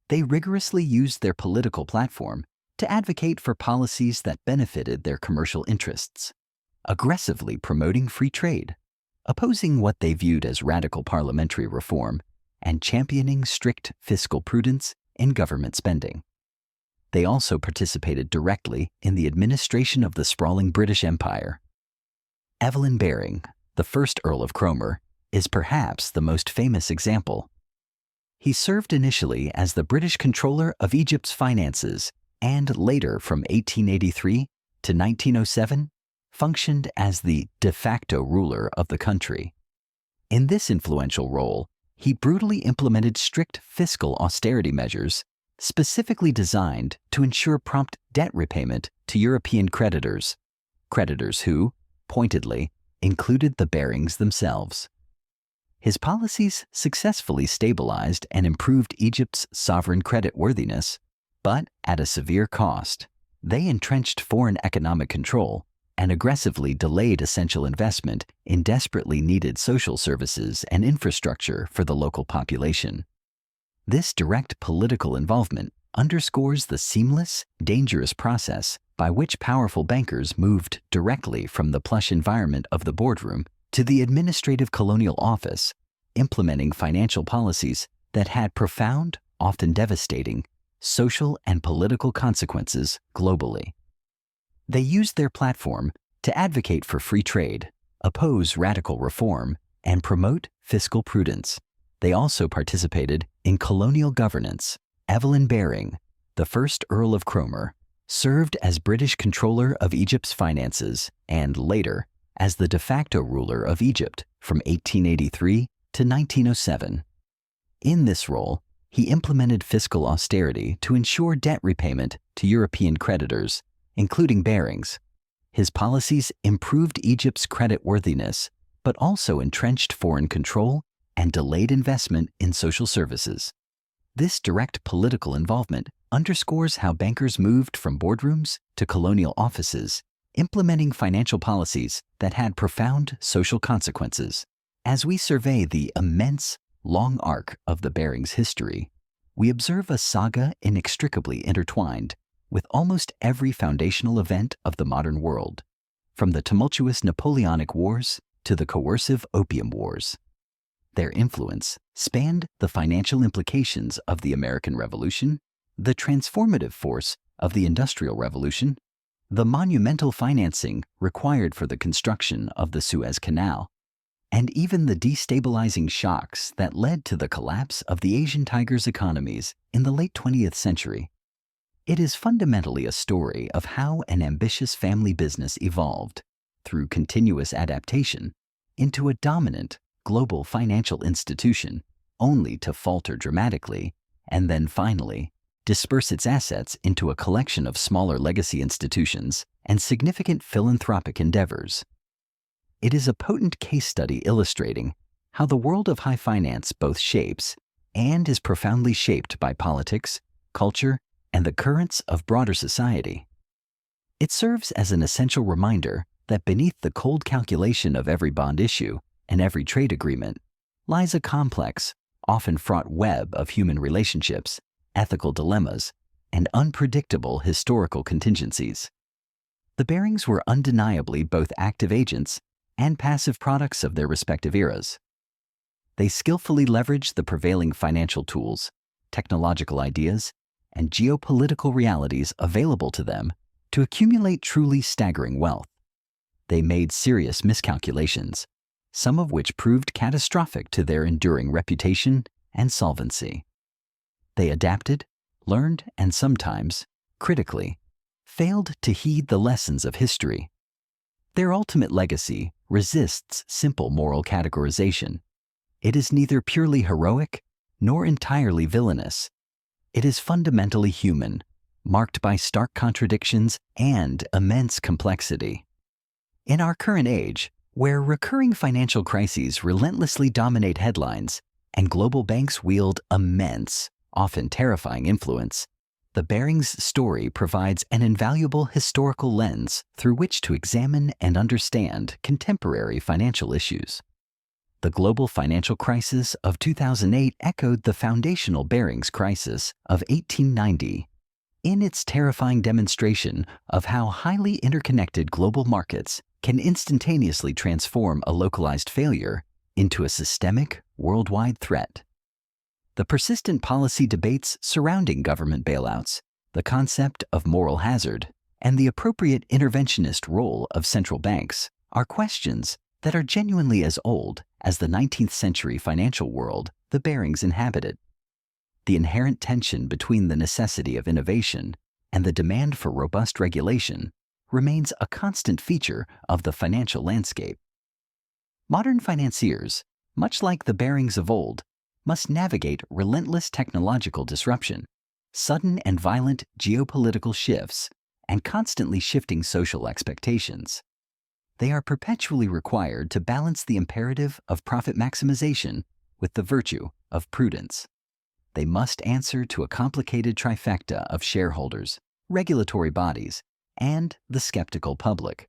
They rigorously used their political platform to advocate for policies that benefited their commercial interests, aggressively promoting free trade, opposing what they viewed as radical parliamentary reform, and championing strict fiscal prudence in government spending. They also participated directly in the administration of the sprawling British Empire. Evelyn Baring, the first Earl of Cromer, is perhaps the most famous example. He served initially as the British Controller of Egypt's finances and later, from 1883 to 1907, functioned as the de facto ruler of the country. In this influential role, he brutally implemented strict fiscal austerity measures specifically designed to ensure prompt debt repayment to European creditors who, pointedly, included the Barings themselves. His policies successfully stabilized and improved Egypt's sovereign creditworthiness, but at a severe cost. They entrenched foreign economic control and aggressively delayed essential investment in desperately needed social services and infrastructure for the local population. This direct political involvement underscores the seamless, dangerous process by which powerful bankers moved directly from the plush environment of the boardroom to the administrative colonial office, implementing financial policies that had profound, often devastating, social and political consequences globally. They used their platform to advocate for free trade, oppose radical reform, and promote fiscal prudence. They also participated in colonial governance. Evelyn Baring, the first Earl of Cromer, served as British Controller of Egypt's finances and later as the de facto ruler of Egypt from 1883 to 1907. In this role, he implemented fiscal austerity to ensure debt repayment to European creditors, including Barings. His policies improved Egypt's creditworthiness, but also entrenched foreign control and delayed investment in social services. This direct political involvement underscores how bankers moved from boardrooms to colonial offices, implementing financial policies that had profound social consequences. As we survey the immense, long arc of the Barings' history, we observe a saga inextricably intertwined with almost every foundational event of the modern world, from the tumultuous Napoleonic Wars to the coercive Opium Wars. Their influence spanned the financial implications of the American Revolution, the transformative force of the Industrial Revolution, the monumental financing required for the construction of the Suez Canal, and even the destabilizing shocks that led to the collapse of the Asian tigers' economies in the late 20th century. It is fundamentally a story of how an ambitious family business evolved, through continuous adaptation, into a dominant global financial institution, only to falter dramatically and then finally disperse its assets into a collection of smaller legacy institutions and significant philanthropic endeavors. It is a potent case study illustrating how the world of high finance both shapes and is profoundly shaped by politics, culture, and the currents of broader society. It serves as an essential reminder that beneath the cold calculation of every bond issue and every trade agreement lies a complex, often fraught web of human relationships, ethical dilemmas, and unpredictable historical contingencies. The Barings were undeniably both active agents and passive products of their respective eras. They skillfully leveraged the prevailing financial tools, technological ideas, and geopolitical realities available to them to accumulate truly staggering wealth. They made serious miscalculations, some of which proved catastrophic to their enduring reputation and solvency. They adapted, learned, and sometimes, critically, failed to heed the lessons of history. Their ultimate legacy resists simple moral categorization. It is neither purely heroic nor entirely villainous. It is fundamentally human, marked by stark contradictions and immense complexity. In our current age, where recurring financial crises relentlessly dominate headlines and global banks wield immense, often terrifying influence, the Barings story provides an invaluable historical lens through which to examine and understand contemporary financial issues. The global financial crisis of 2008 echoed the foundational Barings crisis of 1890 in its terrifying demonstration of how highly interconnected global markets can instantaneously transform a localized failure into a systemic, worldwide threat. The persistent policy debates surrounding government bailouts, the concept of moral hazard, and the appropriate interventionist role of central banks are questions that are genuinely as old as the 19th century financial world the Barings inhabited. The inherent tension between the necessity of innovation and the demand for robust regulation remains a constant feature of the financial landscape. Modern financiers, much like the Barings of old, must navigate relentless technological disruption, sudden and violent geopolitical shifts, and constantly shifting social expectations. They are perpetually required to balance the imperative of profit maximization with the virtue of prudence. They must answer to a complicated trifecta of shareholders, regulatory bodies, and the skeptical public.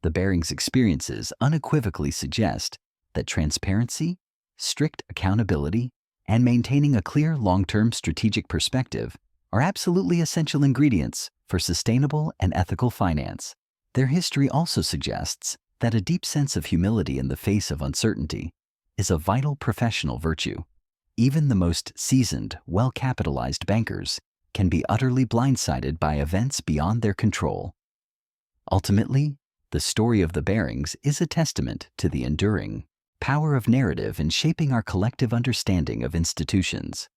The Barings experiences unequivocally suggest that transparency, strict accountability, and maintaining a clear long-term strategic perspective are absolutely essential ingredients for sustainable and ethical finance. Their history also suggests that a deep sense of humility in the face of uncertainty is a vital professional virtue. Even the most seasoned, well-capitalized bankers can be utterly blindsided by events beyond their control. Ultimately, the story of the Barings is a testament to the enduring power of narrative in shaping our collective understanding of institutions.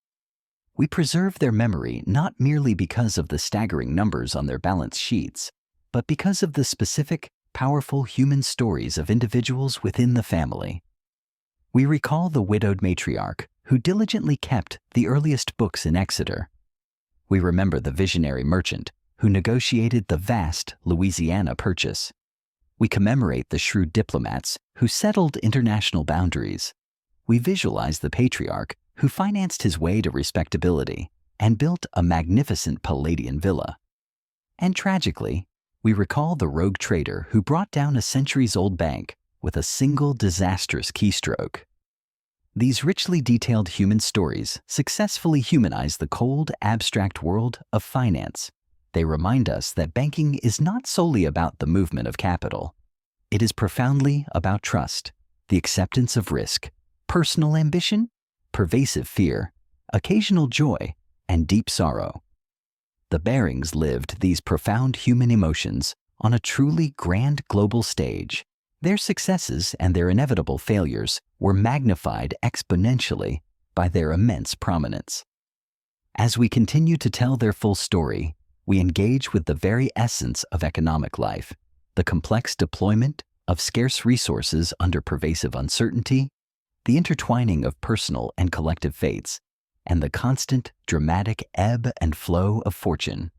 We preserve their memory not merely because of the staggering numbers on their balance sheets, but because of the specific, powerful human stories of individuals within the family. We recall the widowed matriarch who diligently kept the earliest books in Exeter. We remember the visionary merchant who negotiated the vast Louisiana purchase. We commemorate the shrewd diplomats who settled international boundaries. We visualize the patriarch who financed his way to respectability and built a magnificent Palladian villa. And tragically, we recall the rogue trader who brought down a centuries-old bank with a single disastrous keystroke. These richly detailed human stories successfully humanize the cold, abstract world of finance. They remind us that banking is not solely about the movement of capital. It is profoundly about trust, the acceptance of risk, personal ambition, pervasive fear, occasional joy, and deep sorrow. The Barings lived these profound human emotions on a truly grand global stage, Their successes and their inevitable failures were magnified exponentially by their immense prominence. As we continue to tell their full story, we engage with the very essence of economic life, the complex deployment of scarce resources under pervasive uncertainty, the intertwining of personal and collective fates, and the constant, dramatic ebb and flow of fortune.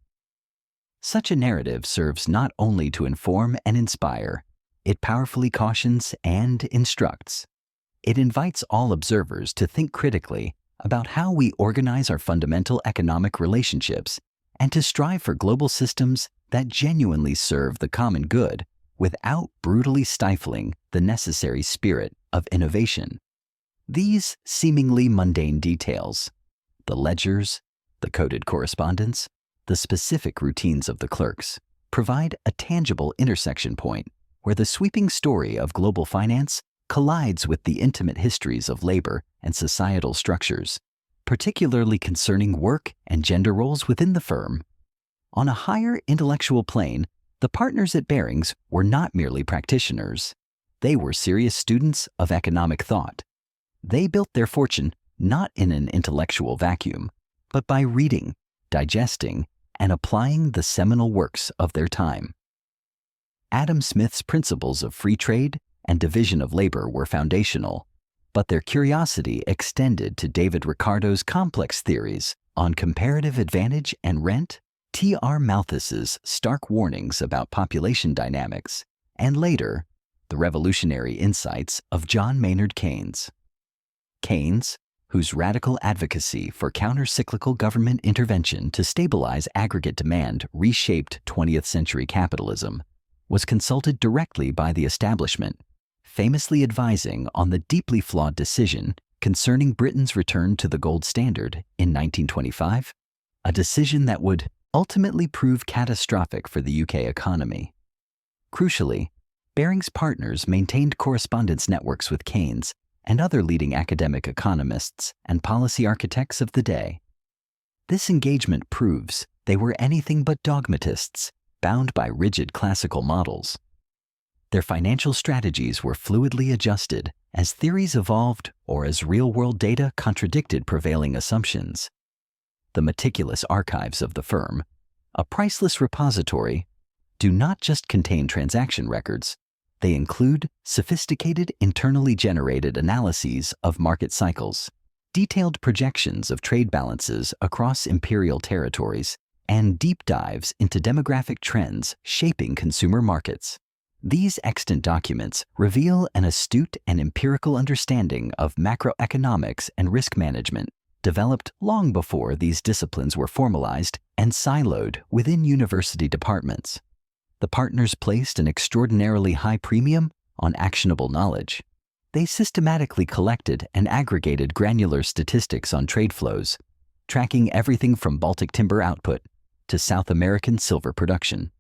Such a narrative serves not only to inform and inspire, it powerfully cautions and instructs. It invites all observers to think critically about how we organize our fundamental economic relationships and to strive for global systems that genuinely serve the common good without brutally stifling the necessary spirit of innovation. These seemingly mundane details, the ledgers, the coded correspondence, the specific routines of the clerks, provide a tangible intersection point where the sweeping story of global finance collides with the intimate histories of labor and societal structures, particularly concerning work and gender roles within the firm. On a higher intellectual plane, the partners at Barings were not merely practitioners. They were serious students of economic thought. They built their fortune not in an intellectual vacuum, but by reading, digesting, and applying the seminal works of their time. Adam Smith's principles of free trade and division of labor were foundational, but their curiosity extended to David Ricardo's complex theories on comparative advantage and rent, T.R. Malthus's stark warnings about population dynamics, and later, the revolutionary insights of John Maynard Keynes. Keynes, whose radical advocacy for counter-cyclical government intervention to stabilize aggregate demand reshaped 20th century capitalism, was consulted directly by the establishment, famously advising on the deeply flawed decision concerning Britain's return to the gold standard in 1925, a decision that would ultimately prove catastrophic for the UK economy. Crucially, Barings partners maintained correspondence networks with Keynes and other leading academic economists and policy architects of the day. This engagement proves they were anything but dogmatists, bound by rigid classical models. Their financial strategies were fluidly adjusted as theories evolved or as real-world data contradicted prevailing assumptions. The meticulous archives of the firm, a priceless repository, do not just contain transaction records. They include sophisticated internally generated analyses of market cycles, detailed projections of trade balances across imperial territories, and deep dives into demographic trends shaping consumer markets. These extant documents reveal an astute and empirical understanding of macroeconomics and risk management, developed long before these disciplines were formalized and siloed within university departments. The partners placed an extraordinarily high premium on actionable knowledge. They systematically collected and aggregated granular statistics on trade flows, tracking everything from Baltic timber output to South American silver production,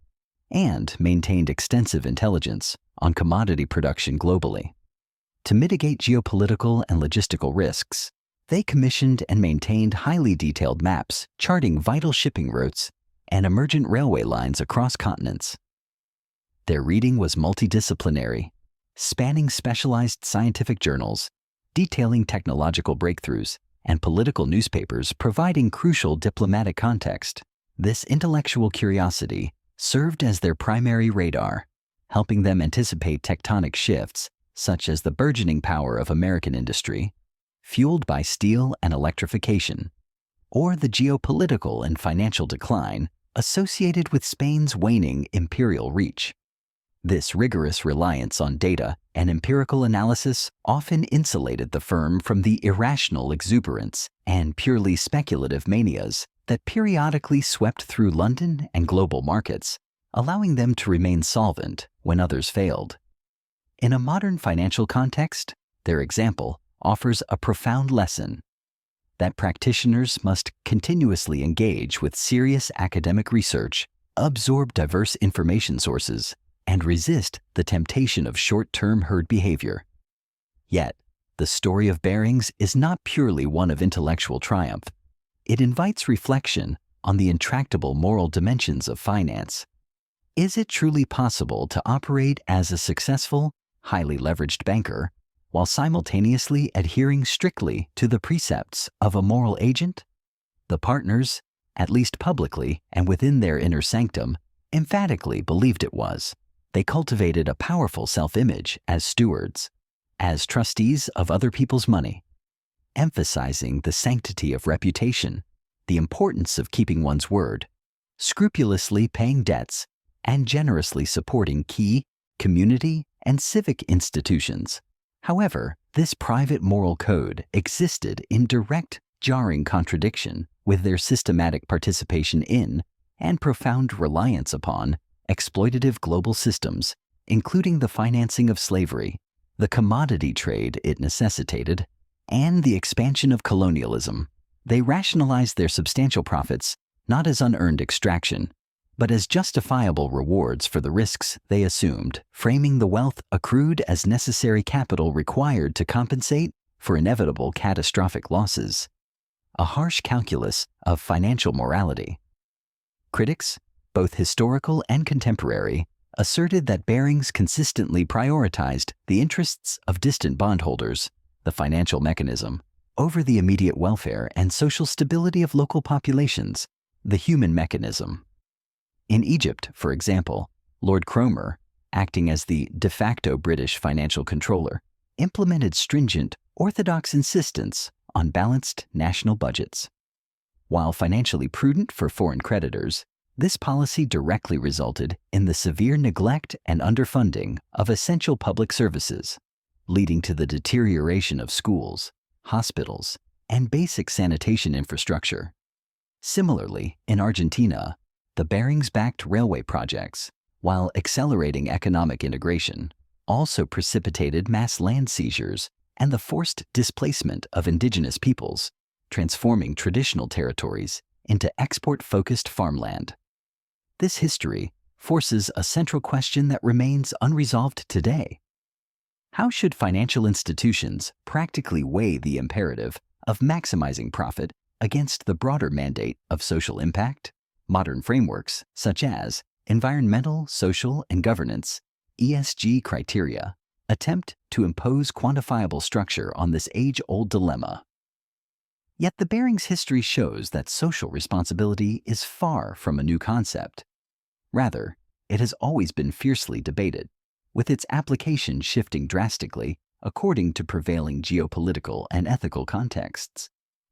and maintained extensive intelligence on commodity production globally. To mitigate geopolitical and logistical risks, they commissioned and maintained highly detailed maps charting vital shipping routes and emergent railway lines across continents. Their reading was multidisciplinary, spanning specialized scientific journals, detailing technological breakthroughs, and political newspapers providing crucial diplomatic context. This intellectual curiosity served as their primary radar, helping them anticipate tectonic shifts such as the burgeoning power of American industry, fueled by steel and electrification, or the geopolitical and financial decline associated with Spain's waning imperial reach. This rigorous reliance on data and empirical analysis often insulated the firm from the irrational exuberance and purely speculative manias that periodically swept through London and global markets, allowing them to remain solvent when others failed. In a modern financial context, their example offers a profound lesson that practitioners must continuously engage with serious academic research, absorb diverse information sources, and resist the temptation of short-term herd behavior. Yet, the story of Barings is not purely one of intellectual triumph. It invites reflection on the intractable moral dimensions of finance. Is it truly possible to operate as a successful, highly leveraged banker, while simultaneously adhering strictly to the precepts of a moral agent? The partners, at least publicly and within their inner sanctum, emphatically believed it was. They cultivated a powerful self-image as stewards, as trustees of other people's money, emphasizing the sanctity of reputation, the importance of keeping one's word, scrupulously paying debts, and generously supporting key community and civic institutions. However, this private moral code existed in direct, jarring contradiction with their systematic participation in and profound reliance upon exploitative global systems, including the financing of slavery, the commodity trade it necessitated, and the expansion of colonialism. They rationalized their substantial profits not as unearned extraction, but as justifiable rewards for the risks they assumed, framing the wealth accrued as necessary capital required to compensate for inevitable catastrophic losses. A harsh calculus of financial morality. Critics, both historical and contemporary, asserted that Barings consistently prioritized the interests of distant bondholders, the financial mechanism, over the immediate welfare and social stability of local populations, the human mechanism. In Egypt, for example, Lord Cromer, acting as the de facto British financial controller, implemented stringent, orthodox insistence on balanced national budgets. While financially prudent for foreign creditors, this policy directly resulted in the severe neglect and underfunding of essential public services, leading to the deterioration of schools, hospitals, and basic sanitation infrastructure. Similarly, in Argentina, the Barings-backed railway projects, while accelerating economic integration, also precipitated mass land seizures and the forced displacement of indigenous peoples, transforming traditional territories into export-focused farmland. This history forces a central question that remains unresolved today. How should financial institutions practically weigh the imperative of maximizing profit against the broader mandate of social impact? Modern frameworks, such as environmental, social, and governance (ESG) criteria, attempt to impose quantifiable structure on this age-old dilemma. Yet the Barings history shows that social responsibility is far from a new concept. Rather, it has always been fiercely debated, with its application shifting drastically according to prevailing geopolitical and ethical contexts.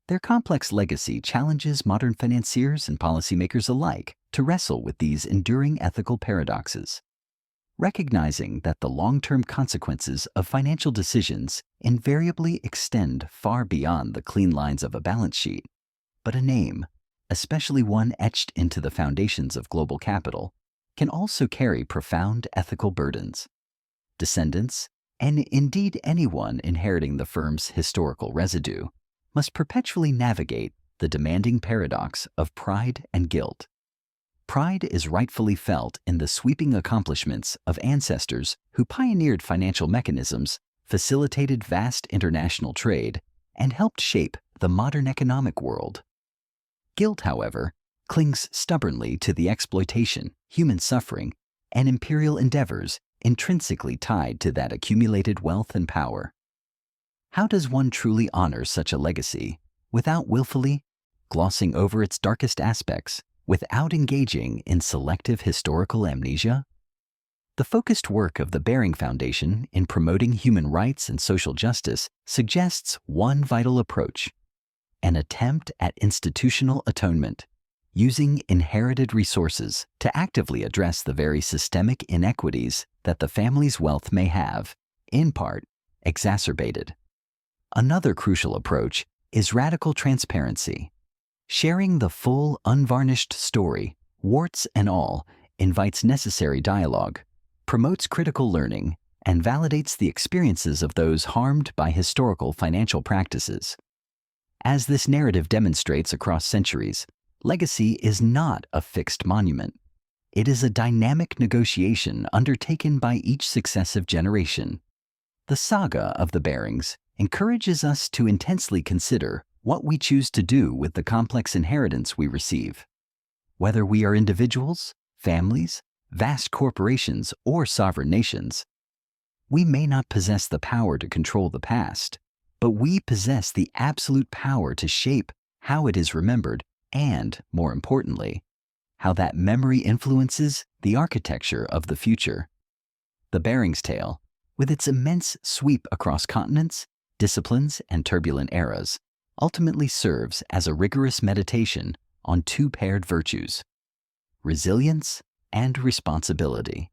Their complex legacy challenges modern financiers and policymakers alike to wrestle with these enduring ethical paradoxes. Recognizing that the long-term consequences of financial decisions invariably extend far beyond the clean lines of a balance sheet, but a name, especially one etched into the foundations of global capital, can also carry profound ethical burdens. Descendants, and indeed anyone inheriting the firm's historical residue, must perpetually navigate the demanding paradox of pride and guilt. Pride is rightfully felt in the sweeping accomplishments of ancestors who pioneered financial mechanisms, facilitated vast international trade, and helped shape the modern economic world. Guilt, however, clings stubbornly to the exploitation, human suffering, and imperial endeavors intrinsically tied to that accumulated wealth and power. How does one truly honor such a legacy without willfully glossing over its darkest aspects, without engaging in selective historical amnesia? The focused work of the Baring Foundation in promoting human rights and social justice suggests one vital approach: an attempt at institutional atonement, using inherited resources to actively address the very systemic inequities that the family's wealth may have, in part, exacerbated. Another crucial approach is radical transparency. Sharing the full, unvarnished story, warts and all, invites necessary dialogue, promotes critical learning, and validates the experiences of those harmed by historical financial practices. As this narrative demonstrates across centuries, legacy is not a fixed monument. It is a dynamic negotiation undertaken by each successive generation. The saga of the Barings encourages us to intensely consider what we choose to do with the complex inheritance we receive. Whether we are individuals, families, vast corporations, or sovereign nations, We may not possess the power to control the past, but we possess the absolute power to shape how it is remembered and, more importantly, how that memory influences the architecture of the future. The Barings tale, with its immense sweep across continents, disciplines, and turbulent eras, ultimately serves as a rigorous meditation on two paired virtues: resilience and responsibility.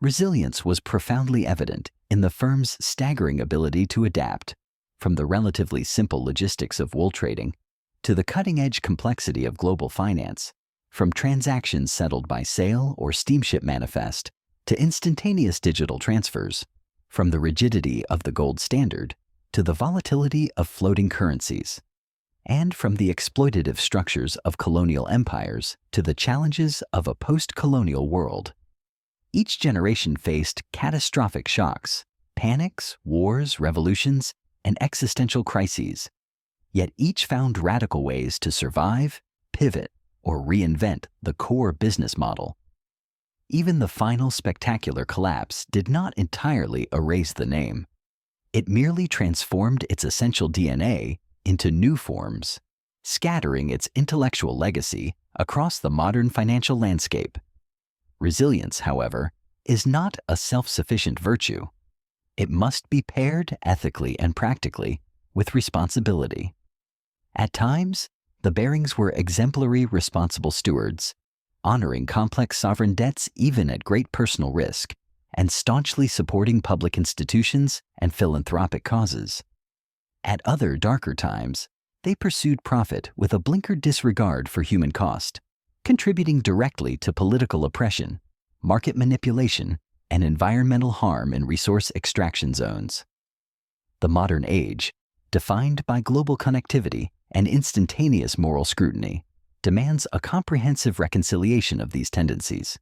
Resilience was profoundly evident in the firm's staggering ability to adapt, from the relatively simple logistics of wool trading to the cutting-edge complexity of global finance, from transactions settled by sale or steamship manifest to instantaneous digital transfers, from the rigidity of the gold standard to the volatility of floating currencies, and from the exploitative structures of colonial empires to the challenges of a post-colonial world. Each generation faced catastrophic shocks, panics, wars, revolutions, and existential crises, yet each found radical ways to survive, pivot, or reinvent the core business model. Even the final spectacular collapse did not entirely erase the name. It merely transformed its essential DNA into new forms, scattering its intellectual legacy across the modern financial landscape. Resilience, however, is not a self-sufficient virtue. It must be paired ethically and practically with responsibility. At times, the Barings were exemplary responsible stewards, honoring complex sovereign debts even at great personal risk, and staunchly supporting public institutions and philanthropic causes. At other darker times, they pursued profit with a blinkered disregard for human cost, contributing directly to political oppression, market manipulation, and environmental harm in resource extraction zones. The modern age, defined by global connectivity and instantaneous moral scrutiny, demands a comprehensive reconciliation of these tendencies.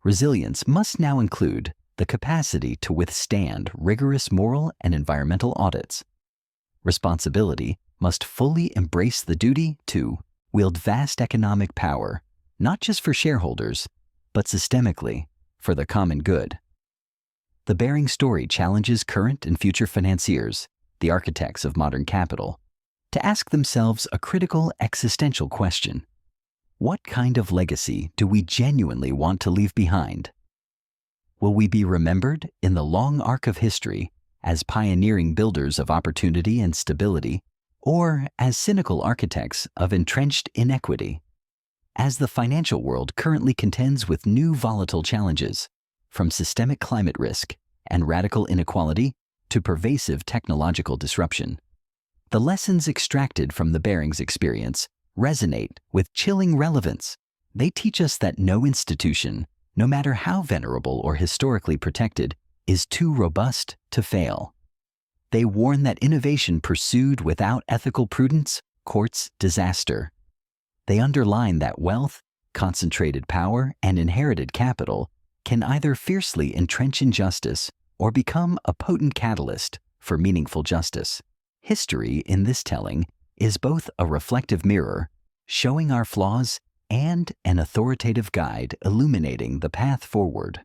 Resilience must now include the capacity to withstand rigorous moral and environmental audits. Responsibility must fully embrace the duty to wield vast economic power, not just for shareholders, but systemically for the common good. The Barings story challenges current and future financiers, the architects of modern capital, to ask themselves a critical existential question: what kind of legacy do we genuinely want to leave behind? Will we be remembered in the long arc of history as pioneering builders of opportunity and stability, or as cynical architects of entrenched inequity? As the financial world currently contends with new volatile challenges, from systemic climate risk and radical inequality to pervasive technological disruption, the lessons extracted from the Barings experience resonate with chilling relevance. They teach us that no institution, no matter how venerable or historically protected, is too robust to fail. They warn that innovation pursued without ethical prudence courts disaster. They underline that wealth, concentrated power, and inherited capital can either fiercely entrench injustice or become a potent catalyst for meaningful justice. History, in this telling, is both a reflective mirror, showing our flaws, and an authoritative guide illuminating the path forward.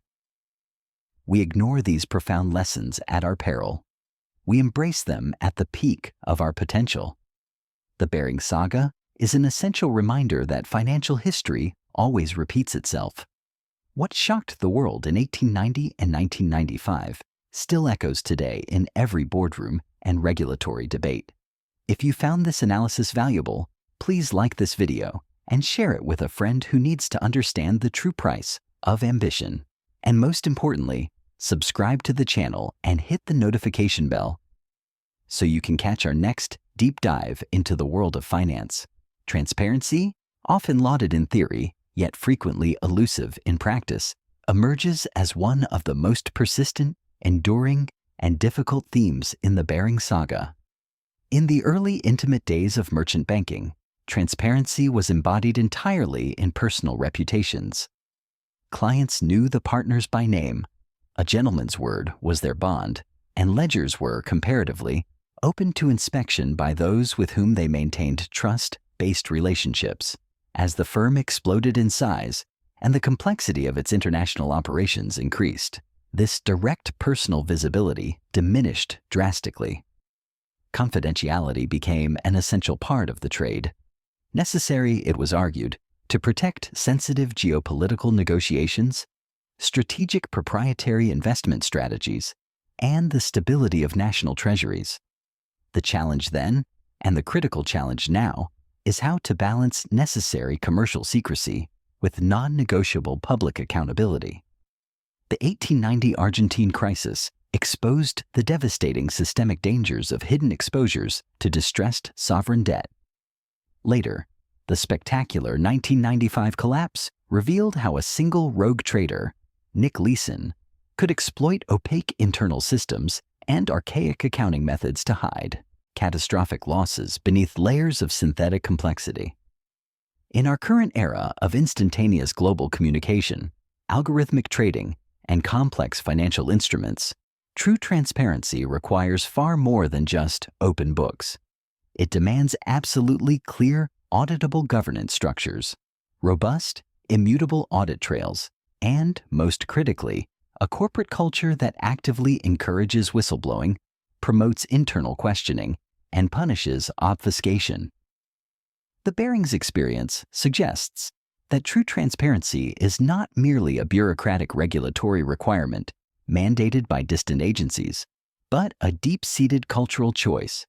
We ignore these profound lessons at our peril. We embrace them at the peak of our potential. The Barings saga is an essential reminder that financial history always repeats itself. What shocked the world in 1890 and 1995 still echoes today in every boardroom and regulatory debate. If you found this analysis valuable, please like this video and share it with a friend who needs to understand the true price of ambition. And most importantly, subscribe to the channel and hit the notification bell so you can catch our next deep dive into the world of finance. Transparency, often lauded in theory, yet frequently elusive in practice, emerges as one of the most persistent, enduring, and difficult themes in the Barings saga. In the early intimate days of merchant banking, transparency was embodied entirely in personal reputations. Clients knew the partners by name, a gentleman's word was their bond, and ledgers were, comparatively, open to inspection by those with whom they maintained trust-based relationships. As the firm exploded in size and the complexity of its international operations increased, This direct personal visibility diminished drastically. Confidentiality became an essential part of the trade. Necessary, it was argued, to protect sensitive geopolitical negotiations, strategic proprietary investment strategies, and the stability of national treasuries. The challenge then, and the critical challenge now, is how to balance necessary commercial secrecy with non-negotiable public accountability. The 1890 Argentine crisis exposed the devastating systemic dangers of hidden exposures to distressed sovereign debt. Later, the spectacular 1995 collapse revealed how a single rogue trader, Nick Leeson, could exploit opaque internal systems and archaic accounting methods to hide catastrophic losses beneath layers of synthetic complexity. In our current era of instantaneous global communication, algorithmic trading, and complex financial instruments, true transparency requires far more than just open books. It demands absolutely clear, auditable governance structures, robust, immutable audit trails, and, most critically, a corporate culture that actively encourages whistleblowing, promotes internal questioning, and punishes obfuscation. The Barings experience suggests that true transparency is not merely a bureaucratic regulatory requirement mandated by distant agencies, but a deep-seated cultural choice,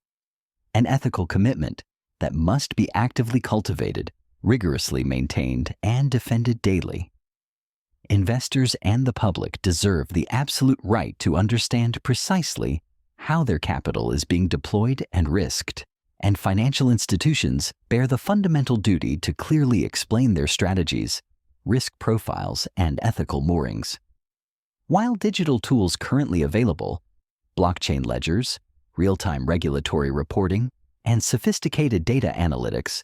an ethical commitment that must be actively cultivated, rigorously maintained, and defended daily. Investors and the public deserve the absolute right to understand precisely how their capital is being deployed and risked, and financial institutions bear the fundamental duty to clearly explain their strategies, risk profiles, and ethical moorings. While digital tools currently available, blockchain ledgers, real-time regulatory reporting, and sophisticated data analytics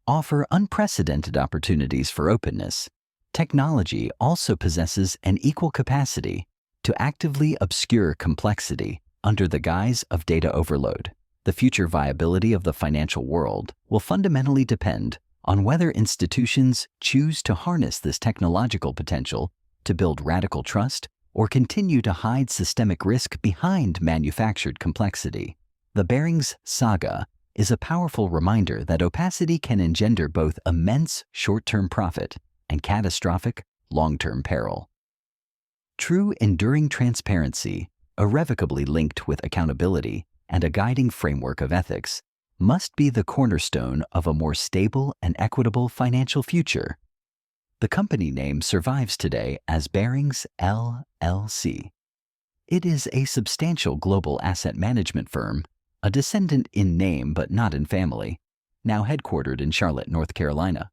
offer unprecedented opportunities for openness, technology also possesses an equal capacity to actively obscure complexity under the guise of data overload. The future viability of the financial world will fundamentally depend on whether institutions choose to harness this technological potential to build radical trust or continue to hide systemic risk behind manufactured complexity. The Barings saga is a powerful reminder that opacity can engender both immense short-term profit and catastrophic long-term peril. True enduring transparency, irrevocably linked with accountability and a guiding framework of ethics, must be the cornerstone of a more stable and equitable financial future. The company name survives today as Barings LLC. It is a substantial global asset management firm, a descendant in name but not in family, now headquartered in Charlotte, North Carolina.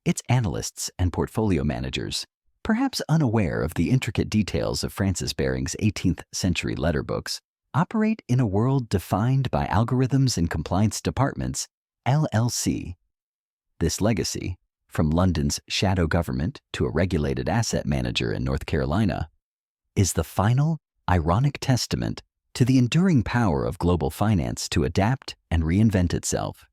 Its analysts and portfolio managers, perhaps unaware of the intricate details of Francis Baring's 18th century letter books, operate in a world defined by algorithms and compliance departments, LLC. This legacy, from London's shadow government to a regulated asset manager in North Carolina, is the final, ironic testament to the enduring power of global finance to adapt and reinvent itself.